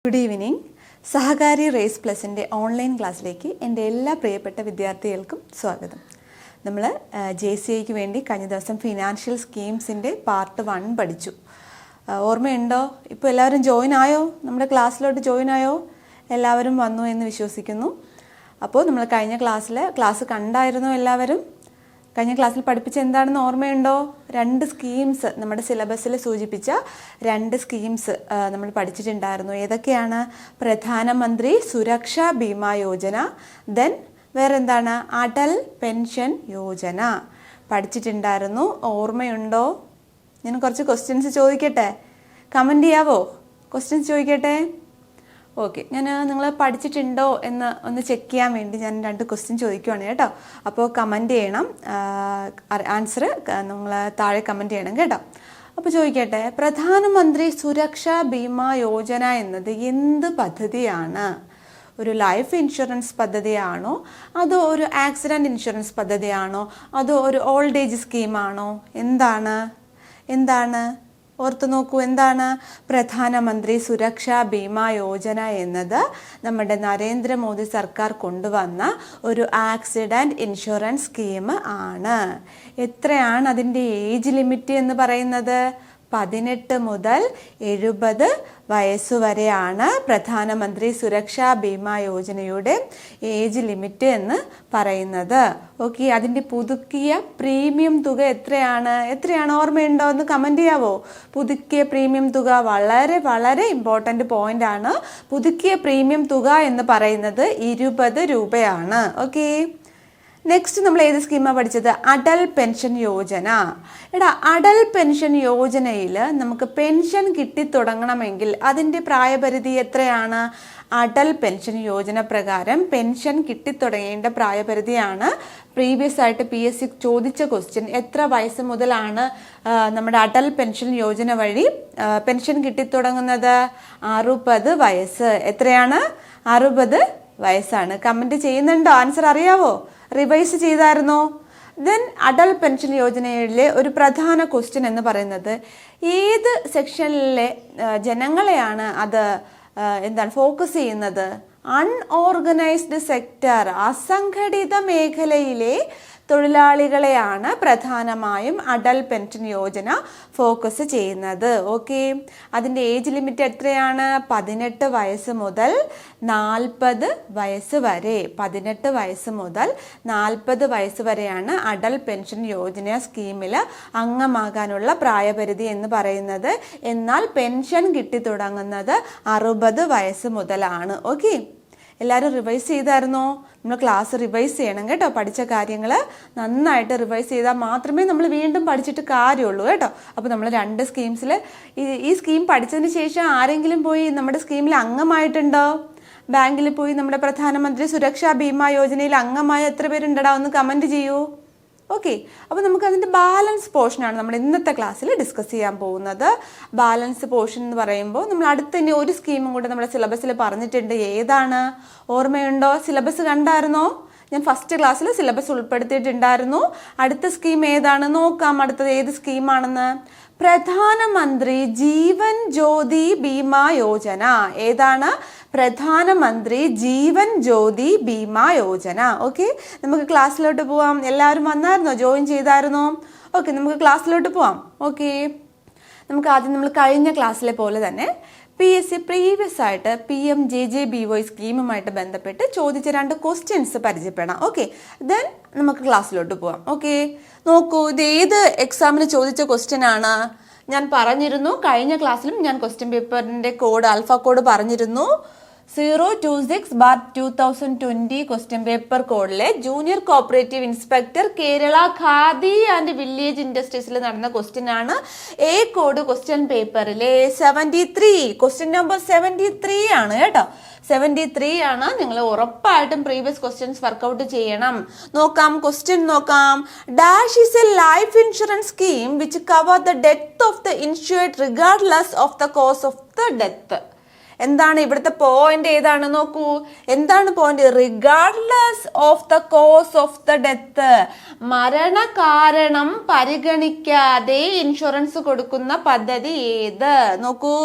Good evening. Sahakari Race പ്ലസിൻ്റെ online ക്ലാസ്സിലേക്ക് എൻ്റെ എല്ലാ പ്രിയപ്പെട്ട വിദ്യാർത്ഥികൾക്കും സ്വാഗതം. നമ്മൾ JCIക്ക് വേണ്ടി കഴിഞ്ഞ ദിവസം ഫിനാൻഷ്യൽ സ്കീംസിൻ്റെ പാർട്ട് 1 പഠിച്ചു. ഓർമ്മയുണ്ടോ? ഇപ്പോൾ എല്ലാവരും ജോയിൻ ആയോ? നമ്മുടെ ക്ലാസ്സിലോട്ട് ജോയിൻ ആയോ? എല്ലാവരും വന്നു എന്ന് വിശ്വസിക്കുന്നു. അപ്പോൾ നമ്മൾ കഴിഞ്ഞ ക്ലാസ് കണ്ടായിരുന്നോ എല്ലാവരും? കഴിഞ്ഞ ക്ലാസ്സിൽ പഠിപ്പിച്ച എന്താണെന്ന് ഓർമ്മയുണ്ടോ? 2 സ്കീംസ്, നമ്മുടെ സിലബസിൽ സൂചിപ്പിച്ച 2 സ്കീംസ് നമ്മൾ പഠിച്ചിട്ടുണ്ടായിരുന്നു. ഏതൊക്കെയാണ്? പ്രധാനമന്ത്രി സുരക്ഷാ ബീമാ യോജന, ദെൻ വേറെന്താണ്? അടൽ പെൻഷൻ യോജന പഠിച്ചിട്ടുണ്ടായിരുന്നു. ഓർമ്മയുണ്ടോ? ഞാൻ കുറച്ച് ക്വസ്റ്റ്യൻസ് ചോദിക്കട്ടെ, കമൻറ്റ് ചെയ്യാവോ? ക്വസ്റ്റ്യൻസ് ചോദിക്കട്ടെ. ഓക്കെ, ഞാൻ നിങ്ങൾ പഠിച്ചിട്ടുണ്ടോ എന്ന് ഒന്ന് ചെക്ക് ചെയ്യാൻ വേണ്ടി ഞാൻ 2 ക്വസ്റ്റ്യൻ ചോദിക്കുവാണ് കേട്ടോ. അപ്പോൾ കമൻറ്റ് ചെയ്യണം, ആൻസർ നിങ്ങൾ താഴെ കമൻറ്റ് ചെയ്യണം കേട്ടോ. അപ്പോൾ ചോദിക്കട്ടെ, പ്രധാനമന്ത്രി സുരക്ഷാ ബീമാ യോജന എന്നത് എന്ത് പദ്ധതിയാണ്? ഒരു ലൈഫ് ഇൻഷുറൻസ് പദ്ധതിയാണോ, അതോ ഒരു ആക്സിഡൻറ്റ് ഇൻഷുറൻസ് പദ്ധതിയാണോ, അതോ ഒരു ഓൾഡ് ഏജ് സ്കീമാണോ? എന്താണ് ഓർത്തു നോക്കൂ. എന്താണ്? പ്രധാനമന്ത്രി സുരക്ഷാ ബീമാ യോജന എന്നത് നമ്മുടെ നരേന്ദ്രമോദി സർക്കാർ കൊണ്ടുവന്ന ഒരു ആക്സിഡൻറ്റ് ഇൻഷുറൻസ് സ്കീം ആണ്. എത്രയാണ് അതിൻ്റെ ഏജ് ലിമിറ്റ് എന്ന് പറയുന്നത്? 18 മുതൽ 70 വയസ്സുവരെയാണ് പ്രധാനമന്ത്രി സുരക്ഷാ ബീമാ യോജനയുടെ ഏജ് ലിമിറ്റ് എന്ന് പറയുന്നത്. ഓക്കെ, അതിൻ്റെ പുതുക്കിയ പ്രീമിയം തുക എത്രയാണ് ഓർമ്മയുണ്ടോ? എന്ന് കമൻറ്റ് ചെയ്യാവോ? പുതുക്കിയ പ്രീമിയം തുക വളരെ വളരെ ഇമ്പോർട്ടൻ്റ് പോയിന്റ് ആണ്. പുതുക്കിയ പ്രീമിയം തുക എന്ന് പറയുന്നത് 20 രൂപയാണ്. ഓക്കെ, നെക്സ്റ്റ് നമ്മൾ ഏത് സ്കീമാണ് പഠിച്ചത്? അടൽ പെൻഷൻ യോജന. അടൽ പെൻഷൻ യോജനയിൽ നമുക്ക് പെൻഷൻ കിട്ടിത്തുടങ്ങണമെങ്കിൽ അതിൻ്റെ പ്രായപരിധി എത്രയാണ്? അടൽ പെൻഷൻ യോജന പ്രകാരം പെൻഷൻ കിട്ടിത്തുടങ്ങേണ്ട പ്രായപരിധിയാണ് പ്രീവിയസ് ആയിട്ട് PSC ചോദിച്ച ക്വസ്റ്റ്യൻ. എത്ര വയസ്സ് മുതലാണ് നമ്മുടെ അടൽ പെൻഷൻ യോജന വഴി പെൻഷൻ കിട്ടിത്തുടങ്ങുന്നത്? 60 വയസ്സ്. എത്രയാണ്? 60 വയസ്സാണ്. കമൻറ്റ് ചെയ്യുന്നുണ്ടോ? ആൻസർ അറിയാവോ? റിവൈസ് ചെയ്തായിരുന്നോ? ദെൻ അടൽ പെൻഷൻ യോജനയിലെ ഒരു പ്രധാന ക്വസ്റ്റ്യൻ എന്ന് പറയുന്നത് ഏത് സെക്ഷനിലെ ജനങ്ങളെയാണ് അത് ഫോക്കസ് ചെയ്യുന്നത്? അൺഓർഗനൈസ്ഡ് സെക്ടർ, അസംഘടിത മേഖലയിലെ തൊഴിലാളികളെയാണ് പ്രധാനമായും അടൽ പെൻഷൻ യോജന ഫോക്കസ് ചെയ്യുന്നത്. ഓക്കെ, അതിൻ്റെ ഏജ് ലിമിറ്റ് എത്രയാണ്? 18 വയസ്സ് മുതൽ 40 വയസ്സ് വരെ. 18 വയസ്സ് മുതൽ 40 വയസ്സ് വരെയാണ് അടൽ പെൻഷൻ യോജന സ്കീമിൽ അംഗമാകാനുള്ള പ്രായപരിധി എന്ന് പറയുന്നത്. എന്നാൽ പെൻഷൻ കിട്ടിത്തുടങ്ങുന്നത് 60 വയസ്സ് മുതലാണ്. ഓക്കെ, എല്ലാവരും റിവൈസ് ചെയ്തായിരുന്നോ? നമ്മൾ ക്ലാസ് റിവൈസ് ചെയ്യണം കേട്ടോ. പഠിച്ച കാര്യങ്ങൾ നന്നായിട്ട് റിവൈസ് ചെയ്താൽ മാത്രമേ നമ്മൾ വീണ്ടും പഠിച്ചിട്ട് കാര്യമുള്ളൂ കേട്ടോ. അപ്പോൾ നമ്മൾ 2 സ്കീംസിൽ ഈ സ്കീം പഠിച്ചതിന് ശേഷം ആരെങ്കിലും പോയി നമ്മുടെ സ്കീമിൽ അംഗമായിട്ടുണ്ടോ? ബാങ്കിൽ പോയി നമ്മുടെ പ്രധാനമന്ത്രി സുരക്ഷാ ബീമാ യോജനയിൽ അംഗമായ എത്ര പേരുണ്ടടാ? ഒന്ന് കമൻറ്റ് ചെയ്യൂ. ഓക്കെ, അപ്പോൾ നമുക്ക് അതിൻ്റെ ബാലൻസ് പോർഷനാണ് നമ്മൾ ഇന്നത്തെ ക്ലാസ്സിൽ ഡിസ്കസ് ചെയ്യാൻ പോകുന്നത്. ബാലൻസ് പോർഷൻ എന്ന് പറയുമ്പോൾ നമ്മൾ അടുത്തന്നെ ഒരു സ്കീമും കൂടെ നമ്മുടെ സിലബസിൽ പറഞ്ഞിട്ടുണ്ട്. ഏതാണ്? ഓർമ്മയുണ്ടോ? സിലബസ് കണ്ടായിരുന്നോ? ഞാൻ ഫസ്റ്റ് ക്ലാസ്സിൽ സിലബസ് ഉൾപ്പെടുത്തിയിട്ടുണ്ടായിരുന്നു. അടുത്ത സ്കീം ഏതാണ്? നോക്കാം അടുത്തത് ഏത് സ്കീമാണെന്ന്. പ്രധാനമന്ത്രി ജീവൻ ജ്യോതി ബീമാ യോജന. ഏതാണ്? പ്രധാനമന്ത്രി ജീവൻ ജ്യോതി ബീമാ യോജന. ഓക്കെ, നമുക്ക് ക്ലാസ്സിലോട്ട് പോവാം. എല്ലാവരും വന്നായിരുന്നോ? ജോയിൻ ചെയ്തായിരുന്നോ? ഓക്കെ, നമുക്ക് ക്ലാസ്സിലോട്ട് പോവാം. ഓക്കെ, നമുക്ക് ആദ്യം നമ്മൾ കഴിഞ്ഞ ക്ലാസ്സിലെ പോലെ തന്നെ PSC പ്രീവിയസ് ആയിട്ട് PMJJBY സ്കീമുമായിട്ട് ബന്ധപ്പെട്ട് ചോദിച്ച 2 ക്വസ്റ്റ്യൻസ് പരിചയപ്പെടാം. ഓക്കെ, ദെൻ നമുക്ക് ക്ലാസ്സിലോട്ട് പോവാം. ഓക്കെ, നോക്കൂ, ഇത് ഏത് എക്സാമിന് ചോദിച്ച ക്വസ്റ്റ്യൻ ആണ്? ഞാൻ പറഞ്ഞിരുന്നു കഴിഞ്ഞ ക്ലാസ്സിലും ഞാൻ ക്വസ്റ്റ്യൻ പേപ്പറിൻ്റെ കോഡ് ആൽഫ കോഡ് പറഞ്ഞിരുന്നു. 026/2020 ക്വസ്റ്റ്യൻ പേപ്പർ കോഡിലെ junior cooperative inspector Kerala Khadi and village ഇൻഡസ്ട്രീസിൽ നടന്ന ക്വസ്റ്റ്യൻ ആണ്. എ കോഡ് ക്വസ്റ്റ്യൻ പേപ്പറിലെ 73, ക്വസ്റ്റ്യൻ നമ്പർ 73 ആണ് കേട്ടോ. 73 ആണ്. നിങ്ങൾ ഉറപ്പായിട്ടും പ്രീവിയസ് ക്വസ്റ്റ്യൻസ് വർക്കൗട്ട് ചെയ്യണം. നോക്കാം, ക്വസ്റ്റ്യൻ നോക്കാം. Dash is a life insurance scheme which cover the death of the insured regardless of the cause of the death. എന്താണ് ഇവിടുത്തെ പോയിന്റ് ഏതാണ് നോക്കൂ. എന്താണ് point? Regardless of the cause of the death, മരണകാരണം പരിഗണിക്കാതെ ഇൻഷുറൻസ് കൊടുക്കുന്ന പദ്ധതി ഏത്? നോക്കൂ,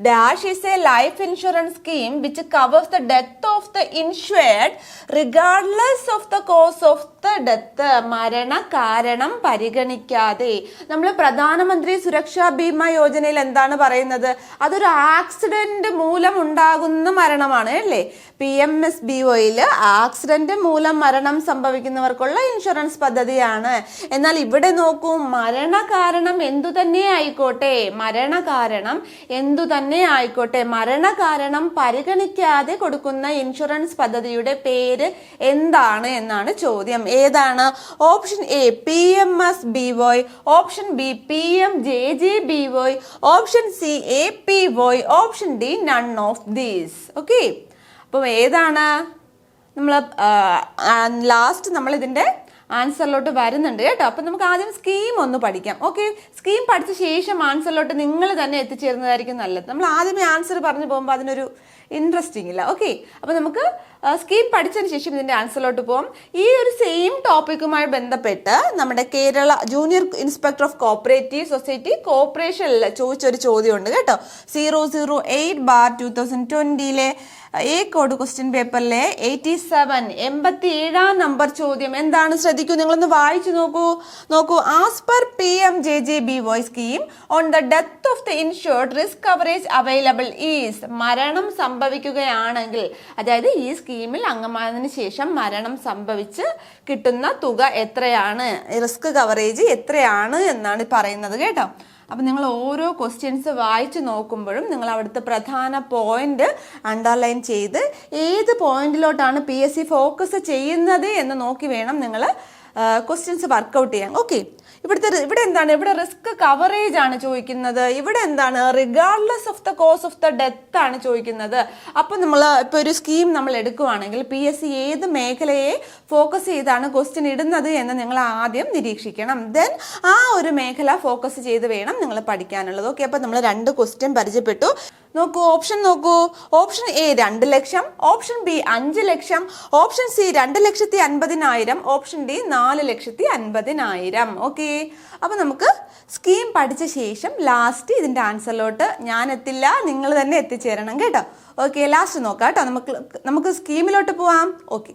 dash is a life insurance scheme which covers the death of the insured regardless of the cause of the death, മരണ കാരണം പരിഗണിക്കാതെ. നമ്മൾ പ്രധാനമന്ത്രി സുരക്ഷാ ബീമ യോജനയിൽ എന്താണ് പറയുന്നത്? അതൊരു ആക്സിഡന്റ് മൂലം ഉണ്ടാകുന്ന മരണമാണ് അല്ലേ? PMSBOയിൽ ആക്സിഡന്റ് മൂലം മരണം സംഭവിക്കുന്നവർക്കുള്ള ഇൻഷുറൻസ് പദ്ധതിയാണ്. എന്നാൽ ഇവിടെ നോക്കൂ, മരണകാരണം എന്തു തന്നെ ആയിക്കോട്ടെ, മരണകാരണം പരിഗണിക്കാതെ കൊടുക്കുന്ന ഇൻഷുറൻസ് പദ്ധതിയുടെ പേര് എന്താണ് എന്നാണ് ചോദ്യം. ഏതാണ്? Option A PMSBY, option B PMJJBY, option C APY, option D none of these. Okay, അപ്പം ഏതാണ്? നമ്മൾ ലാസ്റ്റ് നമ്മൾ ഇതിന്റെ ആൻസറിലോട്ട് വരുന്നുണ്ട് കേട്ടോ. അപ്പം നമുക്ക് ആദ്യം സ്കീം ഒന്ന് പഠിക്കാം. ഓക്കെ, സ്കീം പഠിച്ച ശേഷം ആൻസറിലോട്ട് നിങ്ങൾ തന്നെ എത്തിച്ചേരുന്നതായിരിക്കും നല്ലത്. നമ്മൾ ആദ്യമേ ആൻസർ പറഞ്ഞു പോകുമ്പോൾ അതിനൊരു ഇൻട്രസ്റ്റിംഗ് ഇല്ല. ഓക്കെ, അപ്പം നമുക്ക് സ്കീം പഠിച്ചതിന് ശേഷം ഇതിന്റെ ആൻസറിലോട്ട് പോകാം. ഈ ഒരു സെയിം ടോപ്പിക്കുമായി ബന്ധപ്പെട്ട് നമ്മുടെ Kerala junior inspector of cooperative society കോർപ്പറേഷനിൽ ചോദിച്ചൊരു ചോദ്യമുണ്ട് കേട്ടോ. 008/2020 എ കോഡ് ക്വസ്റ്റ്യൻ പേപ്പറിലെ 87 നമ്പർ ചോദ്യം എന്താണ്? ശ്രദ്ധിക്കൂ, നിങ്ങളൊന്ന് വായിച്ചു നോക്കൂ. As per PMJJBY scheme on the death of the insured risk coverage available is, മരണം സംഭവിക്കുകയാണെങ്കിൽ, അതായത് ഈ സ്കീമിൽ അംഗമായതിനു ശേഷം മരണം സംഭവിച്ച് കിട്ടുന്ന തുക എത്രയാണ്, റിസ്ക് കവറേജ് എത്രയാണ് എന്നാണ് പറയുന്നത് കേട്ടോ. അപ്പം നിങ്ങൾ ഓരോ ക്വസ്റ്റ്യൻസ് വായിച്ച് നോക്കുമ്പോഴും നിങ്ങൾ അവിടുത്തെ പ്രധാന പോയിന്റ് അണ്ടർലൈൻ ചെയ്ത് ഏത് പോയിന്റിലോട്ടാണ് PSC ഫോക്കസ് ചെയ്യുന്നത് എന്ന് നോക്കി വേണം നിങ്ങൾ ക്വസ്റ്റ്യൻസ് വർക്കൗട്ട് ചെയ്യാൻ. ഓക്കെ, ഇവിടെ എന്താണ്? ഇവിടെ റിസ്ക് കവറേജ് ആണ് ചോദിക്കുന്നത്. ഇവിടെ എന്താണ്? Regardless of the cause of the death ആണ് ചോദിക്കുന്നത്. അപ്പം നമ്മൾ ഇപ്പോൾ ഒരു സ്കീം നമ്മൾ എടുക്കുവാണെങ്കിൽ PSC ഏത് മേഖലയെ ഫോക്കസ് ചെയ്താണ് ക്വസ്റ്റ്യൻ ഇടുന്നത് എന്ന് നിങ്ങൾ ആദ്യം നിരീക്ഷിക്കണം. ദെൻ ആ ഒരു മേഖല ഫോക്കസ് ചെയ്ത് വേണം നിങ്ങൾ പഠിക്കാനുള്ളത്. ഓക്കെ, അപ്പം നമ്മൾ 2 ക്വസ്റ്റ്യൻ പരിചയപ്പെട്ടു. നോക്കൂ, option A 2 lakh, option B 5 lakh, option C 2,50,000, option D 4,50,000. Okay, അപ്പൊ നമുക്ക് സ്കീം പഠിച്ച ശേഷം ലാസ്റ്റ് ഇതിന്റെ ആൻസറിലോട്ട് ഞാൻ എത്തില്ല, നിങ്ങൾ തന്നെ എത്തിച്ചേരണം കേട്ടോ. ഓക്കെ, ലാസ്റ്റ് നോക്കാം കേട്ടോ. നമുക്ക് സ്കീമിലോട്ട് പോവാം. ഓക്കെ,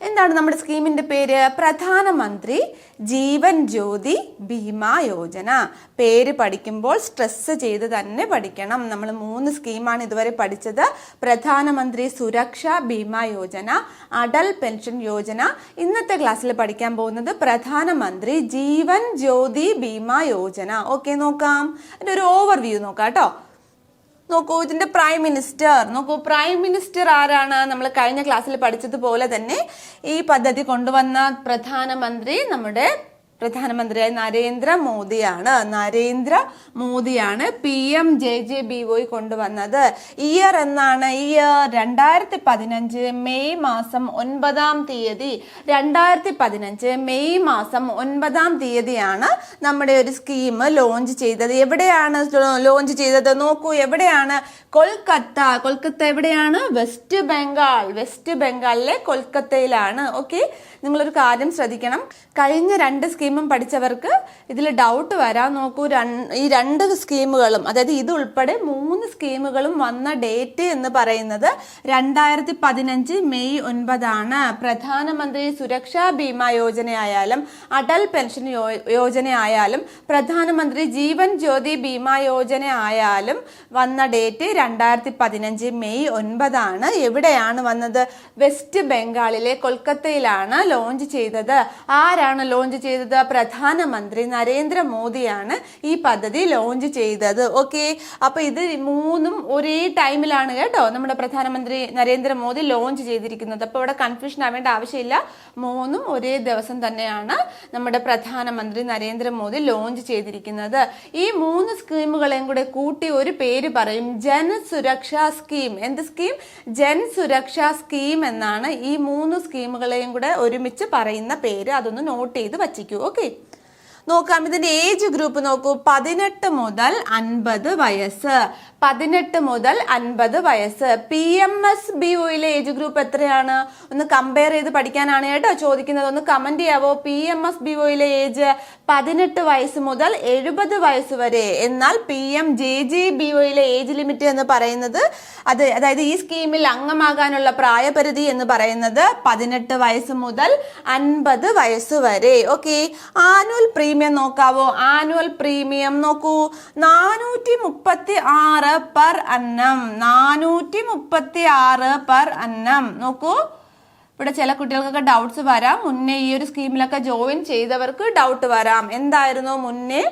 എന്താണ് നമ്മുടെ സ്കീമിന്റെ പേര്? പ്രധാനമന്ത്രി ജീവൻ ജ്യോതി ബീമാ യോജന. പേര് പഠിക്കുമ്പോൾ സ്ട്രെസ് ചെയ്ത് തന്നെ പഠിക്കണം. നമ്മൾ 3 സ്കീമാണ് ഇതുവരെ പഠിച്ചത്. പ്രധാനമന്ത്രി സുരക്ഷാ ബീമാ യോജന, അടൽ പെൻഷൻ യോജന. ഇന്നത്തെ ക്ലാസ്സിൽ പഠിക്കാൻ പോകുന്നത് പ്രധാനമന്ത്രി ജീവൻ ജ്യോതി ബീമാ യോജന. ഓക്കെ, നോക്കാം. അതിന്റെ ഒരു ഓവർവ്യൂ നോക്കാം കേട്ടോ. നോക്കൂ, ഇതിന്റെ പ്രൈം മിനിസ്റ്റർ ആരാണ്? നമ്മൾ കഴിഞ്ഞ ക്ലാസ്സിൽ പഠിച്ചതുപോലെ തന്നെ ഈ പദ്ധതി കൊണ്ടുവന്ന പ്രധാനമന്ത്രി നമ്മുടെ പ്രധാനമന്ത്രിയായ നരേന്ദ്രമോദിയാണ് PMJJBY കൊണ്ടുവന്നത്. ഇയർ എന്നാണ്? ഇയർ 2015 മെയ് മാസം 9-ാം തീയതി. 2015 മെയ് മാസം 9-ാം തീയതിയാണ് നമ്മുടെ ഒരു സ്കീം ലോഞ്ച് ചെയ്തത്. എവിടെയാണ് ലോഞ്ച് ചെയ്തത്? നോക്കൂ, എവിടെയാണ്? കൊൽക്കത്ത എവിടെയാണ്? വെസ്റ്റ് ബംഗാളിലെ കൊൽക്കത്തയിലാണ്. ഓക്കെ, നിങ്ങളൊരു കാര്യം ശ്രദ്ധിക്കണം. കഴിഞ്ഞ 2 സ്കീമും പഠിച്ചവർക്ക് ഇതിൽ ഡൗട്ട് വരാൻ നോക്കൂ. ഈ 2 സ്കീമുകളും, അതായത് ഇത് ഉൾപ്പെടെ 3 സ്കീമുകളും വന്ന ഡേറ്റ് എന്ന് പറയുന്നത് 2015 മെയ് 9 പ്രധാനമന്ത്രി സുരക്ഷാ ബീമാ യോജനയായാലും അടൽ പെൻഷൻ യോജനയായാലും പ്രധാനമന്ത്രി ജീവൻ ജ്യോതി ബീമാ യോജന ആയാലും വന്ന ഡേറ്റ് 2015 മെയ് 9 എവിടെയാണ് വന്നത്? വെസ്റ്റ് ബംഗാളിലെ കൊൽക്കത്തയിലാണ് ലോഞ്ച് ചെയ്തത്. ആരാണ് ലോഞ്ച് ചെയ്തത്? പ്രധാനമന്ത്രി നരേന്ദ്രമോദിയാണ് ഈ പദ്ധതി ലോഞ്ച് ചെയ്തത്. ഓക്കെ, അപ്പൊ ഇത് 3ഉം ഒരേ ടൈമിലാണ് കേട്ടോ നമ്മുടെ പ്രധാനമന്ത്രി നരേന്ദ്രമോദി ലോഞ്ച് ചെയ്തിരിക്കുന്നത്. അപ്പൊ ഇവിടെ കൺഫ്യൂഷൻ ആവേണ്ട ആവശ്യമില്ല. 3ഉം ഒരേ ദിവസം തന്നെയാണ് നമ്മുടെ പ്രധാനമന്ത്രി നരേന്ദ്രമോദി ലോഞ്ച് ചെയ്തിരിക്കുന്നത്. ഈ 3 സ്കീമുകളെയും കൂടെ കൂട്ടി ഒരു പേര് പറയും, ജൻ സുരക്ഷാ സ്കീം. എന്ത് സ്കീം? ജൻ സുരക്ഷാ സ്കീം എന്നാണ് ഈ 3 സ്കീമുകളെയും കൂടെ ഒരുമിച്ച് പറയുന്ന പേര്. അതൊന്ന് നോട്ട് ചെയ്ത് വച്ചിക്കൂ. ഓക്കെ, നോക്കാം. ഇതിന്റെ ഏജ് ഗ്രൂപ്പ് നോക്കൂ, 18 മുതൽ 50 വയസ്സ്. 18 മുതൽ 50 വയസ്സ്. PMSBOയിലെ ഏജ് ഗ്രൂപ്പ് എത്രയാണ്? ഒന്ന് കമ്പയർ ചെയ്ത് പഠിക്കാനാണ് കേട്ടോ ചോദിക്കുന്നത്. ഒന്ന് കമന്റ് ചെയ്യാവോ? PMSBOയിലെ ഏജ് 18 വയസ്സ് മുതൽ 70 വയസ്സ് വരെ. എന്നാൽ PMJJBOയിലെ ഏജ് ലിമിറ്റ് എന്ന് പറയുന്നത് അതായത് ഈ സ്കീമിൽ അംഗമാകാനുള്ള പ്രായപരിധി എന്ന് പറയുന്നത് 18 വയസ്സ് മുതൽ 50 വയസ്സ് വരെ. ഓക്കെ, ആനുവൽ പ്രീമിയം നോക്കാവോ? ആനുവൽ പ്രീമിയം നോക്കൂ, 436 പെർ അന്നം. 436 പെർ അന്നം. നോക്കൂ, ഇവിടെ ചില കുട്ടികൾക്കൊക്കെ ഡൗട്ട്സ് വരാം. മുന്നേ ഈ ഒരു സ്കീമിലൊക്കെ ജോയിൻ ചെയ്തവർക്ക് ഡൗട്ട് വരാം. എന്തായിരുന്നു മുന്നേ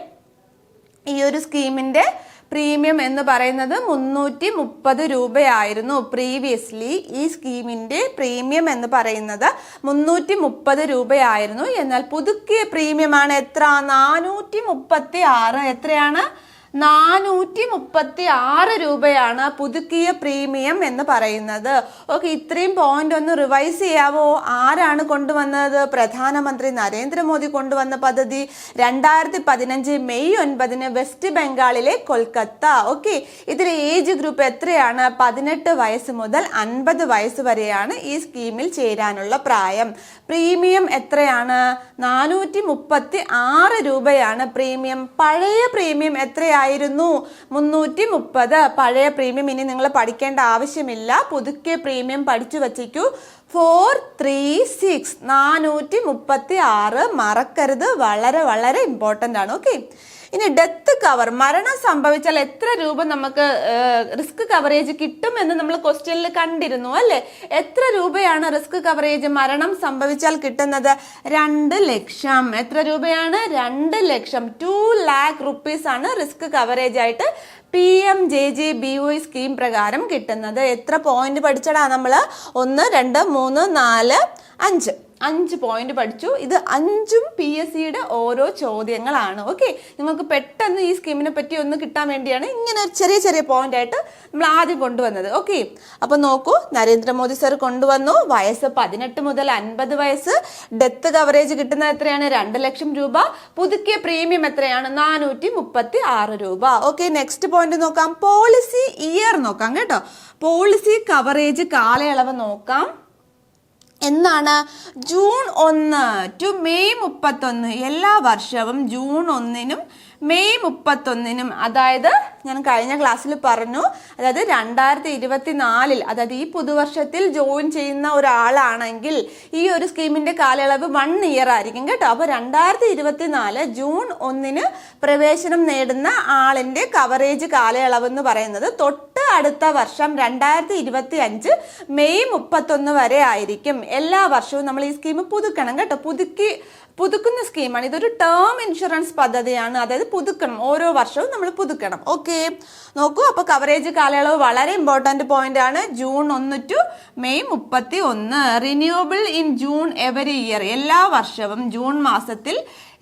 ഈ ഒരു സ്കീമിന്റെ പ്രീമിയം എന്ന് പറയുന്നത് 330 രൂപയായിരുന്നു. പ്രീവിയസ്ലി ഈ സ്കീമിന്റെ പ്രീമിയം എന്ന് പറയുന്നത് 330 രൂപയായിരുന്നു. എന്നാൽ പുതുക്കിയ പ്രീമിയമാണ് എത്ര? 436. എത്രയാണ്? 436 രൂപയാണ് പുതുക്കിയ പ്രീമിയം എന്ന് പറയുന്നത്. ഓക്കെ, ഇത്രയും പോയിന്റ് ഒന്ന് റിവൈസ് ചെയ്യാവോ? ആരാണ് കൊണ്ടുവന്നത്? പ്രധാനമന്ത്രി നരേന്ദ്രമോദി കൊണ്ടുവന്ന പദ്ധതി 2015 മെയ് 9 വെസ്റ്റ് ബംഗാളിലെ കൊൽക്കത്ത. ഓക്കെ, ഇതിലെ ഏജ് ഗ്രൂപ്പ് എത്രയാണ്? 18 വയസ്സ് മുതൽ 50 വയസ്സ് വരെയാണ് ഈ സ്കീമിൽ ചേരാനുള്ള പ്രായം. പ്രീമിയം എത്രയാണ്? 436 രൂപയാണ് പ്രീമിയം. പഴയ പ്രീമിയം എത്രയാണ്? 330. പഴയ പ്രീമിയം ഇനി നിങ്ങൾ പഠിക്കേണ്ട ആവശ്യമില്ല. പുതുക്കിയ പ്രീമിയം പഠിച്ചു വച്ചേക്കൂ. 436 436 മറക്കരുത്. വളരെ വളരെ ഇമ്പോർട്ടൻ്റ് ആണ്. ഓക്കെ, ഇനി ഡെത്ത് കവർ, മരണം സംഭവിച്ചാൽ എത്ര രൂപ നമുക്ക് റിസ്ക് കവറേജ് കിട്ടുമെന്ന് നമ്മൾ ക്വസ്റ്റ്യനിൽ കണ്ടിരുന്നു അല്ലേ? എത്ര രൂപയാണ് റിസ്ക് കവറേജ് മരണം സംഭവിച്ചാൽ കിട്ടുന്നത്? 2 ലക്ഷം. എത്ര രൂപയാണ്? 2 ലക്ഷം. 2 lakh rupees ആണ് റിസ്ക് കവറേജ് ആയിട്ട് PMJJBY സ്കീം പ്രകാരം കിട്ടുന്നത്. എത്ര പോയിന്റ് പഠിച്ചടാ നമ്മള്? 1 2 3 4 5 5 പോയിന്റ് പഠിച്ചു. ഇത് 5ഉം PSCയുടെ ഓരോ ചോദ്യങ്ങളാണ്. ഓക്കെ, നിങ്ങൾക്ക് പെട്ടെന്ന് ഈ സ്കീമിനെ പറ്റി ഒന്ന് കിട്ടാൻ വേണ്ടിയാണ് ഇങ്ങനെ ചെറിയ ചെറിയ പോയിന്റ് ആയിട്ട് നമ്മൾ ആദ്യം കൊണ്ടുവന്നത്. ഓക്കെ, അപ്പൊ നോക്കൂ, നരേന്ദ്രമോദി സർ കൊണ്ടുവന്നു. വയസ്സ് 18 മുതൽ 50 വയസ്സ്. ഡെത്ത് കവറേജ് കിട്ടുന്നത് എത്രയാണ്? 2 ലക്ഷം രൂപ. പുതുക്കിയ പ്രീമിയം എത്രയാണ്? 436 രൂപ. ഓക്കെ, നെക്സ്റ്റ് പോയിന്റ് നോക്കാം. പോളിസി ഇയർ നോക്കാം കേട്ടോ. പോളിസി കവറേജ് കാലയളവ് നോക്കാം. എന്നാണ്? June 1 to May 31. എല്ലാ വർഷവും ജൂൺ 1-നും മെയ് 31-നും, അതായത് ഞാൻ കഴിഞ്ഞ ക്ലാസ്സിൽ പറഞ്ഞു, അതായത് 2024 അതായത് ഈ പുതുവർഷത്തിൽ ജോയിൻ ചെയ്യുന്ന ഒരാളാണെങ്കിൽ ഈ ഒരു സ്കീമിന്റെ കാലയളവ് 1 ഇയർ ആയിരിക്കും കേട്ടോ. അപ്പൊ 2024 ജൂൺ 1-ന് പ്രവേശനം നേടുന്ന ആളിന്റെ കവറേജ് കാലയളവ് എന്ന് പറയുന്നത് തൊട്ട് അടുത്ത വർഷം 2025 മെയ് 31 വരെ ആയിരിക്കും. എല്ലാ വർഷവും നമ്മൾ ഈ സ്കീം പുതുക്കണം കേട്ടോ. പുതുക്കുന്ന സ്കീമാണ്. ഇതൊരു ടേം ഇൻഷുറൻസ് പദ്ധതിയാണ്. അതായത് പുതുക്കണം, ഓരോ വർഷവും നമ്മൾ പുതുക്കണം. ഓക്കെ, നോക്കൂ, അപ്പൊ കവറേജ് കാലയളവ് വളരെ ഇമ്പോർട്ടന്റ് പോയിന്റ് ആണ്. June 1 to May 31. Renewable in June every year. എല്ലാ വർഷവും ജൂൺ മാസത്തിൽ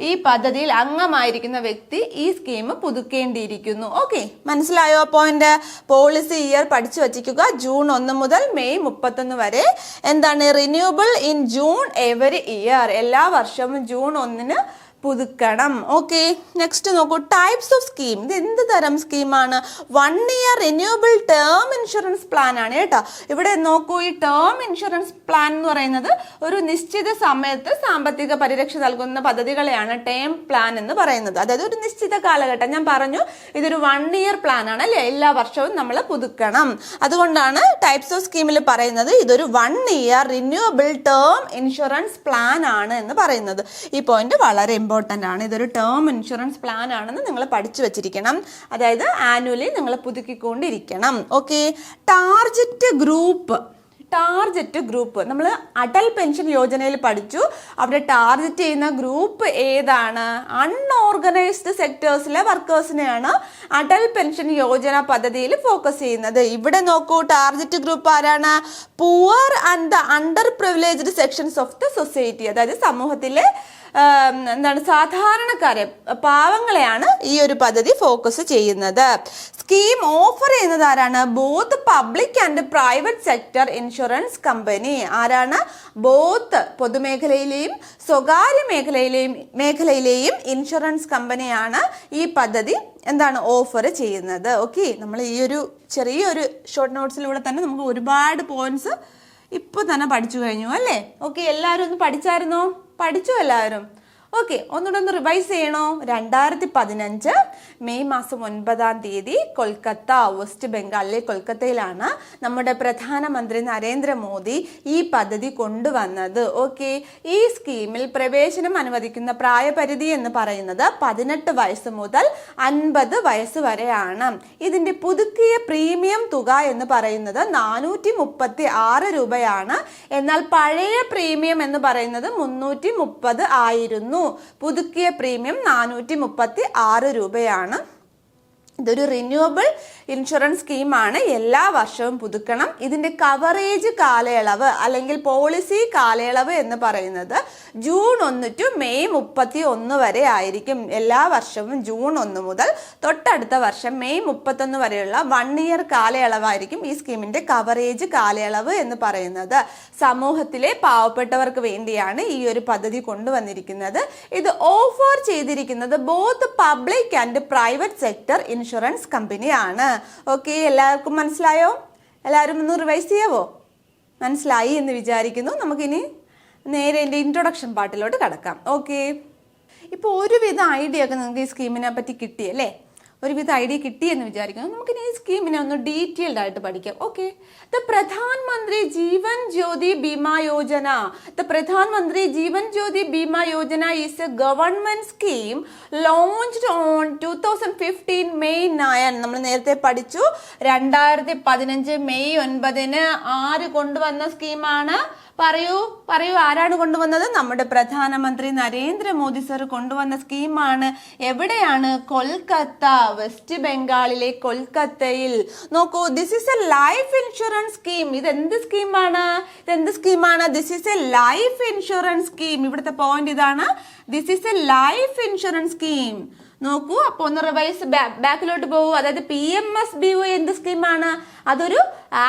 ഈ പദ്ധതിയിൽ അംഗമായിരിക്കുന്ന വ്യക്തി ഈ സ്കീം പുതുക്കേണ്ടിയിരിക്കുന്നു. ഓക്കെ, മനസ്സിലായോ പോയിന്റ്? പോളിസി ഇയർ പഠിച്ചു വച്ചിരിക്കുക. ജൂൺ 1 മുതൽ മെയ് 31 വരെ. എന്താണ്? Renewable in June every year. എല്ലാ വർഷവും ജൂൺ 1-ന് പുതുക്കണം. ഓക്കെ, നെക്സ്റ്റ് നോക്കൂ, ടൈപ്സ് ഓഫ് സ്കീം. ഇത് എന്ത് തരം സ്കീമാണ്? 1 year renewable term insurance plan ആണ് കേട്ടോ. ഇവിടെ നോക്കൂ, ഈ ടേം ഇൻഷുറൻസ് പ്ലാൻ എന്ന് പറയുന്നത് ഒരു നിശ്ചിത സമയത്ത് സാമ്പത്തിക പരിരക്ഷ നൽകുന്ന പദ്ധതികളെയാണ് ടേം പ്ലാൻ എന്ന് പറയുന്നത്. അതായത് ഒരു നിശ്ചിത കാലഘട്ടം. ഞാൻ പറഞ്ഞു ഇതൊരു 1 ഇയർ പ്ലാൻ ആണ് അല്ലേ? എല്ലാ വർഷവും നമ്മൾ പുതുക്കണം. അതുകൊണ്ടാണ് ടൈപ്സ് ഓഫ് സ്കീമിൽ പറയുന്നത് ഇതൊരു 1 year renewable term insurance plan ആണ് എന്ന് പറയുന്നത്. ഈ പോയിന്റ് വളരെ ഇമ്പോർട്ടൻ്റ് ആണ്. ഇതൊരു ടേം ഇൻഷുറൻസ് പ്ലാൻ ആണെന്ന് നിങ്ങൾ പഠിച്ചു വെച്ചിരിക്കണം. അതായത് ആനുവലി നിങ്ങൾ പുതുക്കിക്കൊണ്ടിരിക്കണം. ഓക്കെ, ടാർഗറ്റ് ഗ്രൂപ്പ് നമ്മൾ അടൽ പെൻഷൻ യോജനയിൽ പഠിച്ചു. അവിടെ ടാർഗറ്റ് ചെയ്യുന്ന ഗ്രൂപ്പ് ഏതാണ്? അൺഓർഗനൈസ്ഡ് സെക്ടേഴ്സിലെ വർക്കേഴ്സിനെയാണ് അടൽ പെൻഷൻ യോജന പദ്ധതിയിൽ ഫോക്കസ് ചെയ്യുന്നത്. ഇവിടെ നോക്കൂ, ടാർഗറ്റ് ഗ്രൂപ്പ് ആരാണ്? Poor and the under privileged sections of the society. അതായത് സമൂഹത്തിലെ എന്താണ് സാധാരണക്കാരെ പാവങ്ങളെയാണ് ഈ ഒരു പദ്ധതി ഫോക്കസ് ചെയ്യുന്നത്. സ്കീം ഓഫർ ചെയ്യുന്നത് ആരാണ്? Both public and private sector insurance company. ആരാണ്? ബോത്ത് പൊതുമേഖലയിലെയും സ്വകാര്യ മേഖലയിലെയും ഇൻഷുറൻസ് കമ്പനിയാണ് ഈ പദ്ധതി എന്താണ് ഓഫർ ചെയ്യുന്നത്. ഓക്കെ, നമ്മൾ ഈ ഒരു ചെറിയൊരു ഷോർട്ട് നോട്ട്സിലൂടെ തന്നെ നമുക്ക് ഒരുപാട് പോയിന്റ്സ് ഇപ്പോൾ തന്നെ പഠിച്ചു കഴിഞ്ഞു അല്ലേ? ഓക്കെ, എല്ലാവരും ഒന്ന് പഠിച്ചായിരുന്നോ? പഠിച്ചു എല്ലാവരും? ഓക്കെ, ഒന്നുകൂടെ ഒന്ന് റിവൈസ് ചെയ്യണോ? 2015 മെയ് മാസം 9 കൊൽക്കത്ത, വെസ്റ്റ് ബംഗാളിലെ കൊൽക്കത്തയിലാണ് നമ്മുടെ പ്രധാനമന്ത്രി നരേന്ദ്രമോദി ഈ പദ്ധതി കൊണ്ടുവന്നത്. ഓക്കെ, ഈ സ്കീമിൽ പ്രവേശനം അനുവദിക്കുന്ന പ്രായപരിധി എന്ന് പറയുന്നത് 18 വയസ്സ് മുതൽ 50 വയസ്സ് വരെയാണ്. ഇതിന്റെ പുതുക്കിയ പ്രീമിയം തുക എന്ന് പറയുന്നത് 436 രൂപയാണ്. എന്നാൽ പഴയ പ്രീമിയം എന്ന് പറയുന്നത് 330 ആയിരുന്നു. പുതുക്കിയ പ്രീമിയം 436 രൂപയാണ്. ഇതൊരു റിന്യൂവബിൾ ഇൻഷുറൻസ് സ്കീമാണ്. എല്ലാ വർഷവും പുതുക്കണം. ഇതിന്റെ കവറേജ് കാലയളവ് അല്ലെങ്കിൽ പോളിസി കാലയളവ് എന്ന് പറയുന്നത് ജൂൺ 1 ടു മെയ് 31 വരെ ആയിരിക്കും. എല്ലാ വർഷവും ജൂൺ 1 മുതൽ തൊട്ടടുത്ത വർഷം മെയ് 31 വരെയുള്ള 1 ഇയർ കാലയളവായിരിക്കും ഈ സ്കീമിന്റെ കവറേജ് കാലയളവ് എന്ന് പറയുന്നത്. സമൂഹത്തിലെ പാവപ്പെട്ടവർക്ക് വേണ്ടിയാണ് ഈ ഒരു പദ്ധതി കൊണ്ടുവന്നിരിക്കുന്നത്. ഇത് ഓഫർ ചെയ്തിരിക്കുന്നത് both public and private sector insurance കമ്പനിയാണ്. ഓക്കെ, എല്ലാവർക്കും മനസ്സിലായോ? എല്ലാവരും ഒന്ന് റിവൈസ് ചെയ്യാവോ? മനസ്സിലായി എന്ന് വിചാരിക്കുന്നു. നമുക്കിനി നേരെ എൻ്റെ ഇൻട്രൊഡക്ഷൻ പാർട്ടിലോട്ട് കടക്കാം. ഓക്കെ, ഇപ്പോൾ ഒരുവിധ ഐഡിയ ഒക്കെ നിങ്ങൾക്ക് ഈ സ്കീമിനെ പറ്റി കിട്ടിയല്ലേ? ഒരുവിധ ഐഡിയ കിട്ടി എന്ന് വിചാരിക്കുന്നു. നമുക്കിനി ഈ സ്കീമിനെ ഒന്ന് ഡീറ്റെയിൽഡ് ആയിട്ട് പഠിക്കാം. Okay, the Pradhan Mantri Jeevan Jyoti Bima Yojana. The Pradhan Mantri Jeevan Jyoti Bima Yojana is a government scheme launched on 2015 May 9. നമ്മൾ നേരത്തെ പഠിച്ചു 2015 മെയ് 9 ആര് കൊണ്ടുവന്ന സ്കീമാണ്? പറയൂ ആരാണ് കൊണ്ടുവന്നത്? നമ്മുടെ പ്രധാനമന്ത്രി നരേന്ദ്രമോദി സർ കൊണ്ടുവന്ന സ്കീമാണ്. എവിടെയാണ്? കൊൽക്കത്ത, വെസ്റ്റ് ബംഗാളിലെ കൊൽക്കത്തയിൽ. നോക്കൂ, this is a life insurance scheme. ഇതെന്ത് സ്കീമാണ്? This is a life insurance scheme. ഇവിടുത്തെ പോയിന്റ് ഇതാണ്. This is a life insurance scheme. നോക്കൂ, അപ്പൊ ഒന്ന് റിവൈസ് ബാക്കിലോട്ട് പോകൂ. അതായത് PMSBY എന്ത് സ്കീമാണ്? അതൊരു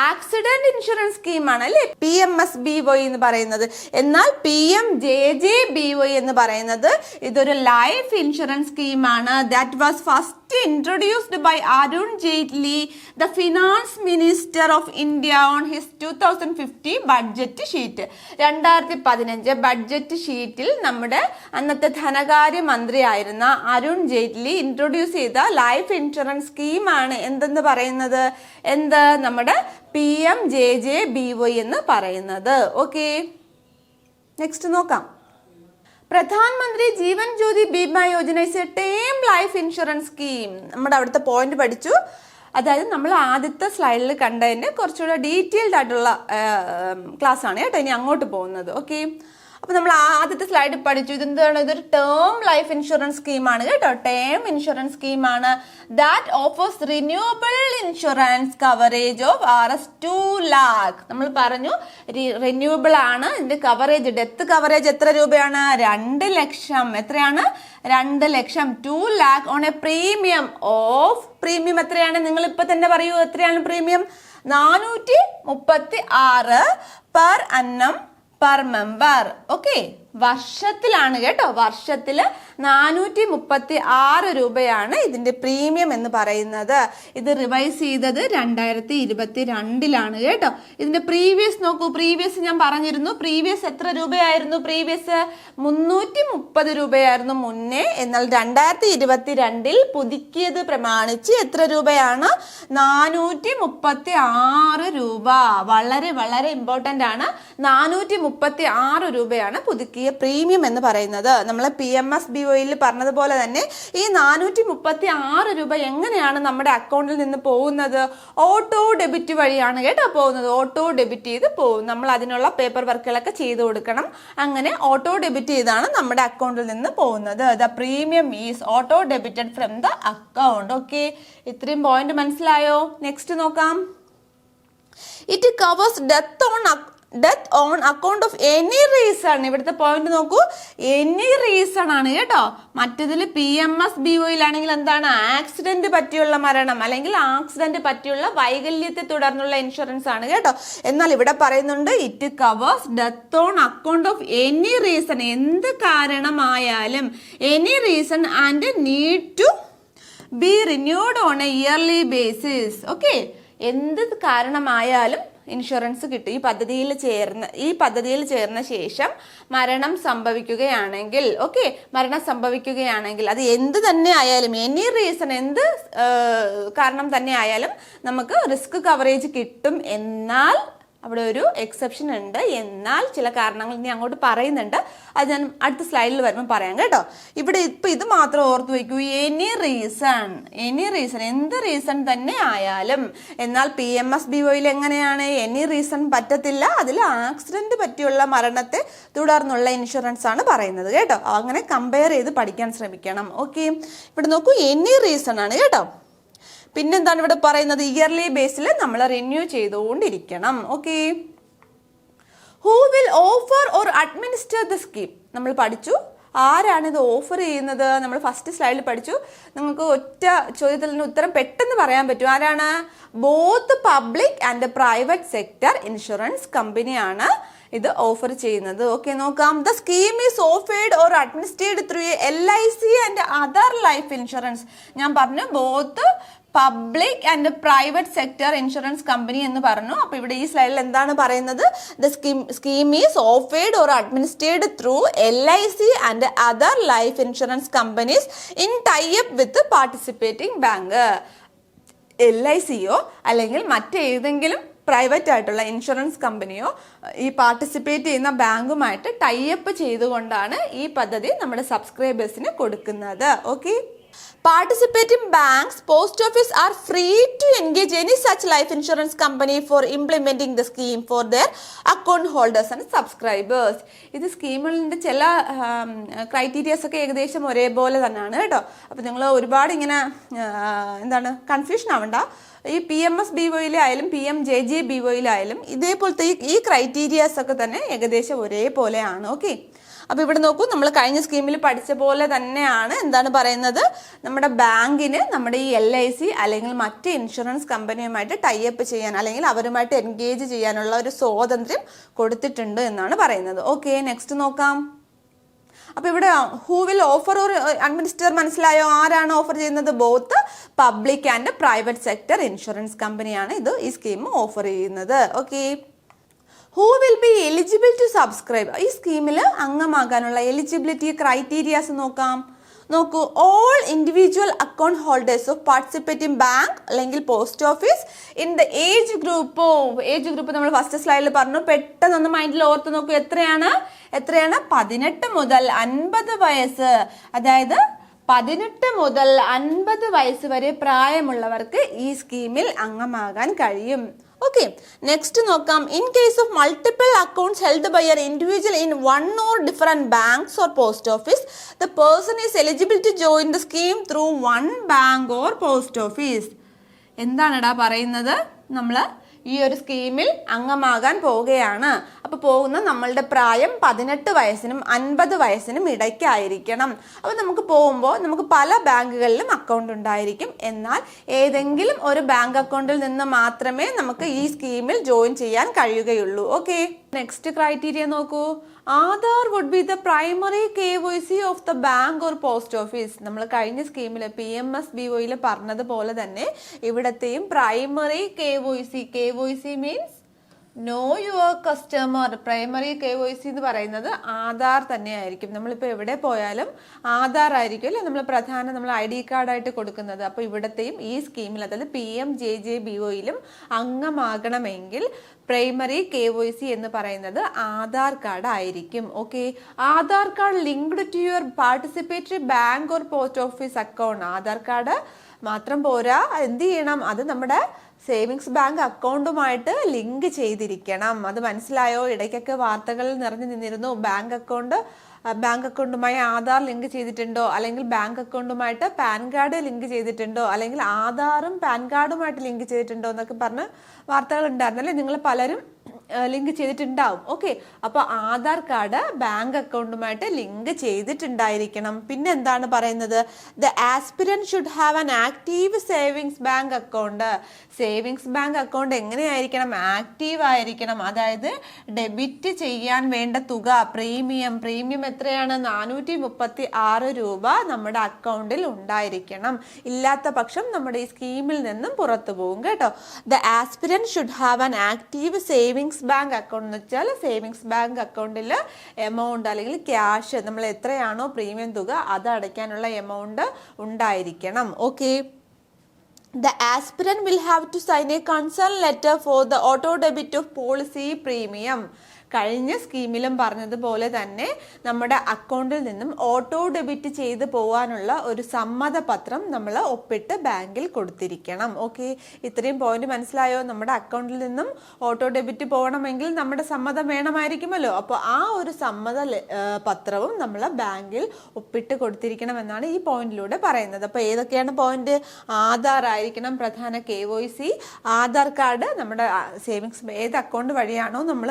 ആക്സിഡന്റ് ഇൻഷുറൻസ് സ്കീമാണ് അല്ലേ PMSBY എന്ന് പറയുന്നത്. എന്നാൽ PMJJBY എന്ന് പറയുന്നത് ഇതൊരു ലൈഫ് ഇൻഷുറൻസ് സ്കീമാണ്. That was first introduced by Arun Jaitley, the finance minister of India, on his 2050 budget sheet. 2015 budget ഷീറ്റിൽ നമ്മുടെ അന്നത്തെ ധനകാര്യ മന്ത്രിയായിരുന്ന അരുൺ ജെയ്റ്റ്ലി ഇൻട്രൊഡ്യൂസ് ചെയ്ത ലൈഫ് ഇൻഷുറൻസ് സ്കീമാണ് എന്തെന്ന് പറയുന്നത്? നമ്മുടെ PMJJBY എന്ന് പറയുന്നത്. ഓക്കെ, നെക്സ്റ്റ് നോക്കാം. Pradhan Mantri Jeevan Jyoti Bima Yojana is a term life insurance scheme. നമ്മുടെ അവിടുത്തെ പോയിന്റ് പഠിച്ചു. അതായത് നമ്മൾ ആദ്യത്തെ സ്ലൈഡിൽ കണ്ടതിൻ്റെ കുറച്ചുകൂടെ ഡീറ്റെയിൽഡ് ആയിട്ടുള്ള ക്ലാസ് ആണ് കേട്ടോ ഇനി അങ്ങോട്ട് പോകുന്നത്. ഓക്കെ, അപ്പൊ നമ്മൾ ആദ്യത്തെ സ്ലൈഡ് പഠിച്ചു. ഇതെന്താണ്? ഇതൊരു ടേം ലൈഫ് ഇൻഷുറൻസ് സ്കീമാണ് കേട്ടോ. ടേം ഇൻഷുറൻസ് സ്കീമാണ്. That offers renewable insurance coverage of Rs 2 lakh. നമ്മൾ പറഞ്ഞു റിന്യൂവബിൾ ആണ്. ഇതിന്റെ കവറേജ്, ഡെത്ത് കവറേജ് എത്ര രൂപയാണ്? 2 ലക്ഷം. എത്രയാണ്? 2 ലക്ഷം. 2 lakh on A premium of. Premium എത്രയാണ്? നിങ്ങൾ ഇപ്പൊ തന്നെ പറയൂ, എത്രയാണ് പ്രീമിയം? 436 പെർ അന്നം പെർ മെമ്പർ. ഓക്കെ, വർഷത്തിലാണ് കേട്ടോ. വർഷത്തിൽ 436 രൂപയാണ് ഇതിന്റെ പ്രീമിയം എന്ന് പറയുന്നത്. ഇത് റിവൈസ് ചെയ്തത് 2022 കേട്ടോ. ഇതിന്റെ പ്രീവിയസ് നോക്കൂ. പ്രീവിയസ് ഞാൻ പറഞ്ഞിരുന്നു. പ്രീവിയസ് എത്ര രൂപയായിരുന്നു? പ്രീവിയസ് 330 രൂപയായിരുന്നു മുന്നേ. എന്നാൽ 2022 പുതുക്കിയത് പ്രമാണിച്ച് എത്ര രൂപയാണ്? 436 രൂപ. വളരെ വളരെ ഇമ്പോർട്ടന്റ് ആണ്. 436 രൂപയാണ് പുതുക്കിയ പ്രീമിയം എന്ന് പറയുന്നത്. നമ്മൾ PMSBYയിൽ പറഞ്ഞതുപോലെ തന്നെ ഈ 436 രൂപ എങ്ങനെയാണ് നമ്മുടെ അക്കൗണ്ടിൽ നിന്ന് പോകുന്നത്? ഓട്ടോ ഡെബിറ്റ് വഴിയാണ് കേട്ടോ പോകുന്നത്. ഓട്ടോ ഡെബിറ്റ് ചെയ്ത് പോകും. നമ്മൾ അതിനുള്ള പേപ്പർ വർക്കുകളൊക്കെ ചെയ്ത് കൊടുക്കണം. അങ്ങനെ ഓട്ടോ ഡെബിറ്റ് ചെയ്താണ് നമ്മുടെ അക്കൗണ്ടിൽ നിന്ന് പോകുന്നത്. The premium is auto debited from the account. Okay, ഇത്രയും പോയിന്റ് മനസ്സിലായോ? നെക്സ്റ്റ് നോക്കാം. It covers death on death on account of any reason. ഇവിടുത്തെ പോയിന്റ് നോക്കൂ, എനി റീസൺ ആണ് കേട്ടോ. മറ്റതിൽ PMSBOയിലാണെങ്കിൽ എന്താണ്, ആക്സിഡന്റ് പറ്റിയുള്ള മരണം അല്ലെങ്കിൽ ആക്സിഡന്റ് പറ്റിയുള്ള വൈകല്യത്തെ തുടർന്നുള്ള ഇൻഷുറൻസ് ആണ് കേട്ടോ. എന്നാൽ ഇവിടെ പറയുന്നുണ്ട് it covers death on account of any reason, എന്ത് കാരണമായാലും any reason and need to be renewed on a yearly basis. Okay, എന്ത് കാരണമായാലും ഇൻഷുറൻസ് കിട്ടും. ഈ പദ്ധതിയിൽ ചേർന്ന ശേഷം മരണം സംഭവിക്കുകയാണെങ്കിൽ, മരണം സംഭവിക്കുകയാണെങ്കിൽ അത് എന്ത് തന്നെ ആയാലും, എനി റീസൺ, എന്ത് കാരണം തന്നെ ആയാലും നമുക്ക് റിസ്ക് കവറേജ് കിട്ടും. എന്നാൽ അവിടെ ഒരു എക്സെപ്ഷൻ ഉണ്ട്. എന്നാൽ ചില കാരണങ്ങൾ ഇനി അങ്ങോട്ട് പറയുന്നുണ്ട്, അത് ഞാൻ അടുത്ത സ്ലൈഡിൽ വരുമ്പോൾ പറയാം കേട്ടോ. ഇവിടെ ഇപ്പം ഇത് മാത്രം ഓർത്ത് വയ്ക്കൂ, എനി റീസൺ, എന്ത് റീസൺ തന്നെ ആയാലും. എന്നാൽ PMSBOയിൽ എങ്ങനെയാണ്, എനി റീസൺ പറ്റത്തില്ല, അതിൽ ആക്സിഡന്റ് പറ്റിയുള്ള മരണത്തെ തുടർന്നുള്ള ഇൻഷുറൻസ് ആണ് പറയുന്നത് കേട്ടോ. അങ്ങനെ കമ്പയർ ചെയ്ത് പഠിക്കാൻ ശ്രമിക്കണം. ഓക്കെ, ഇവിടെ നോക്കൂ, എനി റീസൺ ആണ് കേട്ടോ. പിന്നെന്താണ് ഇവിടെ പറയുന്നത്, ഇയർലി ബേസിൽ നമ്മൾ റിന്യൂ ചെയ്തുകൊണ്ടിരിക്കണം. Okay, who will offer or administer the scheme. നമ്മൾ പഠിച്ചു ആരാണ് ഇത് ഓഫർ ചെയ്യുന്നത്, നമ്മൾ ഫസ്റ്റ് സ്ലൈഡിൽ പഠിച്ചു. നിങ്ങൾക്ക് ഒറ്റ ചോദ്യത്തിൽ നിന്ന് ഉത്തരം പെട്ടെന്ന് പറയാൻ പറ്റും. ആരാണ്, both public and private sector insurance കമ്പനിയാണ് ഇത് ഓഫർ ചെയ്യുന്നത്. ഓക്കെ, നോക്കാം. The scheme is offered or administered through LIC and other life insurance. ഞാൻ പറഞ്ഞു both public and private sector insurance company എന്ന് പറഞ്ഞു. അപ്പൊ ഇവിടെ ഈ സ്ലൈഡിൽ എന്താണ് പറയുന്നത്, the scheme is offered or administered through LIC and other life insurance companies in tie up with participating bank. LICയോ അല്ലെങ്കിൽ മറ്റേതെങ്കിലും പ്രൈവറ്റ് ആയിട്ടുള്ള ഇൻഷുറൻസ് കമ്പനിയോ ഈ പാർട്ടിസിപ്പേറ്റ് ചെയ്യുന്ന ബാങ്കുമായിട്ട് ടൈ അപ്പ് ചെയ്തുകൊണ്ടാണ് ഈ പദ്ധതി നമ്മുടെ സബ്സ്ക്രൈബേഴ്സിന് കൊടുക്കുന്നത്. Okay, participating banks, post office are free to engage any such life insurance company for implementing the scheme for their account holders and subscribers. ഇത് സ്കീമുകളുടെ ചില ക്രൈറ്റീരിയസ് ഒക്കെ ഏകദേശം ഒരേപോലെ തന്നെയാണ് കേട്ടോ. അപ്പോൾ നിങ്ങൾ ഒരുപാട് ഇങ്ങനെ കൺഫ്യൂഷൻ ആവണ്ട. ഈ PMSBOയിലായാലും PMJJBOയിലായാലും ഇതേപോലത്തെ ഈ ക്രൈറ്റീരിയാസ് ഒക്കെ തന്നെ ഏകദേശം ഒരേപോലെയാണ്. ഓക്കെ, അപ്പോൾ ഇവിടെ നോക്കൂ, നമ്മൾ കഴിഞ്ഞ സ്കീമിൽ പഠിച്ച പോലെ തന്നെയാണ് എന്താണ് പറയുന്നത്, നമ്മുടെ ബാങ്കിന് നമ്മുടെ ഈ LIC അല്ലെങ്കിൽ മറ്റ് ഇൻഷുറൻസ് കമ്പനിയുമായിട്ട് ടൈ അപ്പ് ചെയ്യാൻ അല്ലെങ്കിൽ അവരുമായിട്ട് എൻഗേജ് ചെയ്യാനുള്ള ഒരു സ്വാതന്ത്ര്യം കൊടുത്തിട്ടുണ്ട് എന്നാണ് പറയുന്നത്. ഓക്കെ, നെക്സ്റ്റ് നോക്കാം. അപ്പോൾ ഇവിടെ who will offer or administer മനസ്സിലായോ, ആരാണ് ഓഫർ ചെയ്യുന്നത്, both public and private sector insurance കമ്പനിയാണ് ഈ സ്കീം ഓഫർ ചെയ്യുന്നത്. Okay, who will be eligible to subscribe. ഈ സ്കീമിൽ അംഗമാകാനുള്ള എലിജിബിലിറ്റി ക്രൈറ്റീരിയാസ് നോക്കൂ. All individual account holders of participating bank അല്ലെങ്കിൽ post office in the age group നമ്മൾ ഫസ്റ്റ് സ്ലൈഡിൽ പറഞ്ഞു. പെട്ടെന്ന് മൈൻഡിൽ ഓർത്ത് നോക്കൂ, എത്രയാണ് 18 മുതൽ 50 വയസ്സ്. അതായത് 18 മുതൽ 50 വയസ്സ് വരെ പ്രായമുള്ളവർക്ക് ഈ സ്കീമിൽ അംഗമാകാൻ കഴിയും. ഓക്കെ, നെക്സ്റ്റ് നോക്കാം. In case of multiple accounts held by an individual in one or different banks or post office, the person is eligible to join the scheme through one bank or post office. എന്താണെടാ പറയുന്നത്, നമ്മൾ ഈ ഒരു സ്കീമിൽ അംഗമാകാൻ പോവുകയാണ്. അപ്പോൾ പോകുന്ന നമ്മളുടെ പ്രായം 18 വയസ്സിനും 50 വയസ്സിനും ഇടയ്ക്കായിരിക്കണം. അപ്പോൾ നമുക്ക് പോകുമ്പോൾ നമുക്ക് പല ബാങ്കുകളിലും അക്കൗണ്ട് ഉണ്ടായിരിക്കും. എന്നാൽ ഏതെങ്കിലും ഒരു ബാങ്ക് അക്കൗണ്ടിൽ നിന്ന് മാത്രമേ നമുക്ക് ഈ സ്കീമിൽ ജോയിൻ ചെയ്യാൻ കഴിയുകയുള്ളൂ. ഓക്കെ, നെക്സ്റ്റ് ക്രൈറ്റീരിയ നോക്കൂ. Aadhaar would be the primary KYC of the bank or post office. നമ്മൾ കഴിഞ്ഞ സ്കീമിൽ PMSBOയിൽ പറഞ്ഞതുപോലെ തന്നെ ഇവിടത്തെയും primary KYC means know your customer. Primary KYC എന്ന് പറയുന്നത് ആധാർ തന്നെയായിരിക്കും. നമ്മളിപ്പോൾ എവിടെ പോയാലും ആധാർ ആയിരിക്കും അല്ലേ നമ്മൾ ID കാർഡായിട്ട് കൊടുക്കുന്നത്. അപ്പോൾ ഇവിടത്തെയും ഈ സ്കീമിൽ, അതായത് PMJJBOയിലും അംഗമാകണമെങ്കിൽ പ്രൈമറി KYC എന്ന് പറയുന്നത് ആധാർ കാർഡ് ആയിരിക്കും. Okay, Aadhaar card linked to your participatory bank or post office account. Aadhaar card മാത്രം പോരാ, എന്ത് ചെയ്യണം, അത് നമ്മുടെ സേവിങ്സ് ബാങ്ക് അക്കൗണ്ടുമായിട്ട് ലിങ്ക് ചെയ്തിരിക്കണം. അത് മനസ്സിലായോ? ഇടയ്ക്കൊക്കെ വാർത്തകളിൽ നിറഞ്ഞു നിന്നിരുന്നു, ബാങ്ക് അക്കൗണ്ടുമായി ആധാർ ലിങ്ക് ചെയ്തിട്ടുണ്ടോ, അല്ലെങ്കിൽ ബാങ്ക് അക്കൗണ്ടുമായിട്ട് പാൻ കാർഡ് ലിങ്ക് ചെയ്തിട്ടുണ്ടോ, അല്ലെങ്കിൽ ആധാറും പാൻ കാർഡുമായിട്ട് ലിങ്ക് ചെയ്തിട്ടുണ്ടോ എന്നൊക്കെ പറഞ്ഞ് വാർത്തകൾ ഉണ്ടായിരുന്നല്ലേ. നിങ്ങൾ പലരും ലിങ്ക് ചെയ്തിട്ടുണ്ടാവും. ഓക്കെ, അപ്പോൾ ആധാർ കാർഡ് ബാങ്ക് അക്കൗണ്ടുമായിട്ട് ലിങ്ക് ചെയ്തിട്ടുണ്ടായിരിക്കണം. പിന്നെ എന്താണ് പറയുന്നത്, the aspirant should have an active savings bank account. Savings bank account എങ്ങനെയായിരിക്കണം, ആക്റ്റീവ് ആയിരിക്കണം. അതായത് ഡെബിറ്റ് ചെയ്യാൻ വേണ്ട തുക പ്രീമിയം എത്രയാണ്, 436 രൂപ നമ്മുടെ അക്കൗണ്ടിൽ ഉണ്ടായിരിക്കണം. ഇല്ലാത്ത പക്ഷം നമ്മുടെ ഈ സ്കീമിൽ നിന്നും പുറത്തു പോകും കേട്ടോ. The aspirant should have an active savings bank account എന്ന് വെച്ചാൽ സേവിങ്സ് ബാങ്ക് അക്കൗണ്ടിൽ എമൗണ്ട് അല്ലെങ്കിൽ ക്യാഷ് നമ്മൾ എത്രയാണോ പ്രീമിയം തുക അത് അടയ്ക്കാനുള്ള എമൗണ്ട് ഉണ്ടായിരിക്കണം. Okay, the aspirant will have to sign a consent letter for the auto debit of policy premium. കഴിഞ്ഞ സ്കീമിലും പറഞ്ഞതുപോലെ തന്നെ നമ്മുടെ അക്കൗണ്ടിൽ നിന്നും ഓട്ടോ ഡെബിറ്റ് ചെയ്ത് പോകാനുള്ള ഒരു സമ്മതപത്രം നമ്മൾ ഒപ്പിട്ട് ബാങ്കിൽ കൊടുത്തിരിക്കണം. ഓക്കെ, ഇത്രയും പോയിന്റ് മനസ്സിലായോ? നമ്മുടെ അക്കൗണ്ടിൽ നിന്നും ഓട്ടോ ഡെബിറ്റ് പോകണമെങ്കിൽ നമ്മുടെ സമ്മതം വേണമായിരിക്കുമല്ലോ. അപ്പോൾ ആ ഒരു പത്രവും നമ്മൾ ബാങ്കിൽ ഒപ്പിട്ട് കൊടുത്തിരിക്കണം എന്നാണ് ഈ പോയിന്റിലൂടെ പറയുന്നത്. അപ്പോൾ ഏതൊക്കെയാണ് പോയിന്റ്? ആധാർ ആയിരിക്കണം പ്രധാന KYC, ആധാർ കാർഡ്, നമ്മുടെ സേവിങ്സ് ഏത് അക്കൗണ്ട് വഴിയാണോ നമ്മൾ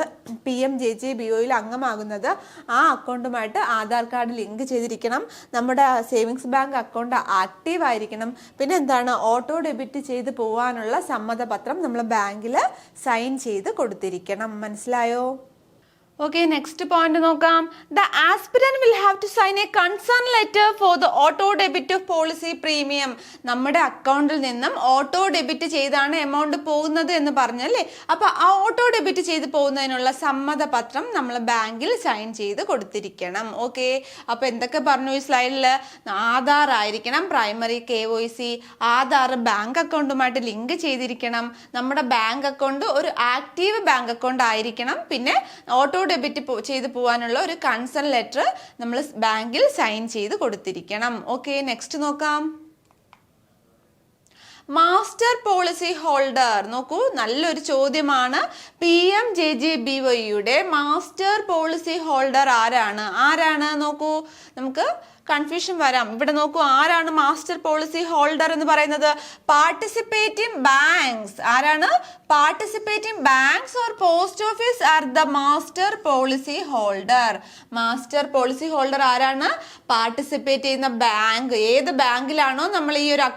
PMJJBOയിൽ അംഗമാകുന്നത് ആ അക്കൗണ്ടുമായിട്ട് ആധാർ കാർഡ് ലിങ്ക് ചെയ്തിരിക്കണം. നമ്മുടെ സേവിങ്സ് ബാങ്ക് അക്കൗണ്ട് ആക്റ്റീവ് ആയിരിക്കണം. പിന്നെ എന്താണ്, ഓട്ടോ ഡെബിറ്റ് ചെയ്ത് പോകാനുള്ള സമ്മതപത്രം നമ്മൾ ബാങ്കിൽ സൈൻ ചെയ്ത് കൊടുത്തിരിക്കണം. മനസ്സിലായോ? ഓക്കെ, നെക്സ്റ്റ് പോയിന്റ് നോക്കാം. The aspirant will have to sign a concern letter for the auto debit of policy premium. നമ്മുടെ അക്കൗണ്ടിൽ നിന്നും ഓട്ടോ ഡെബിറ്റ് ചെയ്താണ് എമൗണ്ട് പോകുന്നത് എന്ന് പറഞ്ഞല്ലേ. അപ്പോൾ ആ ഓട്ടോ ഡെബിറ്റ് ചെയ്ത് പോകുന്നതിനുള്ള സമ്മതപത്രം നമ്മൾ ബാങ്കിൽ സൈൻ ചെയ്ത് കൊടുത്തിരിക്കണം. ഓക്കെ, അപ്പോൾ എന്തൊക്കെ പറഞ്ഞു ഈ സ്ലൈഡിൽ? ആധാർ ആയിരിക്കണം പ്രൈമറി KYC, ആധാർ ബാങ്ക് അക്കൗണ്ടുമായിട്ട് ലിങ്ക് ചെയ്തിരിക്കണം, നമ്മുടെ ബാങ്ക് അക്കൗണ്ട് ഒരു ആക്റ്റീവ് ബാങ്ക് അക്കൗണ്ട് ആയിരിക്കണം, പിന്നെ ഓട്ടോ ഡെബിറ്റ് ചെയ്ത് പോകാനുള്ള ഒരു കൺസേൺ ലെറ്റർ നമ്മൾ ബാങ്കിൽ സൈൻ ചെയ്ത് കൊടുത്തിരിക്കണം. ഓക്കെ, നെക്സ്റ്റ് നോക്കാം. Master policy holder. നോക്കൂ, നല്ലൊരു ചോദ്യമാണ്. PMJJBYയുടെ മാസ്റ്റർ പോളിസി ഹോൾഡർ ആരാണ് നോക്കൂ, നമുക്ക് കൺഫ്യൂഷൻ വരാം. ഇവിടെ നോക്കൂ, ആരാണ് മാസ്റ്റർ പോളിസി ഹോൾഡർ എന്ന് പറയുന്നത്? Participating banks. ആരാണ്? Participating banks or post office are the master policy holder. Master policy holder ആരാണ്? പാർട്ടിസിപ്പേറ്റ് ചെയ്യുന്ന ബാങ്ക്. ഏത് ബാങ്കിലാണോ നമ്മൾ ഈ ഒരു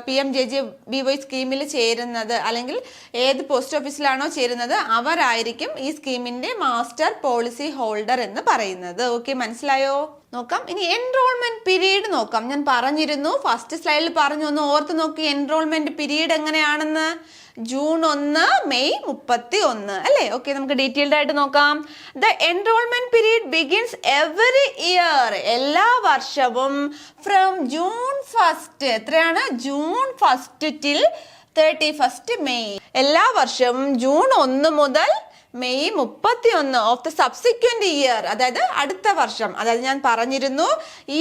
PMJJBY സ്കീമിൽ ചേരുന്നത്, അല്ലെങ്കിൽ ഏത് പോസ്റ്റ് ഓഫീസിലാണോ ചേരുന്നത്, അവരായിരിക്കും ഈ സ്കീമിന്റെ മാസ്റ്റർ പോളിസി ഹോൾഡർ എന്ന് പറയുന്നത്. ഓക്കെ, മനസ്സിലായോ? നോക്കാം. ഇനി എൻറോൾമെന്റ് പീരീഡ് നോക്കാം. ഞാൻ പറഞ്ഞിരുന്നു, ഫസ്റ്റ് സ്ലൈഡിൽ പറഞ്ഞു, ഒന്ന് ഓർത്ത് നോക്കി എൻറോൾമെന്റ് പീരീഡ് എങ്ങനെയാണെന്ന്. ജൂൺ 1, മെയ് 31 അല്ലേ? ഓക്കെ, നമുക്ക് ഡീറ്റെയിൽഡ് ആയിട്ട് നോക്കാം. The enrolment period begins every year. എല്ലാ വർഷവും ഫ്രം ജൂൺ 1 എത്രയാണ്? June 1 till 31 May. എല്ലാ വർഷവും ജൂൺ 1 മുതൽ May 31 of the subsequent year, അതായത് അടുത്ത വർഷം. അതായത് ഞാൻ പറഞ്ഞിരുന്നു,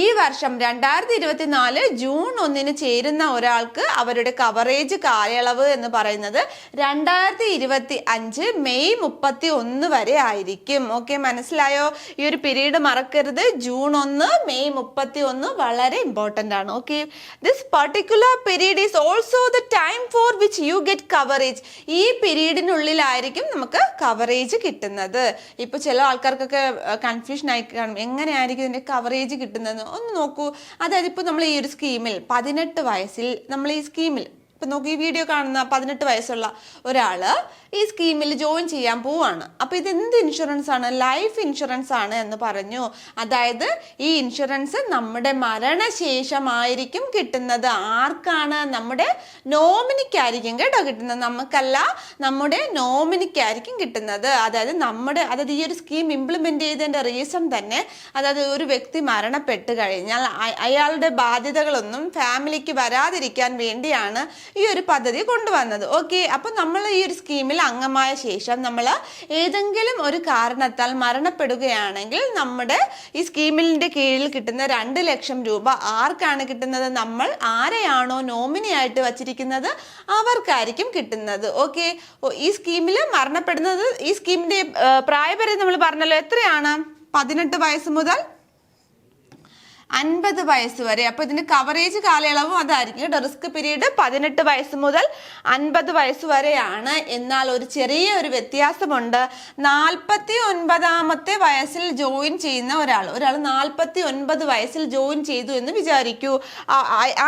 ഈ വർഷം 2024 ജൂൺ 1 ചേരുന്ന ഒരാൾക്ക് അവരുടെ കവറേജ് കാലയളവ് എന്ന് പറയുന്നത് 2025 മെയ് 31 വരെ ആയിരിക്കും. ഓക്കെ, മനസ്സിലായോ? ഈ ഒരു പീരീഡ് മറക്കരുത്. ജൂൺ 1, മെയ് 31 വളരെ ഇമ്പോർട്ടൻ്റ് ആണ്. Okay, this particular period is also the time for which you get coverage. ഈ പീരീഡിനുള്ളിലായിരിക്കും നമുക്ക് കവറേജ് കിട്ടുന്നത്. ഇപ്പൊ ചില ആൾക്കാർക്കൊക്കെ കൺഫ്യൂഷൻ ആയി കാണും, എങ്ങനെയായിരിക്കും ഇതിന്റെ കവറേജ് കിട്ടുന്നത് ഒന്ന് നോക്കൂ. അതായത് ഇപ്പൊ നമ്മൾ ഈ ഒരു സ്കീമിൽ 18 വയസ്സിൽ നമ്മൾ ഈ സ്കീമിൽ ഇപ്പൊ നോക്കൂ, ഈ വീഡിയോ കാണുന്ന 18 വയസ്സുള്ള ഒരാള് ഈ സ്കീമിൽ ജോയിൻ ചെയ്യാൻ പോവാണ്. അപ്പൊ ഇത് എന്ത് ഇൻഷുറൻസ് ആണ്? ലൈഫ് ഇൻഷുറൻസ് ആണ് എന്ന് പറഞ്ഞു. അതായത് ഈ ഇൻഷുറൻസ് നമ്മുടെ മരണശേഷമായിരിക്കും കിട്ടുന്നത്. ആർക്കാണ്? നമ്മുടെ നോമിനിക്കായിരിക്കും കേട്ടോ കിട്ടുന്നത്, നമുക്കല്ല, നമ്മുടെ നോമിനിക്കായിരിക്കും കിട്ടുന്നത്. അതായത് ഈ ഒരു സ്കീം ഇംപ്ലിമെന്റ് ചെയ്തതിന്റെ റീസൺ തന്നെ, അതായത് ഒരു വ്യക്തി മരണപ്പെട്ട് കഴിഞ്ഞാൽ അയാളുടെ ബാധ്യതകളൊന്നും ഫാമിലിക്ക് വരാതിരിക്കാൻ വേണ്ടിയാണ് ഈ ഒരു പദ്ധതി കൊണ്ടുവന്നത്. ഓക്കെ, അപ്പൊ നമ്മൾ ഈ ഒരു സ്കീമിൽ അംഗമായ ശേഷം നമ്മൾ ഏതെങ്കിലും ഒരു കാരണത്താൽ മരണപ്പെടുകയാണെങ്കിൽ നമ്മുടെ ഈ സ്കീമിന്റെ കീഴിൽ കിട്ടുന്ന 2 ലക്ഷം രൂപ ആർക്കാണ് കിട്ടുന്നത്? നമ്മൾ ആരെയാണോ നോമിനി ആയിട്ട് വച്ചിരിക്കുന്നത് അവർക്കായിരിക്കും കിട്ടുന്നത്. ഓക്കെ, ഈ സ്കീമിൽ മരണപ്പെടുന്നത്, ഈ സ്കീമിന്റെ പ്രായപരിധി നമ്മൾ പറഞ്ഞല്ലോ, എത്രയാണ്? 18 വയസ്സ് മുതൽ 50 വയസ്സ് വരെ. അപ്പോൾ ഇതിന്റെ കവറേജ് കാലയളവും അതായിരിക്കും കേട്ടോ. റിസ്ക് പീരീഡ് 18 വയസ്സ് മുതൽ 50 വയസ്സ് വരെയാണ്. എന്നാൽ ഒരു ചെറിയ ഒരു വ്യത്യാസമുണ്ട്. 49ാമത്തെ വയസ്സിൽ ജോയിൻ ചെയ്യുന്ന ഒരാൾ 49 വയസ്സിൽ ജോയിൻ ചെയ്തു എന്ന് വിചാരിക്കൂ.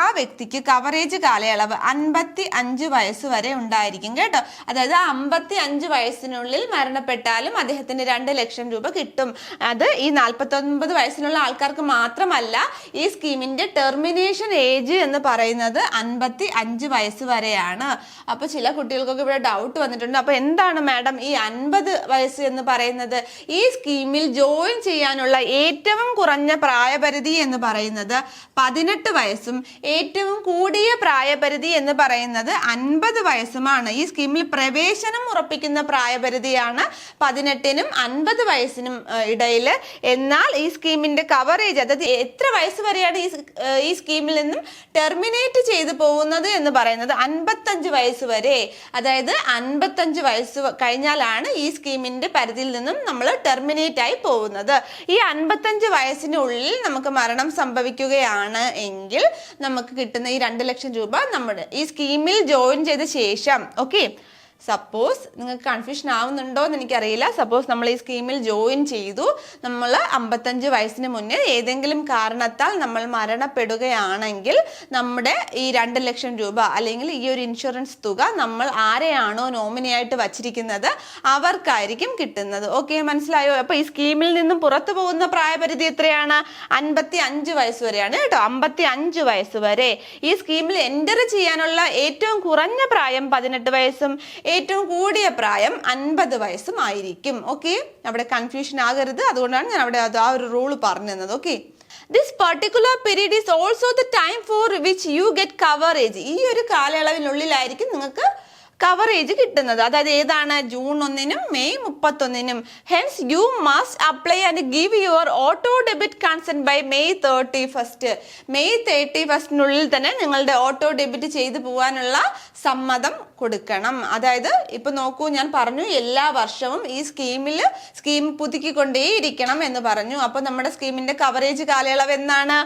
ആ വ്യക്തിക്ക് കവറേജ് കാലയളവ് 55 വയസ്സ് വരെ ഉണ്ടായിരിക്കും കേട്ടോ. അതായത് 55 വയസ്സിനുള്ളിൽ മരണപ്പെട്ടാലും അദ്ദേഹത്തിന് 2 ലക്ഷം രൂപ കിട്ടും. അത് ഈ 49 വയസ്സിനുള്ള ആൾക്കാർക്ക് മാത്രമല്ല. ഈ സ്കീമിന്റെ ടെർമിനേഷൻ ഏജ് എന്ന് പറയുന്നത് 55 വയസ്സ് വരെയാണ്. അപ്പൊ ചില കുട്ടികൾക്കൊക്കെ ഇവിടെ ഡൗട്ട് വന്നിട്ടുണ്ട്. അപ്പൊ എന്താണ് മാഡം ഈ 50 വയസ്സ് എന്ന് പറയുന്നത്? ഈ സ്കീമിൽ ജോയിൻ ചെയ്യാനുള്ള ഏറ്റവും കുറഞ്ഞ പ്രായപരിധി എന്ന് പറയുന്നത് 18 വയസ്സും ഏറ്റവും കൂടിയ പ്രായപരിധി എന്ന് പറയുന്നത് 50 വയസ്സുമാണ്. ഈ സ്കീമിൽ പ്രവേശനം ഉറപ്പിക്കുന്ന പ്രായപരിധിയാണ് 18നും 50 വയസ്സിനും ഇടയിൽ. എന്നാൽ ഈ സ്കീമിന്റെ കവറേജ്, അതായത് എത്ര വയസ്സ് വരെയാണ് ഈ സ്കീമിൽ നിന്നും ടെർമിനേറ്റ് ചെയ്തു പോകുന്നത് എന്ന് പറയുന്നത് 55 വയസ്സ് വരെ. അതായത് 55 വയസ്സ് കഴിഞ്ഞാലാണ് ഈ സ്കീമിന്റെ പരിധിയിൽ നിന്നും നമ്മൾ ടെർമിനേറ്റ് ആയി പോകുന്നത്. ഈ 55 വയസ്സിനുള്ളിൽ നമുക്ക് മരണം സംഭവിക്കുകയാണ് എങ്കിൽ നമുക്ക് കിട്ടുന്ന ഈ 2 ലക്ഷം രൂപ നമ്മുടെ ഈ സ്കീമിൽ ജോയിൻ ചെയ്ത ശേഷം, ഓക്കെ, സപ്പോസ് നിങ്ങൾക്ക് കൺഫ്യൂഷൻ ആവുന്നുണ്ടോ എന്ന് എനിക്കറിയില്ല. സപ്പോസ് നമ്മൾ ഈ സ്കീമിൽ ജോയിൻ ചെയ്തു, നമ്മൾ 55 വയസ്സിന് മുന്നേ ഏതെങ്കിലും കാരണത്താൽ നമ്മൾ മരണപ്പെടുകയാണെങ്കിൽ നമ്മുടെ ഈ 2 ലക്ഷം രൂപ അല്ലെങ്കിൽ ഈ ഒരു ഇൻഷുറൻസ് തുക നമ്മൾ ആരെയാണോ നോമിനിയായിട്ട് വച്ചിരിക്കുന്നത് അവർക്കായിരിക്കും കിട്ടുന്നത്. ഓക്കെ, മനസ്സിലായോ? അപ്പൊ ഈ സ്കീമിൽ നിന്നും പുറത്തു പോകുന്ന പ്രായപരിധി എത്രയാണ്? 55 വയസ്സ് വരെയാണ് കേട്ടോ. 55 വയസ്സ് വരെ. ഈ സ്കീമിൽ എൻ്റർ ചെയ്യാനുള്ള ഏറ്റവും കുറഞ്ഞ പ്രായം 18 വയസ്സും ഏറ്റവും കൂടിയ പ്രായം 50 വയസ്സും ആയിരിക്കും. ഓക്കെ, അവിടെ കൺഫ്യൂഷൻ ആകരുത്. അതുകൊണ്ടാണ് ഞാൻ അവിടെ ആ ഒരു റൂൾ പറഞ്ഞു തന്നത്. Okay, this particular period is also the time for which you get coverage. ഈ ഒരു കാലയളവിനുള്ളിലായിരിക്കും നിങ്ങൾക്ക് കവറേജ് കിട്ടുന്നത്. അതായത് ഏതാണ്? ജൂൺ 1നും മെയ് 31നും. Hence you must apply and give your auto debit consent by May 31. May 31 തന്നെ നിങ്ങളുടെ ഓട്ടോ ഡെബിറ്റ് ചെയ്തു പോകാനുള്ള സമ്മതം കൊടുക്കണം. അതായത് ഇപ്പൊ നോക്കൂ, ഞാൻ പറഞ്ഞു എല്ലാ വർഷവും ഈ സ്കീം പുതുക്കിക്കൊണ്ടേയിരിക്കണം എന്ന് പറഞ്ഞു. അപ്പൊ നമ്മുടെ സ്കീമിന്റെ കവറേജ് കാലയളവ് എന്നാണ്?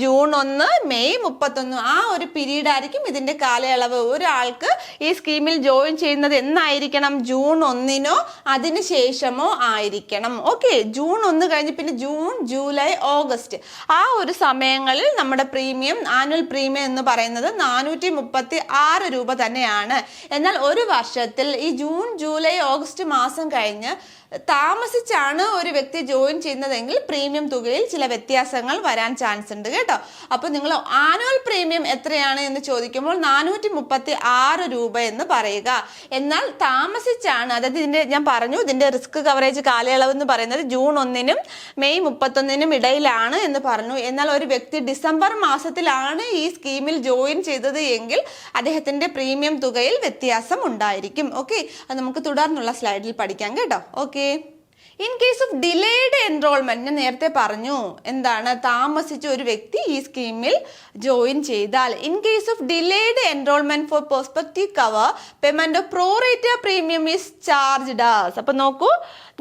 June 1, May 31. ആ ഒരു പീരീഡ് ആയിരിക്കും ഇതിന്റെ കാലയളവ്. ഒരാൾക്ക് ഈ സ്കീമിൽ ജോയിൻ ചെയ്യുന്നത് എന്നായിരിക്കണം? ജൂൺ 1നോ അതിനുശേഷമോ ആയിരിക്കണം. ഓക്കെ, ജൂൺ 1 കഴിഞ്ഞ് പിന്നെ ജൂൺ, ജൂലൈ, ഓഗസ്റ്റ് ആ ഒരു സമയങ്ങളിൽ നമ്മുടെ പ്രീമിയം, ആനുവൽ പ്രീമിയം എന്ന് പറയുന്നത് 436 രൂപ തന്നെയാണ്. എന്നാൽ ഒരു വർഷത്തിൽ ഈ ജൂൺ, ജൂലൈ, ഓഗസ്റ്റ് മാസം കഴിഞ്ഞ് താമസിച്ചാണ് ഒരു വ്യക്തി ജോയിൻ ചെയ്യുന്നതെങ്കിൽ പ്രീമിയം തുകയിൽ ചില വ്യത്യാസങ്ങൾ വരാൻ ചാൻസ് ഉണ്ട് കേട്ടോ. അപ്പോൾ നിങ്ങൾ ആനുവൽ പ്രീമിയം എത്രയാണ് എന്ന് ചോദിക്കുമ്പോൾ 436 രൂപ എന്ന് പറയുക. എന്നാൽ താമസിച്ചാണ്, അതായത് ഞാൻ പറഞ്ഞു ഇതിന്റെ റിസ്ക് കവറേജ് കാലയളവ് എന്ന് പറയുന്നത് ജൂൺ 1നും മെയ് 31നും ഇടയിലാണ് എന്ന് പറഞ്ഞു. എന്നാൽ ഒരു വ്യക്തി ഡിസംബർ മാസത്തിലാണ് ഈ സ്കീമിൽ ജോയിൻ ചെയ്തത് എങ്കിൽ അദ്ദേഹത്തിന്റെ പ്രീമിയം തുകയിൽ വ്യത്യാസം ഉണ്ടായിരിക്കും. ഓക്കെ, അത് നമുക്ക് തുടർന്നുള്ള സ്ലൈഡിൽ പഠിക്കാം കേട്ടോ. Okay, in case of delayed enrolment, ഞാൻ നേരത്തെ പറഞ്ഞു എന്താണ്, താമസിച്ച ഒരു വ്യക്തി ഈ സ്കീമിൽ ജോയിൻ ചെയ്താൽ, in case of delayed enrolment for perspective cover payment of pro rata premium is charged as. അപ്പൊ നോക്കൂ,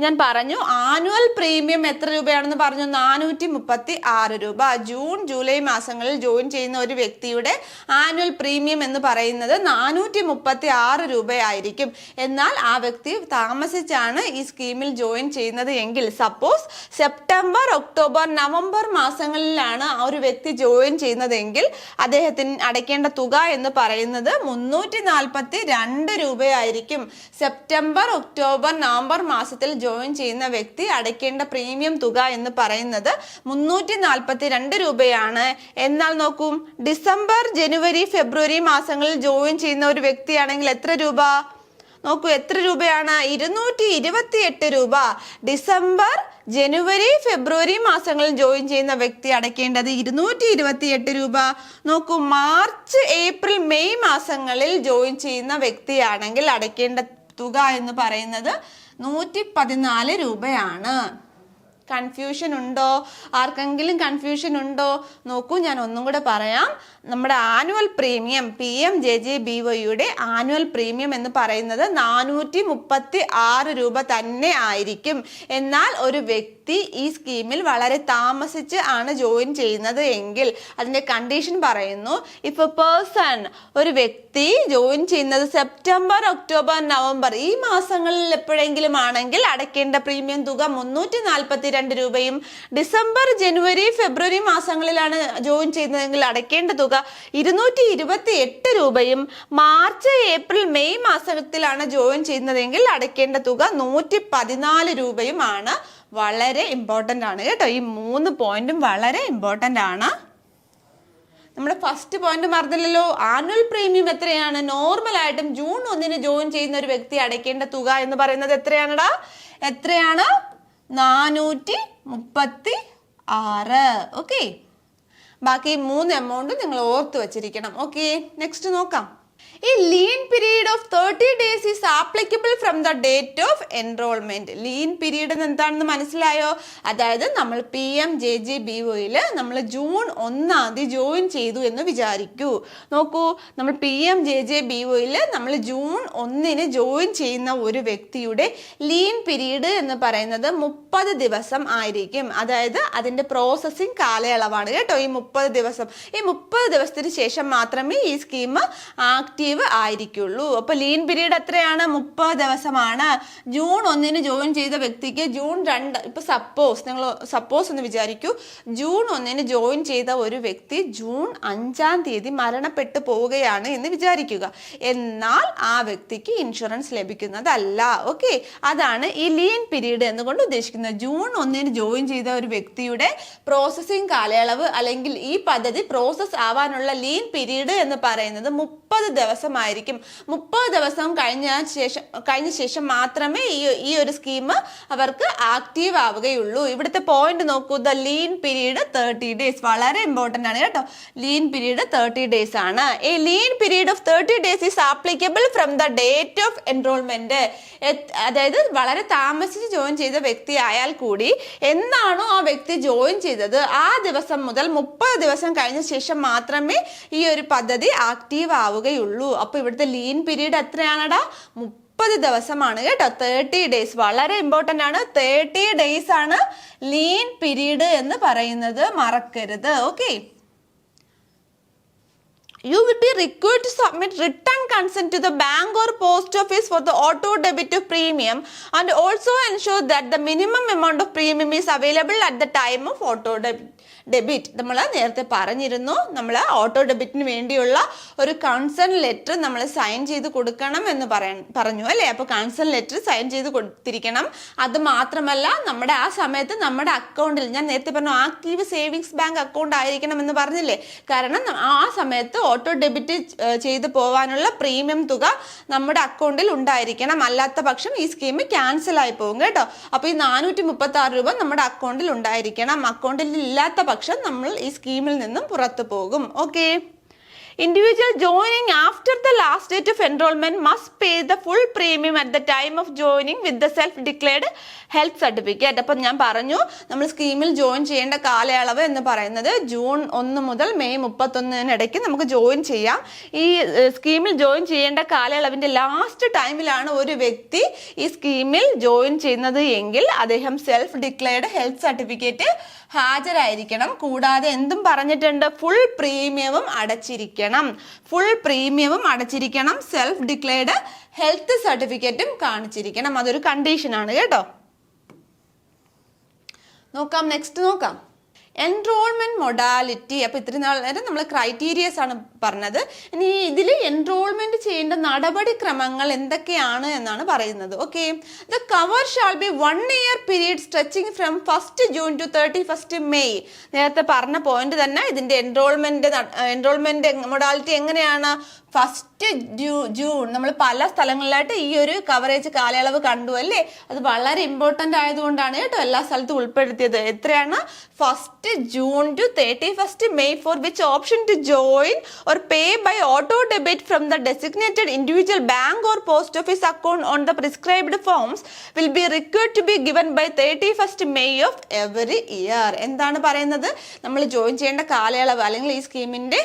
ഞാൻ പറഞ്ഞു ആനുവൽ പ്രീമിയം എത്ര രൂപയാണെന്ന് പറഞ്ഞു? 436 രൂപ. ജൂൺ, ജൂലൈ മാസങ്ങളിൽ ജോയിൻ ചെയ്യുന്ന ഒരു വ്യക്തിയുടെ ആനുവൽ പ്രീമിയം എന്ന് പറയുന്നത് 436 രൂപയായിരിക്കും. എന്നാൽ ആ വ്യക്തി താമസിച്ചാണ് ഈ സ്കീമിൽ ജോയിൻ ചെയ്യുന്നത് എങ്കിൽ, സപ്പോസ് സെപ്റ്റംബർ, ഒക്ടോബർ, നവംബർ മാസങ്ങളിലാണ് ആ ഒരു വ്യക്തി ജോയിൻ ചെയ്യുന്നതെങ്കിൽ അദ്ദേഹത്തിന് അടയ്ക്കേണ്ട തുക എന്ന് പറയുന്നത് 342 രൂപയായിരിക്കും. സെപ്റ്റംബർ, ഒക്ടോബർ, നവംബർ മാസത്തിൽ ജോയിൻ ചെയ്യുന്ന വ്യക്തി അടയ്ക്കേണ്ട പ്രീമിയം തുക എന്ന് പറയുന്നത് 342 രൂപയാണ്. എന്നാൽ നോക്കൂ, ഡിസംബർ, ജനുവരി, ഫെബ്രുവരി മാസങ്ങളിൽ ജോയിൻ ചെയ്യുന്ന ഒരു വ്യക്തിയാണെങ്കിൽ എത്ര രൂപ? നോക്കൂ, എത്ര രൂപയാണ്? 228 രൂപ. ഡിസംബർ, ജനുവരി, ഫെബ്രുവരി മാസങ്ങളിൽ ജോയിൻ ചെയ്യുന്ന വ്യക്തി അടയ്ക്കേണ്ടത് 228 രൂപ. നോക്കൂ, മാർച്ച്, ഏപ്രിൽ, മെയ് മാസങ്ങളിൽ ജോയിൻ ചെയ്യുന്ന വ്യക്തിയാണെങ്കിൽ അടയ്ക്കേണ്ട തുക എന്ന് പറയുന്നത് 114 രൂപയാണ്. കൺഫ്യൂഷൻ ഉണ്ടോ? ആർക്കെങ്കിലും കൺഫ്യൂഷൻ ഉണ്ടോ? നോക്കൂ, ഞാൻ ഒന്നും കൂടെ പറയാം. നമ്മുടെ ആനുവൽ പ്രീമിയം PMJJBYയുടെ ആനുവൽ പ്രീമിയം എന്ന് പറയുന്നത് 436 രൂപ തന്നെ ആയിരിക്കും. എന്നാൽ ഒരു വ്യക്തി വ്യക്തി ഈ സ്കീമിൽ വളരെ താമസിച്ച് ആണ് ജോയിൻ ചെയ്യുന്നത് എങ്കിൽ അതിന്റെ കണ്ടീഷൻ പറയുന്നു, ഇഫ് എ പേഴ്സൺ, ഒരു വ്യക്തി ജോയിൻ ചെയ്യുന്നത് സെപ്റ്റംബർ, ഒക്ടോബർ, നവംബർ ഈ മാസങ്ങളിൽ എപ്പോഴെങ്കിലും ആണെങ്കിൽ അടയ്ക്കേണ്ട പ്രീമിയം തുക 342 രൂപയും, ഡിസംബർ, ജനുവരി, ഫെബ്രുവരി മാസങ്ങളിലാണ് ജോയിൻ ചെയ്യുന്നതെങ്കിൽ അടയ്ക്കേണ്ട തുക 228 രൂപയും, മാർച്ച്, ഏപ്രിൽ, മെയ് മാസത്തിലാണ് ജോയിൻ ചെയ്യുന്നതെങ്കിൽ അടയ്ക്കേണ്ട തുക 114 രൂപയുമാണ്. വളരെ ഇമ്പോർട്ടൻ്റ് ആണ് കേട്ടോ. ഈ 3 പോയിന്റും വളരെ ഇമ്പോർട്ടൻ്റ് ആണ്. നമ്മുടെ ഫസ്റ്റ് പോയിന്റ് മറന്നില്ലല്ലോ. ആനുവൽ പ്രീമിയം എത്രയാണ്? നോർമൽ ആയിട്ടും ജൂൺ 1 ജോയിൻ ചെയ്യുന്ന ഒരു വ്യക്തി അടയ്ക്കേണ്ട തുക എന്ന് പറയുന്നത് എത്രയാണടാ? എത്രയാണ്? 436. ഓക്കെ, ബാക്കി 3 എമൗണ്ട് നിങ്ങൾ ഓർത്ത് വെച്ചിരിക്കണം. ഓക്കെ, നെക്സ്റ്റ് നോക്കാം. A lean period of 30 days is applicable from the date of enrollment. Lean period എന്താണെന്ന് മനസ്സിലായോ? അതായത് നമ്മൾ PMJJBOയിൽ നമ്മൾ ജൂൺ 1 ജോയിൻ ചെയ്തു എന്ന് വിചാരിക്കൂ. നോക്കൂ, നമ്മൾ PMJJBOയിൽ നമ്മൾ ജൂൺ 1 ജോയിൻ ചെയ്യുന്ന ഒരു വ്യക്തിയുടെ ലീൻ പീരീഡ് എന്ന് പറയുന്നത് 30 ദിവസം ആയിരിക്കും. അതായത് അതിൻ്റെ പ്രോസസ്സിംഗ് കാലയളവാണ് കേട്ടോ ഈ 30 ദിവസം. ഈ 30 ദിവസത്തിന് ശേഷം മാത്രമേ ഈ സ്കീം ആക്റ്റീവ് ആയിരിക്കുള്ളൂ. അപ്പൊ ലീൻ പീരീഡ് എത്രയാണ്? 30 ദിവസമാണ്. ജൂൺ 1 ജോയിൻ ചെയ്ത വ്യക്തിക്ക് ജൂൺ 2, ഇപ്പൊ സപ്പോസ് എന്ന് വിചാരിക്കൂ, ജൂൺ 1 ജോയിൻ ചെയ്ത ഒരു വ്യക്തി ജൂൺ 5 മരണപ്പെട്ടു പോവുകയാണ് എന്ന് വിചാരിക്കുക. എന്നാൽ ആ വ്യക്തിക്ക് ഇൻഷുറൻസ് ലഭിക്കുന്നതല്ല. ഓക്കെ, അതാണ് ഈ ലീൻ പീരീഡ് എന്നുകൊണ്ട് ഉദ്ദേശിക്കുന്നത്. ജൂൺ 1 ജോയിൻ ചെയ്ത ഒരു വ്യക്തിയുടെ പ്രോസസ്സിംഗ് കാലയളവ് അല്ലെങ്കിൽ ഈ പദ്ധതി പ്രോസസ് ആവാനുള്ള ലീൻ പീരീഡ് എന്ന് പറയുന്നത് 30 ദിവസമായിരിക്കും. 30 ദിവസം കഴിഞ്ഞ ശേഷം മാത്രമേ ഈ ഒരു സ്കീം അവർക്ക് ആക്റ്റീവ് ആവുകയുള്ളൂ. ഇവിടുത്തെ പോയിന്റ് നോക്കൂ, ദ ലീൻ പീരീഡ് 30 ഡേയ്സ്. വളരെ ഇമ്പോർട്ടൻ്റ് ആണ് കേട്ടോ. ലീൻ പീരീഡ് 30 ഡേയ്സ് ആണ്. A lean period of 30 days is applicable from the date of enrolment. അതായത് വളരെ താമസിച്ച് ജോയിൻ ചെയ്ത വ്യക്തി ആയാൽ കൂടി എന്നാണോ ആ വ്യക്തി ജോയിൻ ചെയ്തത് ആ ദിവസം മുതൽ 30 ദിവസം കഴിഞ്ഞ ശേഷം മാത്രമേ ഈ ഒരു പദ്ധതി ആക്റ്റീവ് ആവുകയുള്ളൂ. അപ്പൊ ഇവിടുത്തെ ലീൻ പീരീഡ് എത്രയാണടാ? 30 ദിവസമാണ് കേട്ടോ. 30 ഡേയ്സ് വളരെ ഇമ്പോർട്ടൻ്റ് ആണ്. 30 ഡേയ്സ് ആണ് ലീൻ പീരീഡ് എന്ന് പറയുന്നത്, മറക്കരുത്. Okay, you will be required to submit written consent to the bank or post office for the auto debit of premium and also ensure that the minimum amount of premium is available at the time of auto debit. നമ്മൾ നേരത്തെ പറഞ്ഞിരുന്നു, നമ്മൾ auto ഡെബിറ്റിന് വേണ്ടിയുള്ള ഒരു concern letter നമ്മൾ sign ചെയ്ത് കൊടുക്കണം എന്ന് പറഞ്ഞു അല്ലേ? അപ്പോൾ കൺസേൺ ലെറ്റർ സൈൻ ചെയ്ത് കൊടുത്തിരിക്കണം. അത് മാത്രമല്ല, നമ്മുടെ ആ സമയത്ത് നമ്മുടെ അക്കൗണ്ടിൽ, ഞാൻ നേരത്തെ പറഞ്ഞു ആക്റ്റീവ് സേവിങ്സ് ബാങ്ക് അക്കൗണ്ട് ആയിരിക്കണം എന്ന് പറഞ്ഞില്ലേ? കാരണം ആ സമയത്ത് ഓട്ടോ ഡെബിറ്റ് ചെയ്ത് പോകാനുള്ള പ്രീമിയം തുക നമ്മുടെ അക്കൗണ്ടിൽ ഉണ്ടായിരിക്കണം. അല്ലാത്ത പക്ഷം ഈ സ്കീം ക്യാൻസൽ ആയി പോകും കേട്ടോ. അപ്പോൾ ഈ 436 രൂപ നമ്മുടെ അക്കൗണ്ടിൽ ഉണ്ടായിരിക്കണം. അക്കൗണ്ടിൽ ഇല്ലാത്ത പക്ഷം നമ്മൾ ഈ സ്കീമിൽ നിന്നും പുറത്തു പോകും. Okay, individual joining after the last date of enrollment must pay the full premium at the time of joining with the self-declared health certificate. അപ്പം ഞാൻ പറഞ്ഞു, നമ്മൾ സ്കീമിൽ ജോയിൻ ചെയ്യേണ്ട കാലയളവ് എന്ന് പറയുന്നത് ജൂൺ 1 മുതൽ മെയ് 31 നമുക്ക് ജോയിൻ ചെയ്യാം. ഈ സ്കീമിൽ ജോയിൻ ചെയ്യേണ്ട കാലയളവിൻ്റെ ലാസ്റ്റ് ടൈമിലാണ് ഒരു വ്യക്തി ഈ സ്കീമിൽ ജോയിൻ ചെയ്യുന്നത് എങ്കിൽ അദ്ദേഹം സെൽഫ് ഡിക്ലെയർഡ് ഹെൽത്ത് സർട്ടിഫിക്കറ്റ് ഹാജരായിരിക്കണം. കൂടാതെ എന്തും പറഞ്ഞിട്ടുണ്ട്, ഫുൾ പ്രീമിയവും അടച്ചിരിക്കണം. സെൽഫ് ഡിക്ലെയർഡ് ഹെൽത്ത് സർട്ടിഫിക്കറ്റും കാണിച്ചിരിക്കണം. അതൊരു കണ്ടീഷനാണ് കേട്ടോ. നോക്കാം, നെക്സ്റ്റ് നോക്കാം. Enrolment modality. അപ്പോൾ ഇത്രയും നേരം നമ്മൾ ക്രൈറ്റീരിയസ് ആണ് പറഞ്ഞത്. ഇനി ഇതിൽ എൻറോൾമെന്റ് ചെയ്യേണ്ട നടപടിക്രമങ്ങൾ എന്തൊക്കെയാണ് എന്നാണ് പറയുന്നത്. Okay, the cover shall be 1 year period stretching from 1st June to 31st May. നേരത്തെ പറഞ്ഞ പോയിന്റ് തന്നെ. ഇതിന്റെ എൻറോൾമെന്റ് മൊഡാലിറ്റി എങ്ങനെയാണ്? 1st June. നമ്മൾ പല സ്ഥലങ്ങളിലായിട്ട് ഈ ഒരു കവറേജ് കാലയളവ് കണ്ടു അല്ലേ? അത് വളരെ ഇമ്പോർട്ടൻ്റ് ആയതുകൊണ്ടാണ് കേട്ടോ എല്ലാ സ്ഥലത്തും ഉൾപ്പെടുത്തിയത്. എത്രയാണ്? 1st 1st June to 31st May for which option to join or pay by auto debit from the designated individual bank or post office account on the prescribed forms will be required to be given by 31st May of every year. എന്താണ് പറയുന്നത്? നമ്മൾ join ചെയ്യേണ്ട കാലയളവ് അല്ലെങ്കിൽ ഈ സ്കീമിൻ്റെ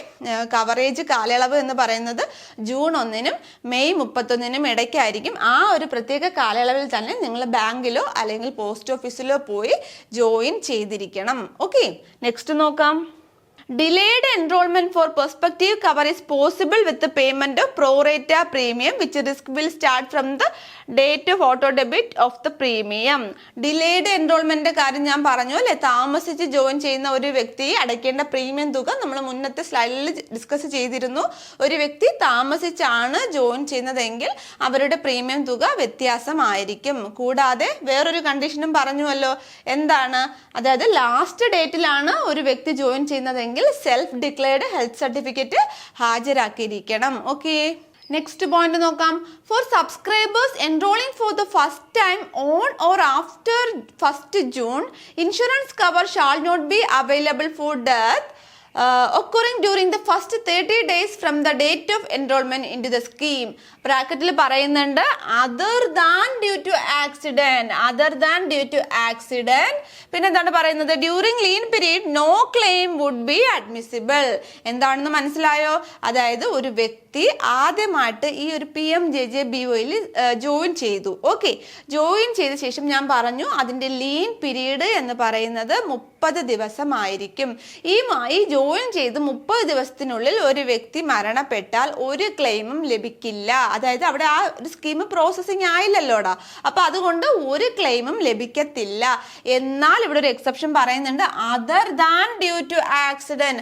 coverage കാലയളവ് എന്ന് പറയുന്നത് ജൂൺ 1 മെയ് 31 ഇടയ്ക്കായിരിക്കും. ആ ഒരു പ്രത്യേക കാലയളവിൽ തന്നെ നിങ്ങൾ ബാങ്കിലോ അല്ലെങ്കിൽ പോസ്റ്റ് ഓഫീസിലോ പോയി ജോയിൻ ചെയ്തിരിക്കണം. ഓക്കെ, നെക്സ്റ്റ് നോക്കാം. Delayed enrollment for prospective cover is possible with the payment of pro rata premium which risk will start from the date of auto debit of the premium. Delayed enrollment കാര്യം ഞാൻ പറഞ്ഞു അല്ലേ, താമസിച്ച് join ചെയ്യുന്ന ഒരു വ്യക്തി അടയ്ക്കേണ്ട പ്രീമിയം തുക നമ്മൾ മുന്നത്തെ സ്ലൈഡിൽ ഡിസ്കസ് ചെയ്തിരുന്നു. ഒരു വ്യക്തി താമസിച്ചാണ് ജോയിൻ ചെയ്യുന്നതെങ്കിൽ അവരുടെ പ്രീമിയം തുക വ്യത്യാസമായിരിക്കും. കൂടാതെ വേറൊരു കണ്ടീഷനും പറഞ്ഞുവല്ലോ, എന്താണ്? അതായത് ലാസ്റ്റ് ഡേറ്റിലാണ് ഒരു വ്യക്തി ജോയിൻ ചെയ്യുന്നതെങ്കിൽ സെൽഫ് ഡിക്ലെയർഡ് ഹെൽത്ത് സർട്ടിഫിക്കറ്റ് ഹാജരാക്കിയിരിക്കണം. ഓക്കെ, നെക്സ്റ്റ് പോയിന്റ് നോക്കാം. For subscribers enrolling for the first time on or after 1st June, insurance cover shall not be available for death occurring during the first 30 days from the date of enrollment into the scheme. ബ്രാക്കറ്റിൽ പറയുന്നുണ്ട് other than due to accident, other than due to accident. പിന്നെ എന്താണ് പറയുന്നത്? During lien period no claim would be admissible. എന്താണെന്ന് മനസ്സിലായോ? അതായത് ഒരു വ്യക്തി ആദ്യമായിട്ട് ഈ ഒരു PMJJBYയിൽ ജോയിൻ ചെയ്തു. ഓക്കെ, ജോയിൻ ചെയ്ത ശേഷം ഞാൻ പറഞ്ഞു അതിൻ്റെ ലീൻ പീരീഡ് എന്ന് പറയുന്നത് 30 ദിവസമായിരിക്കും. ഈ ജോയിൻ ചെയ്ത് 30 ദിവസത്തിനുള്ളിൽ ഒരു വ്യക്തി മരണപ്പെട്ടാൽ ഒരു ക്ലെയിമും ലഭിക്കില്ല. അതായത് അവിടെ ആ ഒരു സ്കീം പ്രോസസ്സിങ് ആയില്ലല്ലോടാ, അപ്പൊ അതുകൊണ്ട് ഒരു ക്ലെയിമും ലഭിക്കത്തില്ല. എന്നാൽ ഇവിടെ ഒരു എക്സെപ്ഷൻ പറയുന്നുണ്ട്, other than due to accident.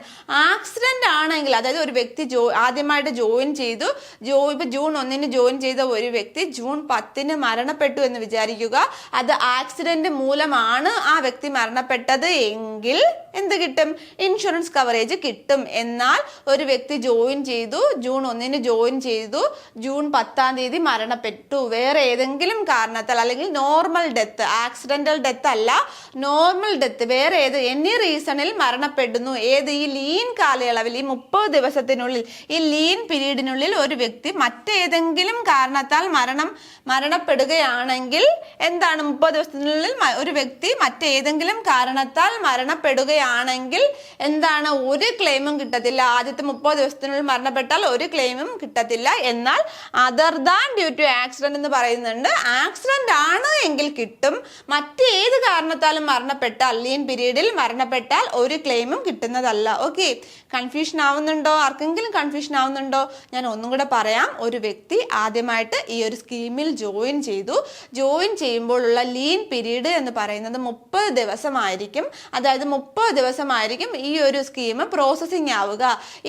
Accident ആണെങ്കിൽ, അതായത് ഒരു വ്യക്തി ആദ്യമായിട്ട് ജോയിൻ ചെയ്തു, ഇപ്പൊ ജൂൺ 1 ജോയിൻ ചെയ്ത ഒരു വ്യക്തി ജൂൺ 10 മരണപ്പെട്ടു എന്ന് വിചാരിക്കുക. അത് ആക്സിഡന്റ് മൂലമാണ് ആ വ്യക്തി മരണപ്പെട്ടത് എങ്കിൽ എന്ത് കിട്ടും? ഇൻഷുറൻസ് കവറേജ് കിട്ടും. എന്നാൽ ഒരു വ്യക്തി ജോയിൻ ചെയ്തു, ജൂൺ 1 ജോയിൻ ചെയ്തു, ജൂൺ 10 മരണപ്പെട്ടു, വേറെ ഏതെങ്കിലും കാരണത്താൽ, അല്ലെങ്കിൽ നോർമൽ ഡെത്ത്, ആക്സിഡന്റൽ ഡെത്ത് അല്ല, നോർമൽ ഡെത്ത്, വേറെ എനി റീസണിൽ മരണപ്പെടുന്നു. ഈ ലീൻ കാലയളവിൽ, ഈ 30 ദിവസത്തിനുള്ളിൽ, ഈ ലീൻ പീരീഡിനുള്ളിൽ ഒരു വ്യക്തി മറ്റേതെങ്കിലും കാരണത്താൽ മരണപ്പെടുകയാണെങ്കിൽ എന്താണ്? 30 ദിവസത്തിനുള്ളിൽ ഒരു വ്യക്തി മറ്റേതെങ്കിലും കാരണത്താൽ മരണപ്പെടുകയാണെങ്കിൽ എന്താണ്? ഒരു ക്ലെയിമും കിട്ടത്തില്ല. ആദ്യത്തെ 30 ദിവസത്തിനുള്ളിൽ മരണപ്പെട്ടാൽ ഒരു ക്ലെയിമും കിട്ടത്തില്ല. എന്നാൽ other than due to accident എന്ന് പറയുന്നുണ്ട്. ആക്സിഡന്റ് ആണ് എങ്കിൽ കിട്ടും. മറ്റേത് കാരണത്താലും മരണപ്പെട്ടാൽ, ലീൻ പീരീഡിൽ മരണപ്പെട്ടാൽ ഒരു ക്ലെയിമും കിട്ടുന്നതല്ല. ഓക്കെ, കൺഫ്യൂഷൻ ആവുന്നുണ്ടോ? ആർക്കെങ്കിലും കൺഫ്യൂഷൻ ആവുന്നുണ്ടോ? ഞാൻ ഒന്നും കൂടെ പറയാം. ഒരു വ്യക്തി ആദ്യമായിട്ട് ഈ ഒരു സ്കീമിൽ ജോയിൻ ചെയ്തു. ജോയിൻ ചെയ്യുമ്പോഴുള്ള ലീൻ പീരീഡ് എന്ന് പറയുന്നത് 30 ദിവസമായിരിക്കും. അതായത് 30 ദിവസമായിരിക്കും ഈ ഒരു സ്കീം പ്രോസസ്സിംഗ് ആവുക.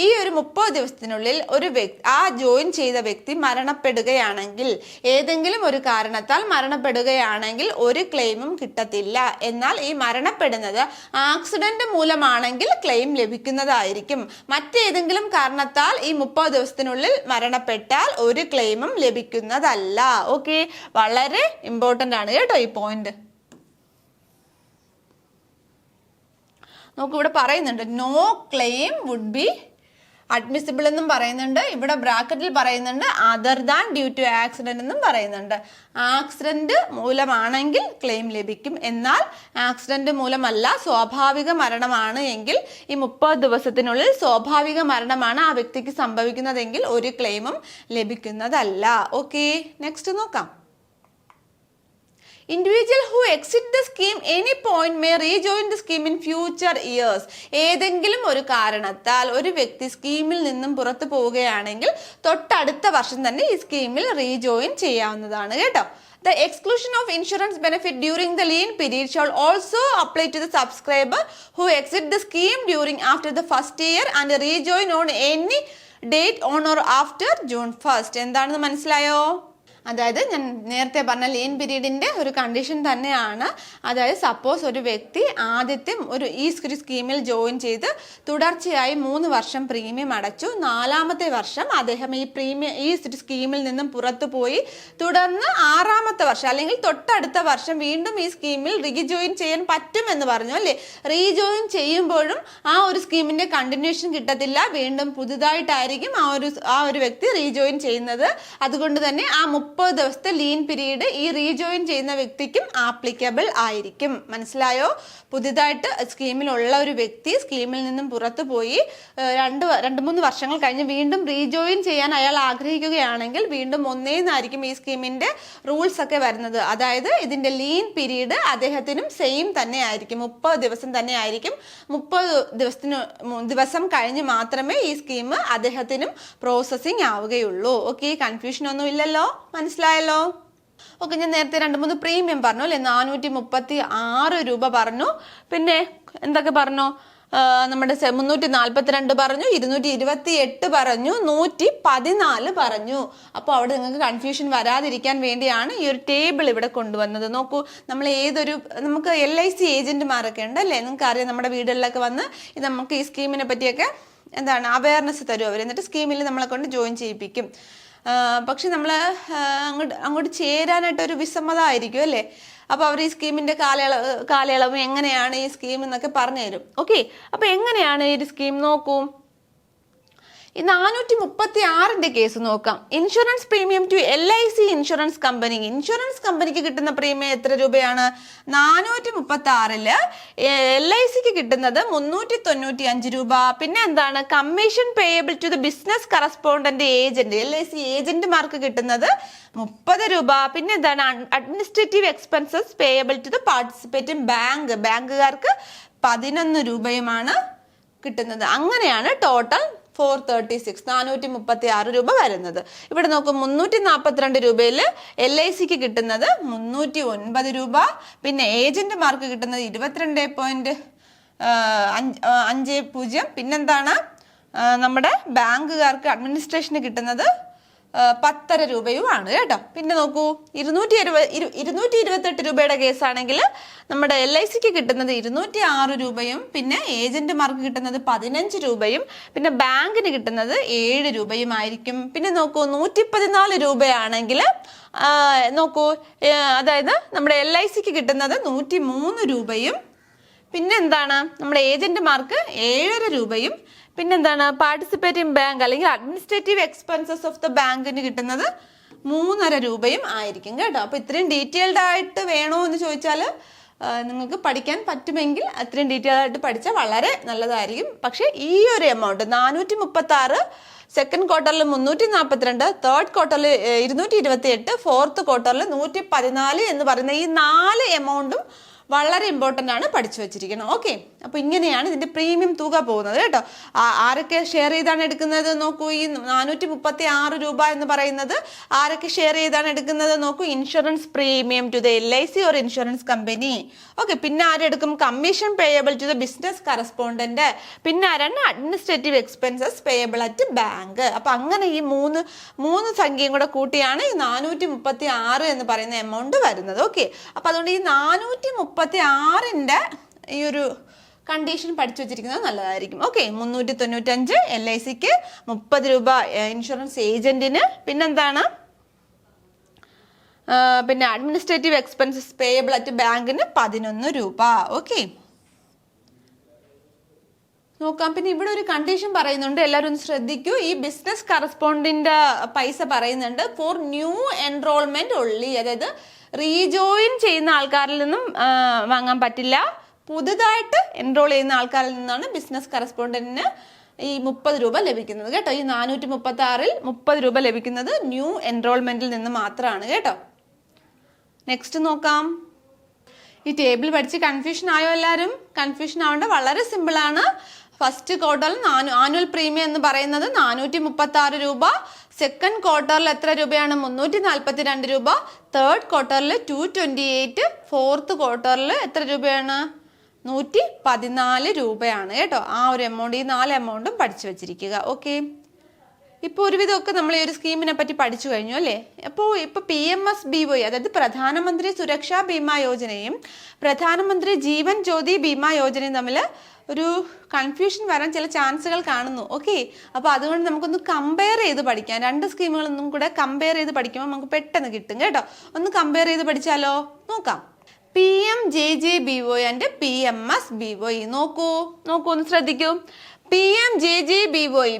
ഈ ഒരു 30 ദിവസത്തിനുള്ളിൽ ഒരു വ്യക്തി, ആ ജോയിൻ ചെയ്ത വ്യക്തി മരണപ്പെടുകയാണെങ്കിൽ, ഏതെങ്കിലും ഒരു കാരണത്താൽ മരണപ്പെടുകയാണെങ്കിൽ ഒരു ക്ലെയിമും കിട്ടത്തില്ല. എന്നാൽ ഈ മരണപ്പെടുന്നത് ആക്സിഡന്റ് മൂലമാണെങ്കിൽ ക്ലെയിം ലഭിക്കുന്നതായിരിക്കും. മറ്റേതെങ്കിലും കാരണത്താൽ ഈ 30 ദിവസത്തിനുള്ളിൽ മരണപ്പെട്ടാൽ ഒരു ക്ലെയിമും ലഭിക്കുന്നതല്ല. ഓക്കെ, വളരെ ഇമ്പോർട്ടൻ്റ് ആണ് കേട്ടോ ഈ പോയിന്റ്. നോക്കൂ, ഇവിടെ പറയുന്നുണ്ട് no claim would be admissible എന്നും പറയുന്നുണ്ട്. ഇവിടെ ബ്രാക്കറ്റിൽ പറയുന്നുണ്ട് other than due to accident എന്നും പറയുന്നുണ്ട്. ആക്സിഡന്റ് മൂലമാണെങ്കിൽ ക്ലെയിം ലഭിക്കും. എന്നാൽ ആക്സിഡന്റ് മൂലമല്ല, സ്വാഭാവിക മരണമാണ് എങ്കിൽ, ഈ 30 ദിവസത്തിനുള്ളിൽ സ്വാഭാവിക മരണമാണ് ആ വ്യക്തിക്ക് സംഭവിക്കുന്നതെങ്കിൽ ഒരു ക്ലെയിമും ലഭിക്കുന്നതല്ല. ഓക്കെ, നെക്സ്റ്റ് നോക്കാം. Individual who exit the scheme any point may rejoin the scheme in future years. ഏതെങ്കിലും ഒരു കാരണത്താൽ ഒരു വ്യക്തി സ്കീമിൽ നിന്നും പുറത്തു പോവുകയാണെങ്കിൽ തൊട്ടടുത്ത വർഷം തന്നെ ഈ സ്കീമിൽ റീജോയിൻ ചെയ്യാവുന്നതാണ് കേട്ടോ. The exclusion of insurance benefit during the lien period shall also apply to the subscriber who exit the scheme during after the first year and rejoin on any date on or after June 1st. എന്താണെന്ന് മനസ്സിലായോ? അതായത് ഞാൻ നേരത്തെ പറഞ്ഞ lean പീരീഡിന്റെ ഒരു condition തന്നെയാണ്. അതായത് suppose ഒരു വ്യക്തി ആദ്യത്തെ ഈ സ്കീമിൽ ജോയിൻ ചെയ്ത് തുടർച്ചയായി 3 വർഷം പ്രീമിയം അടച്ചു, 4ാമത്തെ വർഷം അദ്ദേഹം ഈ സ്കീമിൽ നിന്നും പുറത്തു പോയി, തുടർന്ന് 6ാമത്തെ വർഷം അല്ലെങ്കിൽ തൊട്ടടുത്ത വർഷം വീണ്ടും ഈ സ്കീമിൽ റീജോയിൻ ചെയ്യാൻ പറ്റുമെന്ന് പറഞ്ഞു അല്ലേ. റീജോയിൻ ചെയ്യുമ്പോഴും ആ ഒരു സ്കീമിന്റെ കണ്ടിന്യൂഷൻ കിട്ടത്തില്ല, വീണ്ടും പുതുതായിട്ടായിരിക്കും ആ ഒരു വ്യക്തി റീജോയിൻ ചെയ്യുന്നത്. അതുകൊണ്ട് തന്നെ ആ 30 ദിവസത്തെ ലീൻ പീരീഡ് ഈ റീജോയിൻ ചെയ്യുന്ന വ്യക്തിക്കും ആപ്ലിക്കബിൾ ആയിരിക്കും. മനസ്സിലായോ? പുതിയതായിട്ട് സ്കീമിലുള്ള ഒരു വ്യക്തി സ്കീമിൽ നിന്നും പുറത്തു പോയി 2-3 വർഷങ്ങൾ കഴിഞ്ഞ് വീണ്ടും റീജോയിൻ ചെയ്യാൻ അയാൾ ആഗ്രഹിക്കുകയാണെങ്കിൽ വീണ്ടും ഒന്നേന്നായിരിക്കും ഈ സ്കീമിന്റെ റൂൾസ് ഒക്കെ വരുന്നത്. അതായത് ഇതിന്റെ ലീൻ പീരീഡ് അദ്ദേഹത്തിനും സെയിം തന്നെ ആയിരിക്കും, 30 ദിവസം തന്നെ ആയിരിക്കും. 30 ദിവസം കഴിഞ്ഞ് മാത്രമേ ഈ സ്കീം അദ്ദേഹത്തിനും പ്രോസസ്സിംഗ് ആവുകയുള്ളൂ. ഓക്കെ, കൺഫ്യൂഷൻ ഒന്നും ഇല്ലല്ലോ, മനസ്സിലായല്ലോ? ഓക്കെ, ഞാൻ നേരത്തെ 2-3 പ്രീമിയം പറഞ്ഞു അല്ലെ. 436 രൂപ പറഞ്ഞു, പിന്നെ എന്തൊക്കെ പറഞ്ഞു? നമ്മുടെ 342 പറഞ്ഞു, 228 പറഞ്ഞു, 114 പറഞ്ഞു. അപ്പോൾ അവിടെ നിങ്ങൾക്ക് കൺഫ്യൂഷൻ വരാതിരിക്കാൻ വേണ്ടിയാണ് ഈ ഒരു ടേബിൾ ഇവിടെ കൊണ്ടുവന്നത്. നോക്കൂ, നമുക്ക് LIC ഏജന്റുമാരൊക്കെ ഉണ്ട് അല്ലേ, നിങ്ങൾക്ക് അറിയാം. നമ്മുടെ വീടുകളിലൊക്കെ വന്ന് നമുക്ക് ഈ സ്കീമിനെ പറ്റിയൊക്കെ അവയർനെസ് തരും അവർ, എന്നിട്ട് സ്കീമിൽ നമ്മളെ കൊണ്ട് ജോയിൻ ചെയ്യിപ്പിക്കും. പക്ഷെ നമ്മൾ അങ്ങോട്ട് ചേരാനായിട്ടൊരു വിസമ്മതമായിരിക്കും അല്ലേ. അപ്പോൾ അവർ ഈ സ്കീമിന്റെ കാലയളവ് എങ്ങനെയാണ് ഈ സ്കീം എന്നൊക്കെ പറഞ്ഞു തരും. ഓക്കെ, അപ്പോൾ എങ്ങനെയാണ് ഈ ഒരു സ്കീം നോക്കൂ. ഈ 436ന്റെ കേസ് നോക്കാം. Insurance premium to LIC insurance company. Insurance കമ്പനിക്ക് കിട്ടുന്ന പ്രീമിയം എത്ര രൂപയാണ്? 436-ല് LICക്ക് കിട്ടുന്നത് 395 രൂപ. പിന്നെ എന്താണ്? Commission payable to the business correspondent agent. LIC ഏജന്റുമാർക്ക് കിട്ടുന്നത് 30 രൂപ. പിന്നെ എന്താണ്? Administrative expenses payable to the participating bank. ബാങ്കുകാർക്ക് 11 രൂപയുമാണ് കിട്ടുന്നത്. അങ്ങനെയാണ് ടോട്ടൽ 436 രൂപ വരുന്നത്. ഇവിടെ നോക്കും, 342 രൂപയിൽ LICക്ക് കിട്ടുന്നത് 309 രൂപ. പിന്നെ ഏജന്റുമാർക്ക് കിട്ടുന്നത് 22.50. പിന്നെന്താണ്? നമ്മുടെ ബാങ്കുകാർക്ക് അഡ്മിനിസ്ട്രേഷന് കിട്ടുന്നത് 10.5 രൂപയുമാണ് കേട്ടോ. പിന്നെ നോക്കൂ, 228 രൂപയുടെ കേസാണെങ്കിൽ നമ്മുടെ LICക്ക് കിട്ടുന്നത് 206 രൂപയും, പിന്നെ ഏജന്റുമാർക്ക് കിട്ടുന്നത് 15 രൂപയും, പിന്നെ ബാങ്കിന് കിട്ടുന്നത് 7 രൂപയും ആയിരിക്കും. പിന്നെ നോക്കൂ, 114 രൂപയാണെങ്കിൽ നോക്കൂ, അതായത് നമ്മുടെ LICക്ക് കിട്ടുന്നത് 103 രൂപയും, പിന്നെന്താണ്? നമ്മുടെ ഏജന്റുമാർക്ക് 7.5 രൂപയും, പിന്നെന്താണ്? പാർട്ടിസിപ്പേറ്റിംഗ് ബാങ്ക് അല്ലെങ്കിൽ അഡ്മിനിസ്ട്രേറ്റീവ് എക്സ്പെൻസസ് ഓഫ് ദ ബാങ്കിന് കിട്ടുന്നത് 3.5 രൂപയും ആയിരിക്കും കേട്ടോ. അപ്പോൾ ഇത്രയും ഡീറ്റെയിൽഡ് ആയിട്ട് വേണോ എന്ന് ചോദിച്ചാൽ നിങ്ങൾക്ക് പഠിക്കാൻ പറ്റുമെങ്കിൽ അത്രയും ഡീറ്റെയിൽ ആയിട്ട് പഠിച്ചാൽ വളരെ നല്ലതായിരിക്കും. പക്ഷേ ഈ ഒരു എമൗണ്ട് 436, സെക്കൻഡ് ക്വാർട്ടറിൽ 342, തേർഡ് ക്വാർട്ടറിൽ 228, ഫോർത്ത് ക്വാർട്ടറിൽ 114 എന്ന് പറയുന്ന ഈ 4 എമൗണ്ടും വളരെ ഇമ്പോർട്ടൻ്റ് ആണ്, പഠിച്ചു വെച്ചിരിക്കണം. ഓക്കെ, അപ്പോൾ ഇങ്ങനെയാണ് ഇതിൻ്റെ പ്രീമിയം തുക പോകുന്നത് കേട്ടോ. ആരൊക്കെ ഷെയർ ചെയ്താണ് എടുക്കുന്നത് നോക്കൂ. ഈ 436 രൂപ എന്ന് പറയുന്നത് ആരൊക്കെ ഷെയർ ചെയ്താണ് എടുക്കുന്നത് നോക്കൂ. Insurance premium to the LIC or insurance company. Okay, പിന്നെ ആരെടുക്കും? Commission payable to the business correspondent. പിന്നെ ആരാണ്? Administrative expenses payable at bank. അപ്പം അങ്ങനെ ഈ മൂന്ന് സംഖ്യയും കൂടെ കൂട്ടിയാണ് ഈ 436 എന്ന് പറയുന്ന എമൗണ്ട് വരുന്നത്. ഓക്കെ, അപ്പം അതുകൊണ്ട് ഈ 436ന്റെ ഈ ഒരു കണ്ടീഷൻ പഠിച്ചു വെച്ചിരിക്കുന്നത് നല്ലതായിരിക്കും. ഓക്കെ, 395 LICക്ക്, 30 രൂപ ഇൻഷുറൻസ് ഏജന്റിന്, പിന്നെന്താണ്? പിന്നെ അഡ്മിനിസ്ട്രേറ്റീവ് എക്സ്പെൻസസ് പേയബിൾ അറ്റ് ബാങ്കിന് 11 രൂപ. ഓക്കെ, നോക്കാം. പിന്നെ ഇവിടെ ഒരു കണ്ടീഷൻ പറയുന്നുണ്ട്, എല്ലാവരും ഒന്ന് ശ്രദ്ധിക്കൂ. ഈ ബിസിനസ് കറസ്പോണ്ടന്റ് പൈസ പറയുന്നുണ്ട് ഫോർ ന്യൂ എൻറോൾമെന്റ് ഒള്ളി. അതായത് റീജോയിൻ ചെയ്യുന്ന ആൾക്കാരിൽ നിന്നും വാങ്ങാൻ പറ്റില്ല. പുതുതായിട്ട് എൻറോൾ ചെയ്യുന്ന ആൾക്കാരിൽ നിന്നാണ് ബിസിനസ് കറസ്പോണ്ടന്റിന് ഈ 30 രൂപ ലഭിക്കുന്നത് കേട്ടോ. ഈ 436-ൽ 30 രൂപ ലഭിക്കുന്നത് ന്യൂ എൻറോൾമെന്റിൽ നിന്ന് മാത്രമാണ് കേട്ടോ. നെക്സ്റ്റ് നോക്കാം. ഈ ടേബിൾ പഠിച്ച് കൺഫ്യൂഷൻ ആയോ എല്ലാവരും? കൺഫ്യൂഷൻ ആവേണ്ട, വളരെ സിമ്പിൾ ആണ്. ഫസ്റ്റ് ക്വാർട്ടറിൽ ആനുവൽ പ്രീമിയം എന്ന് പറയുന്നത് 436 രൂപ. സെക്കൻഡ് ക്വാർട്ടറിൽ എത്ര രൂപയാണ്? 342 രൂപ. തേർഡ് ക്വാർട്ടറിൽ 228. ഫോർത്ത് ക്വാർട്ടറിൽ എത്ര രൂപയാണ്? 114 രൂപയാണ് കേട്ടോ. ആ ഒരു എമൗണ്ട്, ഈ 4 എമൗണ്ടും പഠിച്ചു വെച്ചിരിക്കുക. ഓക്കെ, ഇപ്പോൾ ഒരുവിധമൊക്കെ നമ്മൾ ഈ ഒരു സ്കീമിനെ പറ്റി പഠിച്ചു കഴിഞ്ഞു അല്ലേ. ഇപ്പോൾ PMSBY അതായത് പ്രധാനമന്ത്രി സുരക്ഷാ ബീമാ യോജനയും പ്രധാനമന്ത്രി ജീവൻ ജ്യോതി ബീമാ യോജനയും തമ്മിൽ ഒരു കൺഫ്യൂഷൻ വരാൻ ചില ചാൻസുകൾ കാണുന്നു. ഓക്കെ, അപ്പോൾ അതുകൊണ്ട് നമുക്കൊന്ന് കമ്പയർ ചെയ്ത് പഠിക്കാം. രണ്ട് സ്കീമുകളൊന്നും കൂടെ കമ്പയർ ചെയ്ത് പഠിക്കുമ്പോൾ നമുക്ക് പെട്ടെന്ന് കിട്ടും കേട്ടോ. ഒന്ന് കമ്പയർ ചെയ്ത് പഠിച്ചാലോ? നോക്കാം. PMJJBY and PMSBY. നോക്കൂ ഒന്ന് ശ്രദ്ധിക്കൂ. PMJJBY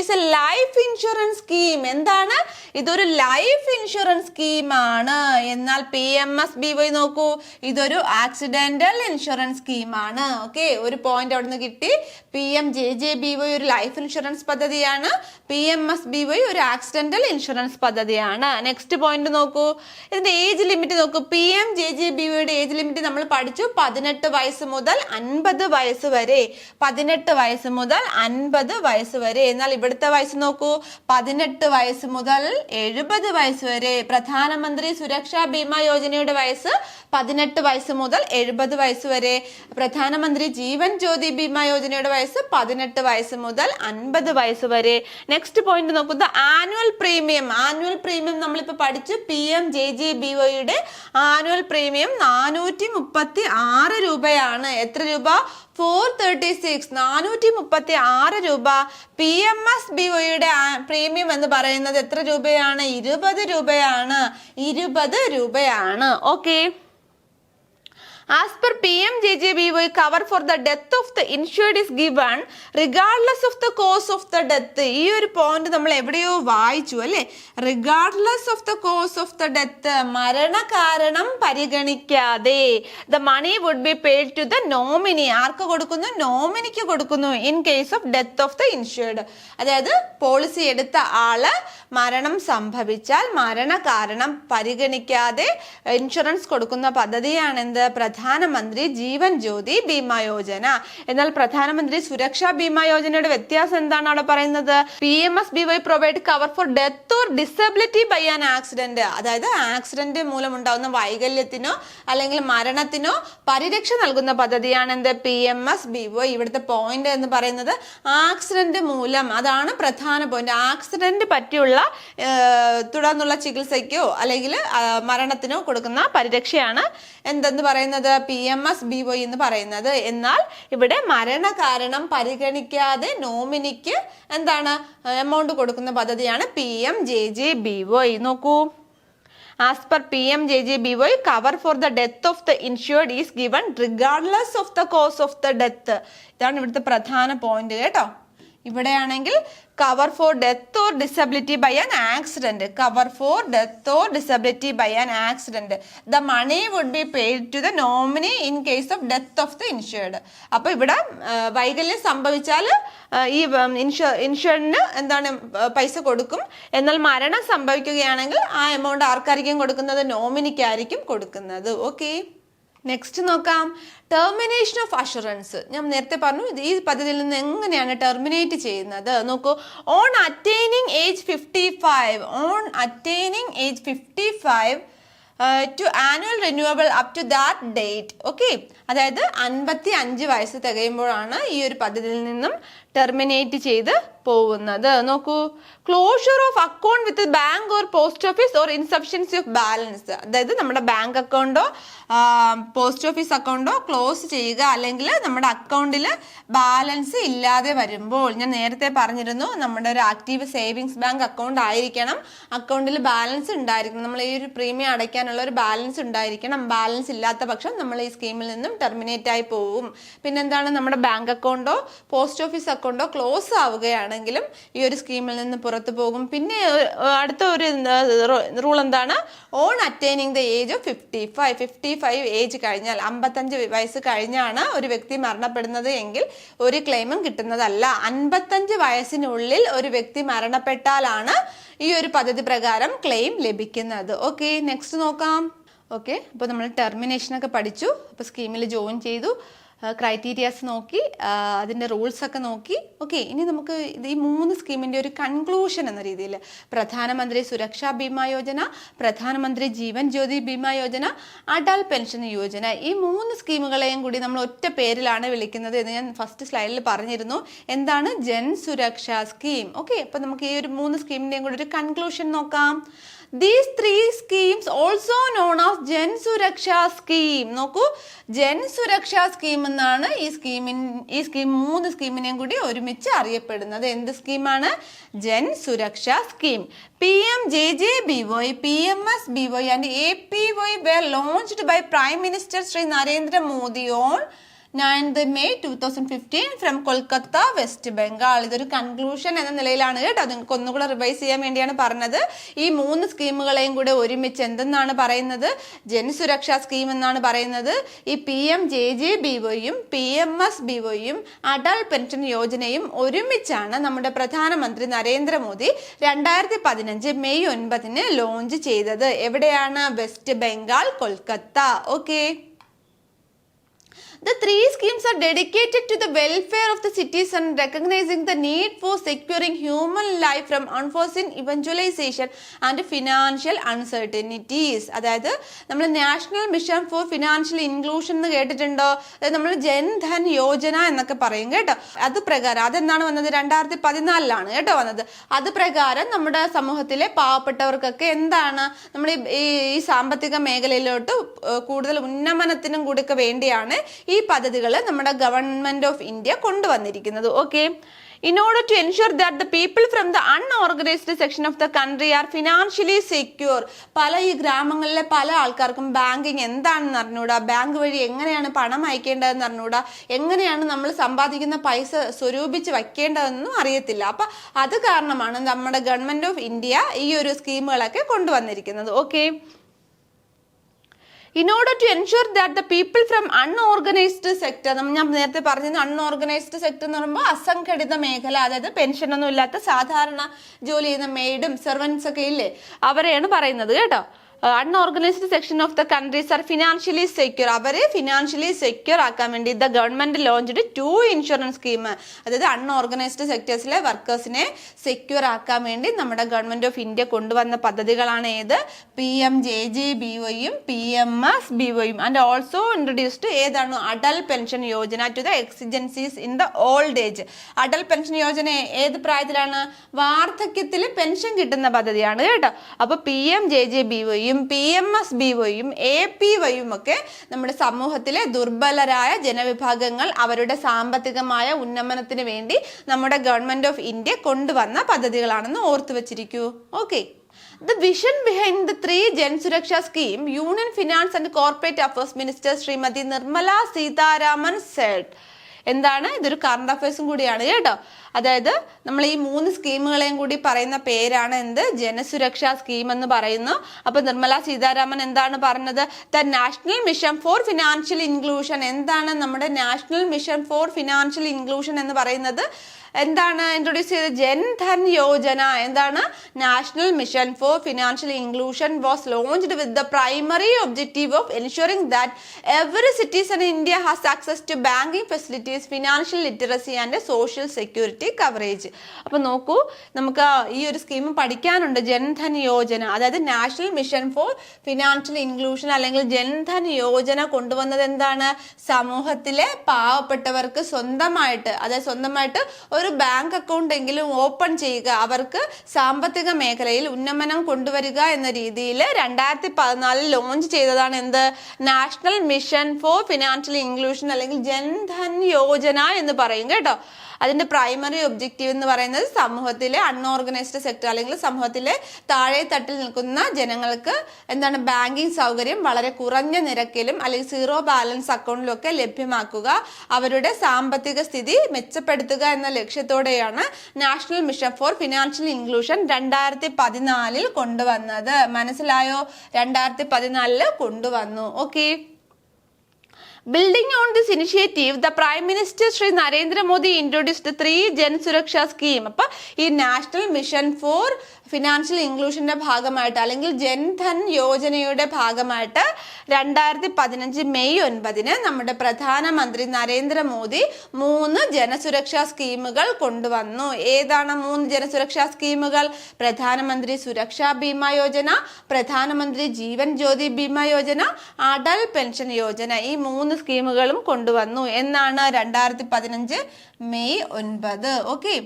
is a life insurance scheme. എന്താണ്? ഇതൊരു ലൈഫ് ഇൻഷുറൻസ് സ്കീമാണ്. എന്നാൽ PMSBY നോക്കൂ, ഇതൊരു ആക്സിഡന്റൽ ഇൻഷുറൻസ് സ്കീമാണ്. ഓക്കെ, ഒരു പോയിന്റ് അവിടെ നിന്ന് കിട്ടി. PMJJBY ഒരു ലൈഫ് ഇൻഷുറൻസ് പദ്ധതിയാണ്, PMSBY ഒരു ആക്സിഡന്റൽ ഇൻഷുറൻസ് പദ്ധതിയാണ്. നെക്സ്റ്റ് പോയിന്റ് നോക്കൂ, ഇതിന്റെ ഏജ് ലിമിറ്റ് നോക്കൂ. PMJJBYയുടെ ഏജ് ലിമിറ്റ് നമ്മൾ പഠിച്ചു, 18 വയസ്സ് മുതൽ 50 വയസ്സ് വരെ. 18 വയസ്സ് മുതൽ 50 വയസ്സ് വരെ. എന്നാൽ ഇവിടുത്തെ വയസ്സ് നോക്കൂ, 18 വയസ്സ് മുതൽ 70 വയസ്സ് വരെ. പ്രധാനമന്ത്രി സുരക്ഷാ ബീമാ യോജനയുടെ വയസ്സ് 18 വയസ്സ് മുതൽ 70 വയസ്സ് വരെ. പ്രധാനമന്ത്രി ജീവൻ ജ്യോതി ബീമാ യോജനയുടെ വയസ്സ് 18 വയസ്സ് മുതൽ 50 വയസ്സ് വരെ. നെക്സ്റ്റ് പോയിന്റ് നോക്കൂ, ആനുവൽ പ്രീമിയം. ആനുവൽ പ്രീമിയം നമ്മളിപ്പോൾ പഠിച്ചു. PMJJBYയുടെ ആനുവൽ പ്രീമിയം 436 രൂപയാണ്. എത്ര രൂപ? 436, 436 രൂപ. PMSBYയുടെ പ്രീമിയം എന്ന് പറയുന്നത് എത്ര രൂപയാണ്? 20 രൂപയാണ്. 20 രൂപയാണ്. Okay. As per PMJJBY, cover for the death of the insured is given regardless of the cause of the death. ഈ ഒരു പോയിന്റ് നമ്മൾ എവിടെയോ വായിച്ചു അല്ലേ? regardless of the cause of the death, മരണകാരണം പരിഗണിക്കാതെ the money would be paid to the nominee. ആർക്ക് കൊടുക്കുന്നു? നോമിനിക്ക് കൊടുക്കുന്നു. in case of death of the insured. അതായത് പോളിസി എടുത്ത ആള് മരണം സംഭവിച്ചാൽ മരണകാരണം പരിഗണിക്കാതെ ഇൻഷുറൻസ് കൊടുക്കുന്ന പദ്ധതിയാണ് എന്ത്? പ്രധാനമന്ത്രി ജീവൻ ജ്യോതി ബീമാ യോജന. എന്നാൽ പ്രധാനമന്ത്രി സുരക്ഷാ ബീമാ യോജനയുടെ വ്യത്യാസം എന്താണ് അവിടെ പറയുന്നത്? PMSBY provide cover for death or disability by an accident. അതായത് ആക്സിഡന്റ് മൂലം ഉണ്ടാകുന്ന വൈകല്യത്തിനോ അല്ലെങ്കിൽ മരണത്തിനോ പരിരക്ഷ നൽകുന്ന പദ്ധതിയാണ് എന്ത്? PMSBY. ഇവിടുത്തെ പോയിന്റ് എന്ന് പറയുന്നത് ആക്സിഡന്റ് മൂലം, അതാണ് പ്രധാന പോയിന്റ്. ആക്സിഡന്റ് പറ്റിയുള്ള തുടർന്നുള്ള ചികിത്സയ്ക്കോ അല്ലെങ്കിൽ മരണത്തിനോ കൊടുക്കുന്ന പരിരക്ഷയാണ് എന്തെന്ന് പറയുന്നത്? PMSBY എന്ന് പറയുന്നത്. എന്നാൽ ഇവിടെ മരണകാരണം പരിഗണിക്കാതെ നോമിനിക്ക് എന്താണ് എമൗണ്ട് കൊടുക്കുന്ന പദ്ധതിയാണ് PMJJBY. നോക്കൂ, as per PMJJBY, cover for the death of the insured is given regardless of the cause of the death. ഇതാണ് ഇവിടുത്തെ പ്രധാന പോയിന്റ് കേട്ടോ. ഇവിടെയാണെങ്കിൽ cover for death or disability by an accident. Cover for death or disability by an accident. The money would be paid to the nominee in case of death of the insured. അപ്പോൾ ഇവിടെ വൈകല്യം സംഭവിച്ചാൽ ഈ ഇൻഷുറൻസിന് എന്താണ് പൈസ കൊടുക്കും. എന്നാൽ മരണം സംഭവിക്കുകയാണെങ്കിൽ ആ എമൗണ്ട് ആർക്കായിരിക്കും കൊടുക്കുന്നത്? നോമിനിക്കായിരിക്കും കൊടുക്കുന്നത്. ഓക്കെ, നെക്സ്റ്റ് നോക്കാം. Termination of assurance. ഞാൻ നേരത്തെ പറഞ്ഞു ഈ പദ്ധതിയിൽ നിന്ന് എങ്ങനെയാണ് ടെർമിനേറ്റ് ചെയ്യുന്നത്. നോക്കൂ, on attaining age 55 to annual renewable up to that date. Okay, അതായത് 55 വയസ്സ് തികയുമ്പോഴാണ് ഈ ഒരു പദ്ധതിയിൽ നിന്നും ടെർമിനേറ്റ് ചെയ്ത് പോകുന്നത്. നോക്കൂ, closure of account with bank or post office or insufficiency of balance. അതായത് നമ്മുടെ ബാങ്ക് അക്കൗണ്ടോ പോസ്റ്റ് ഓഫീസ് അക്കൗണ്ടോ ക്ലോസ് ചെയ്യുക, അല്ലെങ്കിൽ നമ്മുടെ അക്കൗണ്ടിൽ ബാലൻസ് ഇല്ലാതെ വരുമ്പോൾ, ഞാൻ നേരത്തെ പറഞ്ഞിരുന്നു നമ്മുടെ ഒരു ആക്റ്റീവ് സേവിങ്സ് ബാങ്ക് അക്കൗണ്ട് ആയിരിക്കണം, അക്കൗണ്ടിൽ ബാലൻസ് ഉണ്ടായിരിക്കണം, നമ്മൾ ഈ ഒരു പ്രീമിയം അടയ്ക്കാനുള്ള ഒരു ബാലൻസ് ഉണ്ടായിരിക്കണം. ബാലൻസ് ഇല്ലാത്ത പക്ഷം നമ്മൾ ഈ സ്കീമിൽ നിന്നും ടെർമിനേറ്റ് ആയി പോവും. പിന്നെന്താണ്, നമ്മുടെ ബാങ്ക് അക്കൗണ്ടോ പോസ്റ്റ് ഓഫീസ് അക്കൗണ്ടോ ക്ലോസ് ആവുകയാണെങ്കിലും ഈ ഒരു സ്കീമിൽ നിന്ന് പുറത്തു പോകും. പിന്നെ അടുത്ത ഒരു റൂൾ എന്താണ്? On attaining the age of 55 age കഴിഞ്ഞാൽ, 55 വയസ്സ് കഴിഞ്ഞാണ് ഒരു വ്യക്തി മരണപ്പെടുന്നത് എങ്കിൽ ഒരു ക്ലെയിമും കിട്ടുന്നതല്ല. 55 വയസ്സിനുള്ളിൽ ഒരു വ്യക്തി മരണപ്പെട്ടാലാണ് ഈ ഒരു പദ്ധതി പ്രകാരം ക്ലെയിം ലഭിക്കുന്നത്. ഓക്കെ, നെക്സ്റ്റ് നോക്കാം. ഓക്കെ, അപ്പോൾ നമ്മൾ ടെർമിനേഷനൊക്കെ പഠിച്ചു. അപ്പോൾ സ്കീമിൽ ജോയിൻ ചെയ്തു. ക്രൈറ്റീരിയാസ് നോക്കി, അതിൻ്റെ റൂൾസൊക്കെ നോക്കി. ഓക്കെ, ഇനി നമുക്ക് ഈ 3 സ്കീമിൻ്റെ ഒരു കൺക്ലൂഷൻ എന്ന രീതിയിൽ പ്രധാനമന്ത്രി സുരക്ഷാ ബീമാ യോജന, പ്രധാനമന്ത്രി ജീവൻ ജ്യോതി ബീമാ യോജന, അടൽ പെൻഷൻ യോജന, ഈ 3 സ്കീമുകളെയും കൂടി നമ്മൾ ഒറ്റ പേരിലാണ് വിളിക്കുന്നത് എന്ന് ഞാൻ ഫസ്റ്റ് സ്ലൈഡിൽ പറഞ്ഞിരുന്നു. എന്താണ്? ജൻ സുരക്ഷാ സ്കീം. ഓക്കെ, അപ്പോൾ നമുക്ക് ഈ ഒരു 3 സ്കീമിൻ്റെയും കൂടി ഒരു കൺക്ലൂഷൻ നോക്കാം. These 3 schemes also known as Jan സുരക്ഷാ സ്കീം. നോക്കൂ, ജൻ സുരക്ഷാ സ്കീം എന്നാണ് ഈ സ്കീം 3 സ്കീമിനെയും കൂടി ഒരുമിച്ച് അറിയപ്പെടുന്നത്. എന്ത് സ്കീമാണ്? ജൻ സുരക്ഷാ scheme. PMJJBY, PMSBY and APY were launched by Prime Minister Shri Narendra Modi on 9th May 2015 from Kolkata, west Bengal. ഇതൊരു കൺക്ലൂഷൻ എന്ന നിലയിലാണ് കേട്ടോ, നിങ്ങൾക്ക് ഒന്നുകൂടെ റിവൈസ് ചെയ്യാൻ വേണ്ടിയാണ് പറഞ്ഞത്. ഈ 3 സ്കീമുകളെയും കൂടെ ഒരുമിച്ച് എന്തെന്നാണ് പറയുന്നത്? ജൻ സുരക്ഷാ സ്കീം എന്നാണ് പറയുന്നത്. ഈ PMJJBYയും PMSBYയും അടൽ പെൻഷൻ യോജനയും ഒരുമിച്ചാണ് നമ്മുടെ പ്രധാനമന്ത്രി നരേന്ദ്രമോദി 2015 മെയ് 9 ലോഞ്ച് ചെയ്തത്. എവിടെയാണ്? West Bengal, Kolkata. Okay, the 3 schemes are dedicated to the welfare of the citizen, recognizing the need for securing human life from unforeseen eventualization and financial uncertainties. അതായത് നമ്മൾ national mission for financial inclusion എന്ന് കേട്ടിട്ടുണ്ടോ? അതായത് നമ്മൾ ജൻധൻ യോജന എന്നൊക്കെ പറയും കേട്ടോ. അത് പ്രകാരം അതെന്താണ് വന്നത്? 2014 കേട്ടോ വന്നത്. അത് പ്രകാരം നമ്മുടെ സമൂഹത്തിലെ പാവപ്പെട്ടവർക്കൊക്കെ എന്താണ്, നമ്മൾ ഈ സാമ്പത്തിക മേഖലയിലോട്ട് കൂടുതൽ ഉന്നമനത്തിനും കൂടി വേണ്ടിയാണ് ഈ പദ്ധതികൾ നമ്മുടെ ഗവൺമെന്റ് ഓഫ് ഇന്ത്യ കൊണ്ടുവന്നിരിക്കുന്നത്. Okay, in order to ensure that the people from the unorganized section of the country are financially secure. ഈ ഗ്രാമങ്ങളിലെ പല ആൾക്കാർക്കും ബാങ്കിങ് എന്താണെന്ന് അറിഞ്ഞൂടാ, ബാങ്ക് വഴി എങ്ങനെയാണ് പണം അയക്കേണ്ടതെന്ന് അറിഞ്ഞൂടാ, എങ്ങനെയാണ് നമ്മൾ സമ്പാദിക്കുന്ന പൈസ സ്വരൂപിച്ച് വയ്ക്കേണ്ടതെന്നും അറിയത്തില്ല. അപ്പൊ അത് കാരണമാണ് നമ്മുടെ ഗവൺമെന്റ് ഓഫ് ഇന്ത്യ ഈ ഒരു സ്കീമുകളൊക്കെ കൊണ്ടുവന്നിരിക്കുന്നത്. Okay, in order to ensure that the people from unorganized sector, ഞാൻ നേരത്തെ പറഞ്ഞത് അൺഓർഗനൈസ്ഡ് സെക്ടർ എന്ന് പറയുമ്പോൾ അസംഘടിത മേഖല, അതായത് പെൻഷൻ ഒന്നും ഇല്ലാത്ത സാധാരണ ജോലി ചെയ്യുന്ന മെയ്ഡും സെർവൻസ് ഒക്കെ ഇല്ലേ, അവരെയാണ് പറയുന്നത് കേട്ടോ. Unorganised section of the countries are financially secure. അവരെ ഫിനാൻഷ്യലി സെക്യൂർ ആക്കാൻ വേണ്ടി the government launched 2 insurance scheme. അതായത് അൺഓർഗനൈസ്ഡ് സെക്ടേഴ്സിലെ വർക്കേഴ്സിനെ സെക്യൂർ ആക്കാൻ വേണ്ടി നമ്മുടെ ഗവൺമെന്റ് ഓഫ് ഇന്ത്യ കൊണ്ടുവന്ന പദ്ധതികളാണ് ഏത്? PMJJBYയും PMSBYയും. ആൻഡ് ഓൾസോ ഇൻട്രൊഡ്യൂസ്ഡ് ഏതാണ്? Atal Pension Yojana to the exigencies in the old age. Atal Pension Yojana ഏത് പ്രായത്തിലാണ്? വാർദ്ധക്യത്തിൽ പെൻഷൻ കിട്ടുന്ന പദ്ധതിയാണ് കേട്ടോ. അപ്പൊ PMJJBYയും PMSBYയും APYയും ഒക്കെ നമ്മുടെ സമൂഹത്തിലെ ദുർബലരായ ജനവിഭാഗങ്ങൾ അവരുടെ സാമ്പത്തികമായ ഉന്നമനത്തിന് വേണ്ടി നമ്മുടെ ഗവൺമെന്റ് ഓഫ് ഇന്ത്യ കൊണ്ടുവന്ന പദ്ധതികളാണെന്ന് ഓർത്തു വെച്ചിരിക്കൂ. Okay, the vision behind the 3 Jan Suraksha scheme, Union Finance and Corporate Affairs Minister Srimati Nirmala Sitharaman said. എന്താണ്? ഇതൊരു കറണ്ട് അഫയേഴ്സും കൂടിയാണ് കേട്ടോ. അതായത് നമ്മൾ ഈ 3 സ്കീമുകളെയും കൂടി പറയുന്ന പേരാണ് എന്ത്? ജനസുരക്ഷാ സ്കീം എന്ന് പറയുന്നു. അപ്പൊ നിർമ്മല സീതാരാമൻ എന്താണ് പറഞ്ഞത്? The national mission for financial inclusion. എന്താണ് നമ്മുടെ national mission for financial inclusion എന്ന് പറയുന്നത്? എന്താണ് ഇൻട്രൊഡ്യൂസ് ചെയ്തത്? ജൻധൻ യോജന. എന്താണ്? National mission for financial inclusion was launched with the primary objective of ensuring that every citizen in India has access to banking facilities, financial literacy and social security coverage. അപ്പൊ നോക്കൂ, നമുക്ക് ഈ ഒരു സ്കീം പഠിക്കാനുണ്ട്. ജൻധൻ യോജന, അതായത് national mission for financial inclusion അല്ലെങ്കിൽ ജൻധൻ യോജന കൊണ്ടുവന്നത് എന്താണ്? സമൂഹത്തിലെ പാവപ്പെട്ടവർക്ക് സ്വന്തമായിട്ട്, അതായത് സ്വന്തമായിട്ട് ഒരു ബാങ്ക് അക്കൗണ്ട് എങ്കിലും ഓപ്പൺ ചെയ്യുക, അവർക്ക് സാമ്പത്തിക മേഖലയിൽ ഉന്നമനം കൊണ്ടുവരിക എന്ന രീതിയിൽ 2014 ലോഞ്ച് ചെയ്തതാണ് എന്ത്? National mission for financial inclusion അല്ലെങ്കിൽ ജൻധൻ യോജന എന്ന് പറയും കേട്ടോ. അതിന്റെ പ്രൈമറി ഒബ്ജക്റ്റീവ് എന്ന് പറയുന്നത് സമൂഹത്തിലെ അൺഓർഗനൈസ്ഡ് സെക്ടർ അല്ലെങ്കിൽ സമൂഹത്തിലെ താഴെ തട്ടിൽ നിൽക്കുന്ന ജനങ്ങൾക്ക് എന്താണ്? ബാങ്കിങ് സൗകര്യം വളരെ കുറഞ്ഞ നിരക്കിലും അല്ലെങ്കിൽ സീറോ ബാലൻസ് അക്കൗണ്ടിലും ഒക്കെ ലഭ്യമാക്കുക, അവരുടെ സാമ്പത്തിക സ്ഥിതി മെച്ചപ്പെടുത്തുക എന്ന ലക്ഷ്യത്തോടെയാണ് national mission for financial inclusion 2014 കൊണ്ടുവന്നത്. മനസ്സിലായോ? 2014 കൊണ്ടുവന്നു. Okay, building on this initiative, the Prime Minister Shri Narendra Modi introduced the 3 Jan Suraksha scheme. അപ്പോൾ ഈ നാഷണൽ മിഷൻ ഫോർ ഫിനാൻഷ്യൽ ഇൻക്ലൂഷന്റെ ഭാഗമായിട്ട് അല്ലെങ്കിൽ ജൻധൻ യോജനയുടെ ഭാഗമായിട്ട് 2015 മെയ് 9 നമ്മുടെ പ്രധാനമന്ത്രി നരേന്ദ്രമോദി 3 ജനസുരക്ഷാ സ്കീമുകൾ കൊണ്ടുവന്നു. ഏതാണ് 3 ജനസുരക്ഷാ സ്കീമുകൾ? പ്രധാനമന്ത്രി സുരക്ഷാ ബീമാ യോജന, പ്രധാനമന്ത്രി ജീവൻ ജ്യോതി ബീമാ യോജന, അടൽ പെൻഷൻ യോജന. ഈ 3 സ്കീമുകളും കൊണ്ടുവന്നു. എന്നാണ് 2015 May 9. Okay.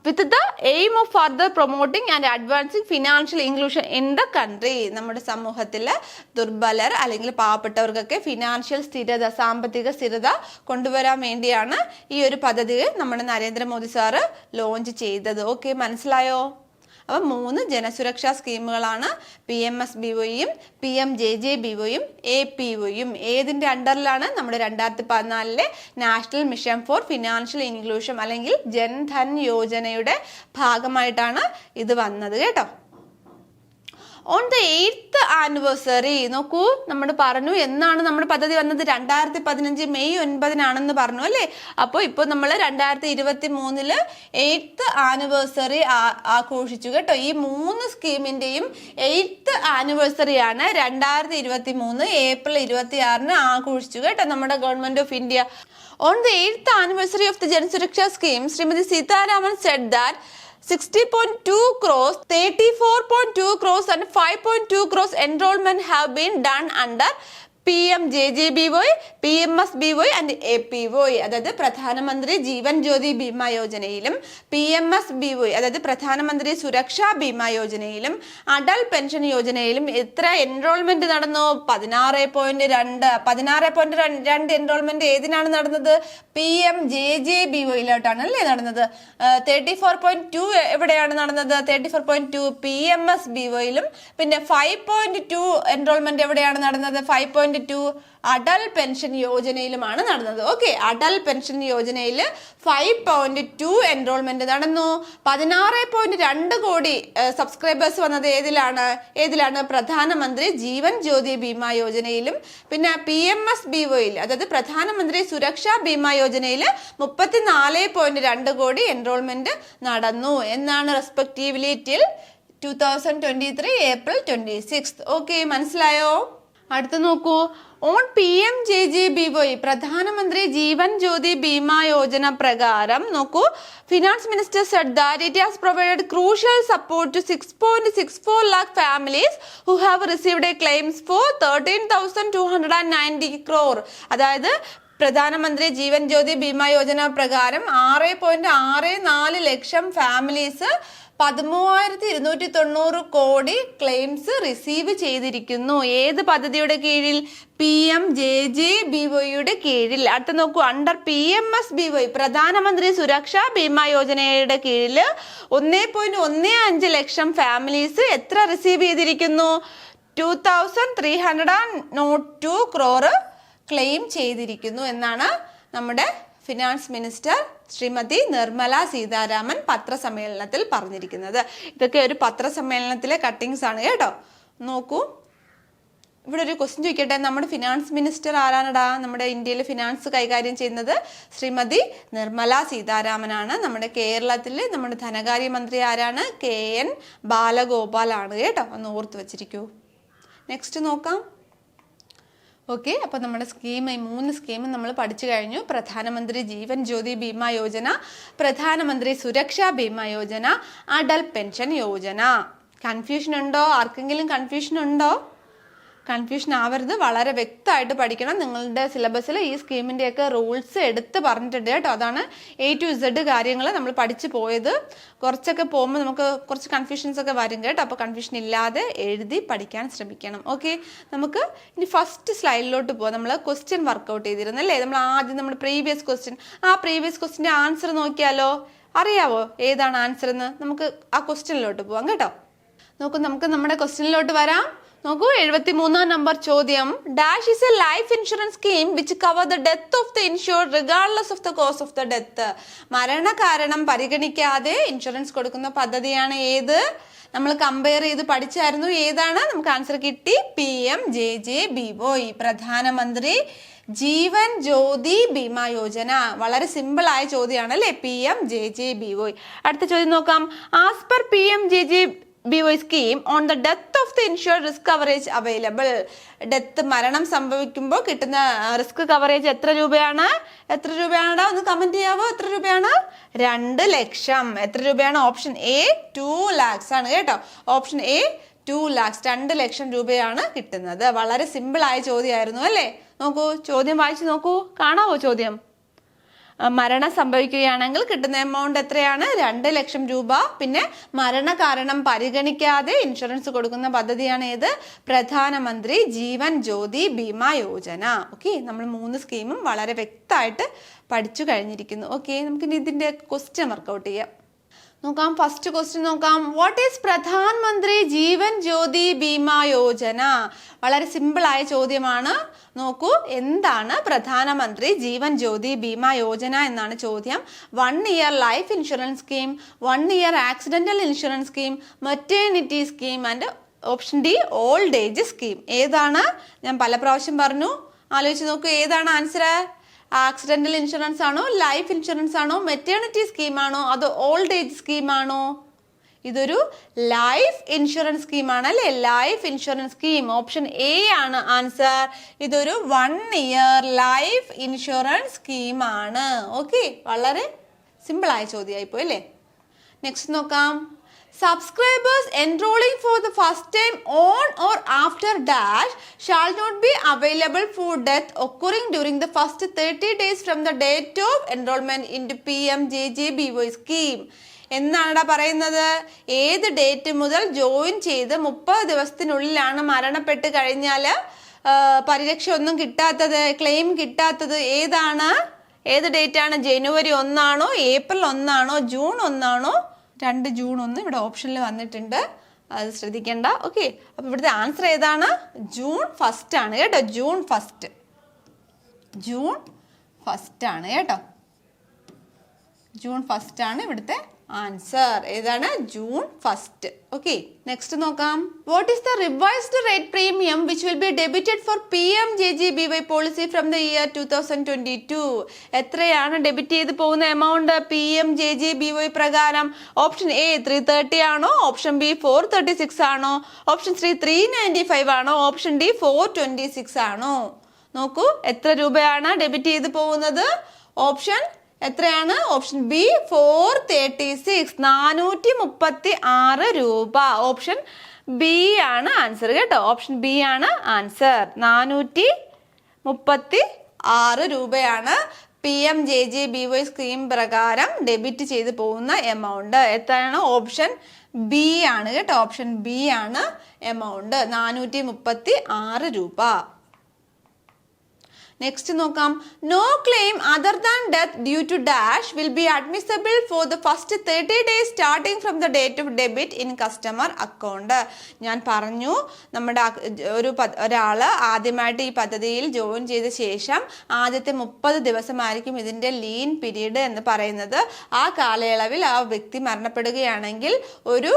With the aim of further promoting and advancing financial inclusion in the country. നമ്മുടെ സമൂഹത്തിൽ ദുർബലർ അല്ലെങ്കിൽ പാവപ്പെട്ടവർക്കൊക്കെ ഫിനാൻഷ്യൽ സ്ഥിരത, സാമ്പത്തിക സ്ഥിരത കൊണ്ടുവരാൻ വേണ്ടിയാണ് ഈ ഒരു പദ്ധതി നമ്മുടെ നരേന്ദ്രമോദി സാറ് ലോഞ്ച് ചെയ്തത്. ഓക്കെ, മനസ്സിലായോ? അപ്പോൾ 3 ജനസുരക്ഷാ സ്കീമുകളാണ് PMSBYയും PMJJBYയും APYയും. ഏതിൻ്റെ അണ്ടറിലാണ്? നമ്മുടെ 2014 national mission for financial inclusion അല്ലെങ്കിൽ ജൻധൻ യോജനയുടെ ഭാഗമായിട്ടാണ് ഇത് വന്നത് കേട്ടോ. ഓൺ ദ 8th ആനിവേഴ്സറി, നോക്കൂ, നമ്മൾ പറഞ്ഞു എന്നാണ് നമ്മുടെ പദ്ധതി വന്നത്? 2015 മെയ് 9 പറഞ്ഞു അല്ലേ? അപ്പോൾ ഇപ്പോൾ നമ്മൾ 2023 8th ആനിവേഴ്സറി ആഘോഷിച്ചു കേട്ടോ. ഈ 3 സ്കീമിന്റെയും 8th ആനിവേഴ്സറിയാണ് 2023 ഏപ്രിൽ 26 ആഘോഷിച്ചു കേട്ടോ നമ്മുടെ government of India. On the 8th anniversary of the Jansuraksha scheme, Shrimati Sitharaman said that 60.2 crores, 34.2 crores and 5.2 crores enrollment have been done under PMJJBY, PMSBY and APY. അതായത് പ്രധാനമന്ത്രി ജീവൻ ജ്യോതി ബീമാ യോജനയിലും PMSBY അതായത് പ്രധാനമന്ത്രി സുരക്ഷാ ബീമാ യോജനയിലും അടൽ പെൻഷൻ യോജനയിലും എത്ര എൻറോൾമെന്റ് നടന്നു? 16.2 എൻറോൾമെന്റ് ഏതിനാണ് നടന്നത്? PMJJBYയിലോട്ടാണ് അല്ലേ നടന്നത്. 34.2 എവിടെയാണ് നടന്നത്? 34.2 PMSBYയിലും. പിന്നെ 5.2 എൻറോൾമെന്റ് എവിടെയാണ് നടന്നത്? 5.2 അടൽ പെൻഷൻ യോജനയിലുമാണ് നടന്നത്. ഓക്കെ, അടൽ പെൻഷൻ യോജനയിൽ 5.2 എൻറോൾമെന്റ് നടന്നു. 16.2 കോടി സബ്സ്ക്രൈബേഴ്സ് വന്നത് ഏതിലാണ്? പ്രധാനമന്ത്രി ജീവൻ ജ്യോതി ബീമാ യോജനയിലും. പിന്നെ PMSBYയിൽ അതായത് പ്രധാനമന്ത്രി സുരക്ഷാ ബീമാ യോജനയിൽ 34.2 കോടി എൻറോൾമെന്റ് നടന്നു എന്നാണ് റെസ്പെക്റ്റീവ്ലി ടിൽ 2023 ഏപ്രിൽ 26. ഓക്കെ, മനസ്സിലായോ? അടുത്ത് നോക്കൂ. ഓൺ PMJJBY പ്രധാനമന്ത്രി ജീവൻ ജ്യോതി ബീമാ യോജന പ്രകാരം നോക്കൂ, finance minister said that it has provided crucial support to 6.64 lakh families who have received a claims for 13,290 crore. അതായത് പ്രധാനമന്ത്രി ജീവൻ ജ്യോതി ബീമാ യോജന പ്രകാരം 6.64 ലക്ഷം ഫാമിലീസ് 13,290 കോടി ക്ലെയിംസ് റിസീവ് ചെയ്തിരിക്കുന്നു. ഏത് പദ്ധതിയുടെ കീഴിൽ? PMJJBYയുടെ കീഴിൽ. അടുത്ത നോക്കൂ, അണ്ടർ PMSBY പ്രധാനമന്ത്രി സുരക്ഷാ ബീമാ യോജനയുടെ കീഴിൽ 1.15 ലക്ഷം ഫാമിലീസ് എത്ര റിസീവ് ചെയ്തിരിക്കുന്നു? 2,302 crore ക്ലെയിം ചെയ്തിരിക്കുന്നു എന്നാണ് നമ്മുടെ ഫിനാൻസ് മിനിസ്റ്റർ ശ്രീമതി നിർമ്മല സീതാരാമൻ പത്രസമ്മേളനത്തിൽ പറഞ്ഞിരിക്കുന്നത്. ഇതൊക്കെ ഒരു പത്രസമ്മേളനത്തിലെ കട്ടിങ്സ് ആണ് കേട്ടോ. നോക്കൂ, ഇവിടെ ഒരു ക്വസ്റ്റ്യൻ ചോദിക്കട്ടെ. നമ്മുടെ ഫിനാൻസ് മിനിസ്റ്റർ ആരാണടാ? നമ്മുടെ ഇന്ത്യയിൽ ഫിനാൻസ് കൈകാര്യം ചെയ്യുന്നത് ശ്രീമതി നിർമ്മല സീതാരാമനാണ്. നമ്മുടെ കേരളത്തിൽ നമ്മുടെ ധനകാര്യമന്ത്രി ആരാണ്? KN ബാലഗോപാൽ ആണ് കേട്ടോ. ഒന്ന് ഓർത്ത് വെച്ചിരിക്കൂ. നെക്സ്റ്റ് നോക്കാം. ഓക്കെ, അപ്പോൾ നമ്മുടെ സ്കീം, ഈ 3 സ്കീം നമ്മൾ പഠിച്ചു കഴിഞ്ഞു. പ്രധാനമന്ത്രി ജീവൻ ജ്യോതി ബീമാ യോജന, പ്രധാനമന്ത്രി സുരക്ഷാ ബീമാ യോജന, അടൽ പെൻഷൻ യോജന. കൺഫ്യൂഷൻ ഉണ്ടോ? ആർക്കെങ്കിലും കൺഫ്യൂഷൻ ഉണ്ടോ? കൺഫ്യൂഷൻ ആവരുത്, വളരെ വ്യക്തമായിട്ട് പഠിക്കണം. നിങ്ങളുടെ സിലബസിൽ ഈ സ്കീമിൻ്റെയൊക്കെ റൂൾസ് എടുത്ത് പറഞ്ഞിട്ടുണ്ട് കേട്ടോ. അതാണ് A to Z കാര്യങ്ങൾ നമ്മൾ പഠിച്ചു പോയത്. കുറച്ചൊക്കെ പോകുമ്പോൾ നമുക്ക് കുറച്ച് കൺഫ്യൂഷൻസ് ഒക്കെ വരും കേട്ടോ. അപ്പോൾ കൺഫ്യൂഷൻ ഇല്ലാതെ എഴുതി പഠിക്കാൻ ശ്രമിക്കണം. ഓക്കെ, നമുക്ക് ഇനി ഫസ്റ്റ് സ്ലൈഡിലോട്ട് പോകാം. നമ്മൾ ക്വസ്റ്റ്യൻ വർക്കൗട്ട് ചെയ്തിരുന്നു അല്ലേ? നമ്മൾ ആദ്യം നമ്മുടെ പ്രീവിയസ് ക്വസ്റ്റ്യൻ, ആ പ്രീവിയസ് ക്വസ്റ്റ്യൻ്റെ ആൻസർ നോക്കിയാലോ? അറിയാവോ ഏതാണ് ആൻസർ എന്ന്? നമുക്ക് ആ ക്വസ്റ്റ്യനിലോട്ട് പോവാം കേട്ടോ. നോക്കൂ, നമുക്ക് നമ്മുടെ ക്വസ്റ്റ്യനിലോട്ട് വരാം. നോക്കൂ, 73ാം നമ്പർ ചോദ്യം. Dash is a life insurance scheme which cover the death of the insured regardless of the cause of the death. മരണകാരണം പരിഗണിക്കാതെ ഇൻഷുറൻസ് കൊടുക്കുന്ന പദ്ധതിയാണ് ഏത്? നമ്മൾ കമ്പയർ ചെയ്ത് പഠിച്ചായിരുന്നു. ഏതാണ്? നമുക്ക് ആൻസർ കിട്ടി. PMJJBY പ്രധാനമന്ത്രി ജീവൻ ജ്യോതി ബീമാ യോജന. വളരെ സിമ്പിൾ ആയ ചോദ്യമാണ് അല്ലെ, PMJJBY. അടുത്ത ചോദ്യം നോക്കാം. As per PMJJBY scheme on the death of the insured risk coverage available. Death, മരണം സംഭവിക്കുമ്പോൾ കിട്ടുന്ന റിസ്ക് കവറേജ് എത്ര രൂപയാണ്? എത്ര രൂപയാണ്? ഒന്ന് കമന്റ് ചെയ്യാവോ? എത്ര രൂപയാണ്? 2 ലക്ഷം. എത്ര രൂപയാണ്? ഓപ്ഷൻ A 2 lakhs ആണ് കേട്ടോ. ഓപ്ഷൻ A 2 lakhs, 2 ലക്ഷം രൂപയാണ് കിട്ടുന്നത്. വളരെ സിമ്പിൾ ആയ ചോദ്യമായിരുന്നു അല്ലേ? നോക്കൂ, ചോദ്യം വായിച്ചു നോക്കൂ, കാണാവോ ചോദ്യം? മരണം സംഭവിക്കുകയാണെങ്കിൽ കിട്ടുന്ന എമൗണ്ട് എത്രയാണ്? 2 ലക്ഷം രൂപ. പിന്നെ മരണകാരണം പരിഗണിക്കാതെ ഇൻഷുറൻസ് കൊടുക്കുന്ന പദ്ധതിയാണ് ഏത്? പ്രധാനമന്ത്രി ജീവൻ ജ്യോതി ബീമാ യോജന. ഓക്കെ, നമ്മൾ 3 സ്കീമും വളരെ വ്യക്തമായിട്ട് പഠിച്ചു കഴിഞ്ഞിരിക്കുന്നു. ഓക്കെ, നമുക്കിനി ഇതിന്റെ ക്വസ്റ്റ്യൻ വർക്കൗട്ട് ചെയ്യാം. നോക്കാം, ഫസ്റ്റ് ക്വസ്റ്റ്യൻ നോക്കാം. വാട്ട് ഈസ് പ്രധാനമന്ത്രി ജീവൻ ജ്യോതി ബീമാ യോജന? വളരെ സിമ്പിൾ ആയ ചോദ്യമാണ്. നോക്കൂ, എന്താണ് പ്രധാനമന്ത്രി ജീവൻ ജ്യോതി ബീമാ യോജന എന്നാണ് ചോദ്യം. 1 year life insurance scheme, 1 year accidental insurance scheme, maternity scheme and option D old age scheme. ഏതാണ്? ഞാൻ പല പ്രാവശ്യം പറഞ്ഞു, ആലോചിച്ച് നോക്കൂ, ഏതാണ് ആൻസർ? ആക്സിഡന്റൽ ഇൻഷുറൻസ് ആണോ, ലൈഫ് ഇൻഷുറൻസ് ആണോ, മെറ്റേണിറ്റി സ്കീം ആണോ, അതോ ഓൾഡ് ഏജ് സ്കീം ആണോ? ഇതൊരു ലൈഫ് ഇൻഷുറൻസ് സ്കീമാണ് അല്ലെ, life insurance scheme. Option A ആണ് ആൻസർ. ഇതൊരു 1 ഇയർ ലൈഫ് ഇൻഷുറൻസ് സ്കീമാണ്. ഓക്കെ, വളരെ സിമ്പിൾ ആയ ചോദ്യമായിപ്പോയി അല്ലേ? നെക്സ്റ്റ് നോക്കാം. Subscribers enrolling for the first time on or after dash shall not be available for death occurring during the first 30 days from the date of enrollment into PMJJBY scheme. എന്നാണ് പറയുന്നത്? ഏത് date മുതൽ join ചെയ്ത് 30 ദിവസത്തിനുള്ളിലാണ് മരണപ്പെട്ട് കഴിഞ്ഞാൽ പരിരക്ഷ ഒന്നും കിട്ടാത്തത്, ക്ലെയിം കിട്ടാത്തത്? ഏതാണ്? ഏത് ഡേറ്റ് ആണ്? ജനുവരി 1 ആണോ, ഏപ്രിൽ 1 ആണോ, ജൂൺ 1 ആണോ? 2 ജൂൺ 1 ഇവിടെ ഓപ്ഷനിൽ വന്നിട്ടുണ്ട്, അത് ശ്രദ്ധിക്കേണ്ട. ഓക്കെ, അപ്പൊ ഇവിടുത്തെ ആൻസർ ഏതാണ്? ജൂൺ 1 ആണ് കേട്ടോ. ജൂൺ 1, ജൂൺ 1 ആണ് കേട്ടോ. ജൂൺ 1 ആണ് ഇവിടുത്തെ ആൻസർ. ഏതാണ്? ജൂൺ 1. ഓക്കെ, നെക്സ്റ്റ് നോക്കാം. What is the revised rate premium which will be debited for PMJJBY policy from the year 2022? എത്രയാണ് ഡെബിറ്റ് ചെയ്ത് പോകുന്ന എമൗണ്ട് PMJJBY പ്രകാരം? ഓപ്ഷൻ A 330 ആണോ, ഓപ്ഷൻ B 436 ആണോ, ഓപ്ഷൻ C 395 ആണോ, ഓപ്ഷൻ D 426 ആണോ? നോക്കൂ, എത്ര രൂപയാണ് ഡെബിറ്റ് ചെയ്ത് പോകുന്നത്? ഓപ്ഷൻ എത്രയാണ്? ഓപ്ഷൻ B 436, 436 രൂപ. ഓപ്ഷൻ B ആണ് ആൻസർ കേട്ടോ. ഓപ്ഷൻ B ആണ് ആൻസർ. 436 രൂപയാണ് PMJJBY സ്കീം പ്രകാരം ഡെബിറ്റ് ചെയ്ത് പോകുന്ന എമൗണ്ട്. എത്രയാണ്? ഓപ്ഷൻ B ആണ് കേട്ടോ. ഓപ്ഷൻ B ആണ് എമൗണ്ട്, 436 രൂപ. നെക്സ്റ്റ് നോക്കാം. No claim other than death due to dash will be admissible for the first 30 days starting from the date of debit in customer account. ഞാൻ പറഞ്ഞു, നമ്മുടെ ഒരാൾ ആദ്യമായിട്ട് ഈ പദ്ധതിയിൽ ജോയിൻ ചെയ്ത ശേഷം ആദ്യത്തെ 30 ദിവസമായിരിക്കും ഇതിൻ്റെ ലീൻ പീരീഡ് എന്ന് പറയുന്നത്. ആ കാലയളവിൽ ആ വ്യക്തി മരണപ്പെടുകയാണെങ്കിൽ ഒരു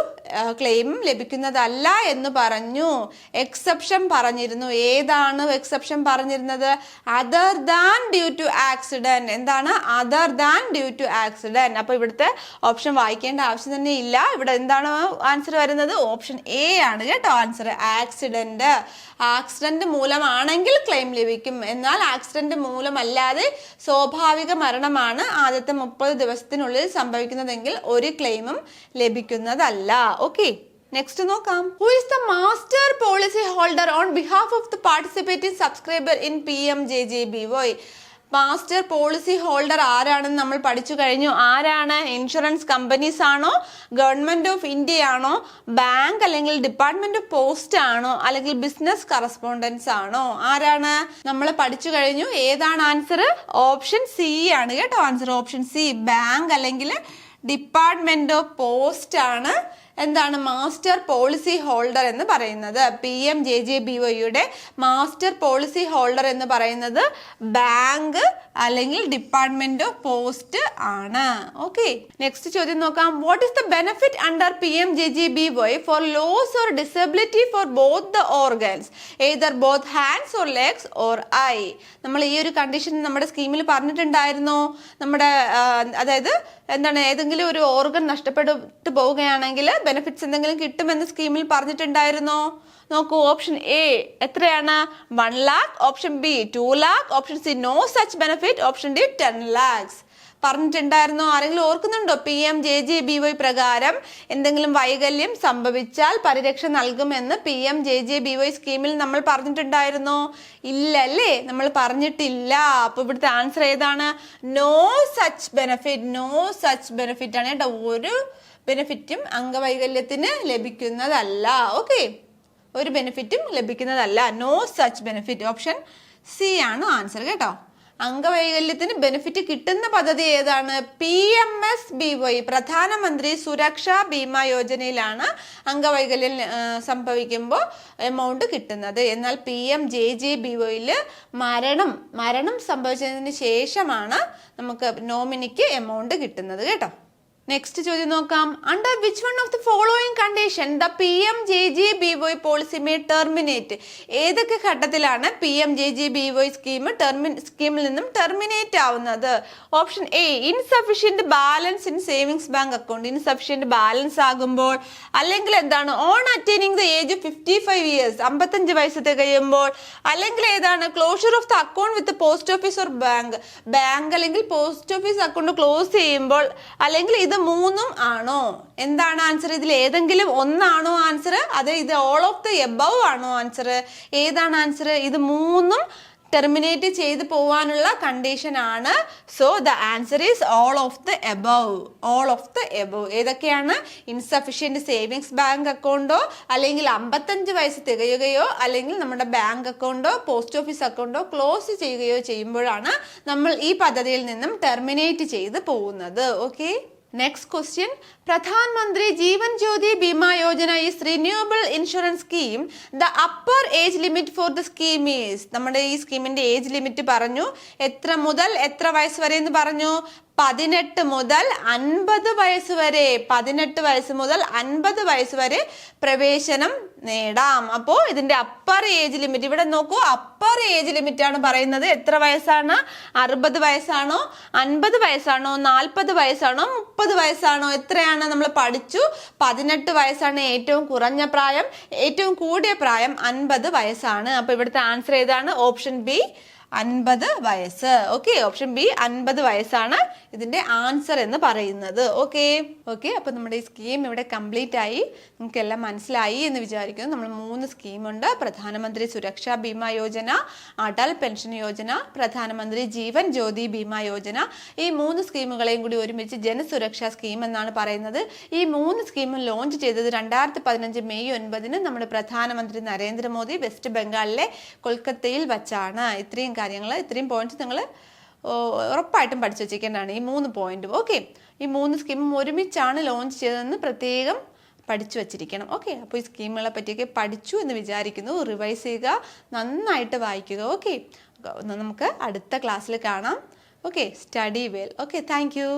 ക്ലെയിമും ലഭിക്കുന്നതല്ല എന്ന് പറഞ്ഞു. എക്സെപ്ഷൻ പറഞ്ഞിരുന്നു. ഏതാണ് എക്സെപ്ഷൻ പറഞ്ഞിരുന്നത്? Other than due to accident. എന്താണ് other than due to accident? അപ്പൊ ഇവിടുത്തെ ഓപ്ഷൻ വായിക്കേണ്ട ആവശ്യം തന്നെ ഇല്ല. ഇവിടെ എന്താണ് ആൻസർ വരുന്നത്? ഓപ്ഷൻ A ആണ് കേട്ടോ ആൻസർ. ആക്സിഡന്റ്. ആക്സിഡന്റ് മൂലമാണെങ്കിൽ ക്ലെയിം ലഭിക്കും. എന്നാൽ ആക്സിഡന്റ് മൂലമല്ലാതെ സ്വാഭാവിക മരണമാണ് ആദ്യത്തെ 30 ദിവസത്തിനുള്ളിൽ സംഭവിക്കുന്നതെങ്കിൽ ഒരു ക്ലെയിമും ലഭിക്കുന്നതല്ല. ഓക്കെ, നെക്സ്റ്റ് നോക്കാം. Who is the master policy holder on behalf of the participating subscriber in PMJJBY? Master policy holder ആരാണെന്ന് നമ്മൾ പഠിച്ചു കഴിഞ്ഞു. ആരാണ്? ഇൻഷുറൻസ് കമ്പനീസ് ആണോ, ഗവൺമെന്റ് ഓഫ് ഇന്ത്യ ആണോ, ബാങ്ക് അല്ലെങ്കിൽ ഡിപ്പാർട്ട്മെന്റ് ഓഫ് പോസ്റ്റ് ആണോ, അല്ലെങ്കിൽ ബിസിനസ് കറസ്പോണ്ടൻസ് ആണോ? ആരാണ്? നമ്മൾ പഠിച്ചു കഴിഞ്ഞു. ഏതാണ് ആൻസർ? ഓപ്ഷൻ C ആണ് കേട്ടോ ആൻസർ. ഓപ്ഷൻ C, ബാങ്ക് അല്ലെങ്കിൽ ഡിപ്പാർട്ട്മെന്റ് ഓഫ് പോസ്റ്റ് ആണ് എന്താണ് മാസ്റ്റർ പോളിസി ഹോൾഡർ എന്ന് പറയുന്നത്? PMJJBYയുടെ മാസ്റ്റർ പോളിസി ഹോൾഡർ എന്ന് പറയുന്നത് ബാങ്ക് അല്ലെങ്കിൽ ഡിപ്പാർട്ട്മെന്റ് ഓഫ് പോസ്റ്റ് ആണ്. ഓക്കെ, നെക്സ്റ്റ് ചോദ്യം നോക്കാം. What is the benefit under PMJJBY for loss or disability for both the organs, either both hands or legs or eye? നമ്മൾ ഈ ഒരു കണ്ടീഷൻ നമ്മുടെ സ്കീമിൽ പറഞ്ഞിട്ടുണ്ടായിരുന്നോ? നമ്മുടെ അതായത് എന്താണ്, ഏതെങ്കിലും ഒരു ഓർഗൻ നഷ്ടപ്പെട്ടു പോവുകയാണെങ്കിൽ ബെനിഫിറ്റ്സ് എന്തെങ്കിലും കിട്ടുമെന്ന് സ്കീമിൽ പറഞ്ഞിട്ടുണ്ടായിരുന്നോ? നോക്കൂ, ഓപ്ഷൻ എ എത്രയാണ്? 1 lakh, option B 2 lakh, option C no such benefit, option D 10 lakhs. പറഞ്ഞിട്ടുണ്ടായിരുന്നോ? ആരെങ്കിലും ഓർക്കുന്നുണ്ടോ? PMJJBY പ്രകാരം എന്തെങ്കിലും വൈകല്യം സംഭവിച്ചാൽ പരിരക്ഷ നൽകുമെന്ന് PMJJBY സ്കീമിൽ നമ്മൾ പറഞ്ഞിട്ടുണ്ടായിരുന്നോ? ഇല്ല അല്ലേ, നമ്മൾ പറഞ്ഞിട്ടില്ല. അപ്പൊ ഇവിടുത്തെ ആൻസർ ഏതാണ്? No such benefit. No such benefit ആണ് കേട്ടോ. ഒരു ബെനിഫിറ്റും അംഗവൈകല്യത്തിന് ലഭിക്കുന്നതല്ല. ഓക്കെ, ഒരു ബെനിഫിറ്റും ലഭിക്കുന്നതല്ല. No such benefit. Option C ആണ് ആൻസർ കേട്ടോ. അംഗവൈകല്യത്തിന് ബെനിഫിറ്റ് കിട്ടുന്ന പദ്ധതി ഏതാണ്? PMSBY, പ്രധാനമന്ത്രി സുരക്ഷാ ബീമാ യോജനയിലാണ് അംഗവൈകല്യം സംഭവിക്കുമ്പോൾ എമൗണ്ട് കിട്ടുന്നത്. എന്നാൽ PMJJBYയിൽ മരണം സംഭവിച്ചതിന് ശേഷമാണ് നമുക്ക് നോമിനിക്ക് എമൗണ്ട് കിട്ടുന്നത് കേട്ടോ. നെക്സ്റ്റ് ചോദ്യം നോക്കാം. Under which one of the following condition the PMJJBY policy may terminate? ഏതൊക്കെ ഘട്ടത്തിലാണ് PMJJBY സ്കീമിൽ നിന്നും ടെർമിനേറ്റ് ആവുന്നത്? Option A insufficient balance in savings bank account. Insufficient balance ആകുമ്പോൾ, അല്ലെങ്കിൽ എന്താണ് on attaining the age of 55 years, 55 വയസ്സ് തികയുമ്പോൾ, അല്ലെങ്കിൽ ഏതാണ് closure of the account with post office or bank അല്ലെങ്കിൽ പോസ്റ്റ് ഓഫീസ് അക്കൗണ്ട് ക്ലോസ് ചെയ്യുമ്പോൾ, അല്ലെങ്കിൽ ഇത് മൂന്നും ആണോ? എന്താണ് ആൻസർ? ഇതിൽ ഏതെങ്കിലും ഒന്നാണോ ആൻസർ? അതെ, ഇത് ഓൾ ഓഫ് ദ എബവ് ആണോ ആൻസർ? ഏതാണ് ആൻസർ? ഇത് മൂന്നും ടെർമിനേറ്റ് ചെയ്ത് പോവാനുള്ള കണ്ടീഷൻ ആണ്. So the answer is all of the above. All of the above ഏതൊക്കെയാണ്? ഇൻസഫിഷ്യന്റ് സേവിങ്സ് ബാങ്ക് അക്കൗണ്ടോ, അല്ലെങ്കിൽ 55 വയസ്സ് തികയുകയോ, അല്ലെങ്കിൽ നമ്മുടെ ബാങ്ക് അക്കൗണ്ടോ പോസ്റ്റ് ഓഫീസ് അക്കൗണ്ടോ ക്ലോസ് ചെയ്യുകയോ ചെയ്യുമ്പോഴാണ് നമ്മൾ ഈ പദ്ധതിയിൽ നിന്നും ടെർമിനേറ്റ് ചെയ്ത് പോകുന്നത്. Okay, next question. Pradhan Mantri Jeevan Jyoti Bima Yojana is renewable insurance scheme. The upper age limit for the scheme is. നമ്മുടെ ഈ സ്കീമിന്റെ ഏജ് ലിമിറ്റ് പറഞ്ഞു. എത്ര മുതൽ എത്ര വയസ്സ് വരെ എന്ന് പറഞ്ഞു? 18 മുതൽ 50 വയസ്സ് വരെ. 18 വയസ്സ് മുതൽ 50 വയസ്സ് വരെ പ്രവേശനം നേടാം. അപ്പോൾ ഇതിന്റെ അപ്പർ ഏജ് ലിമിറ്റ് ഇവിടെ നോക്കൂ. അപ്പർ ഏജ് ലിമിറ്റ് ആണ് പറയുന്നത്. എത്ര വയസ്സാണ്? 60 വയസ്സാണോ, 50 വയസ്സാണോ, 40 വയസ്സാണോ, 30 വയസ്സാണോ? എത്രയാണ് നമ്മൾ പഠിച്ചു? 18 വയസ്സാണ് ഏറ്റവും കുറഞ്ഞ പ്രായം. ഏറ്റവും കൂടിയ പ്രായം 50 വയസ്സാണ്. അപ്പൊ ഇവിടുത്തെ ആൻസർ ഏതാണ്? ഓപ്ഷൻ ബി 50 വയസ്സ്. ഓക്കെ, ഓപ്ഷൻ ബി 50 വയസ്സാണ് ഇതിന്റെ ആൻസർ എന്ന് പറയുന്നത്. ഓക്കെ, അപ്പൊ നമ്മുടെ ഈ സ്കീം ഇവിടെ കംപ്ലീറ്റ് ആയി. നിങ്ങൾക്ക് എല്ലാം മനസ്സിലായി എന്ന് വിചാരിക്കുന്നു. നമ്മൾ 3 സ്കീമുണ്ട്. പ്രധാനമന്ത്രി സുരക്ഷാ ബീമാ യോജന, അടൽ പെൻഷൻ യോജന, പ്രധാനമന്ത്രി ജീവൻ ജ്യോതി ബീമാ യോജന. ഈ 3 സ്കീമുകളെയും കൂടി ഒരുമിച്ച് ജനസുരക്ഷാ സ്കീം എന്നാണ് പറയുന്നത്. ഈ 3 സ്കീമും ലോഞ്ച് ചെയ്തത് 2015 മെയ് 9 നമ്മുടെ പ്രധാനമന്ത്രി നരേന്ദ്രമോദി വെസ്റ്റ് ബംഗാളിലെ കൊൽക്കത്തയിൽ വച്ചാണ്. ഇത്രയും പോയിന്റ്സ് നിങ്ങൾ ഉറപ്പായിട്ടും പഠിച്ചു വെച്ചിരിക്കേണ്ടതാണ്, ഈ 3 പോയിന്റും. ഓക്കെ, ഈ 3 സ്കീമും ഒരുമിച്ചാണ് ലോഞ്ച് ചെയ്തതെന്ന് പ്രത്യേകം പഠിച്ചു വച്ചിരിക്കണം. ഓക്കെ, അപ്പോൾ ഈ സ്കീമുകളെ പറ്റിയൊക്കെ പഠിച്ചു എന്ന് വിചാരിക്കുന്നു. റിവൈസ് ചെയ്യുക, നന്നായിട്ട് വായിക്കുക. ഓക്കെ, നമുക്ക് അടുത്ത ക്ലാസ്സിൽ കാണാം. Okay, study well. Okay, thank you.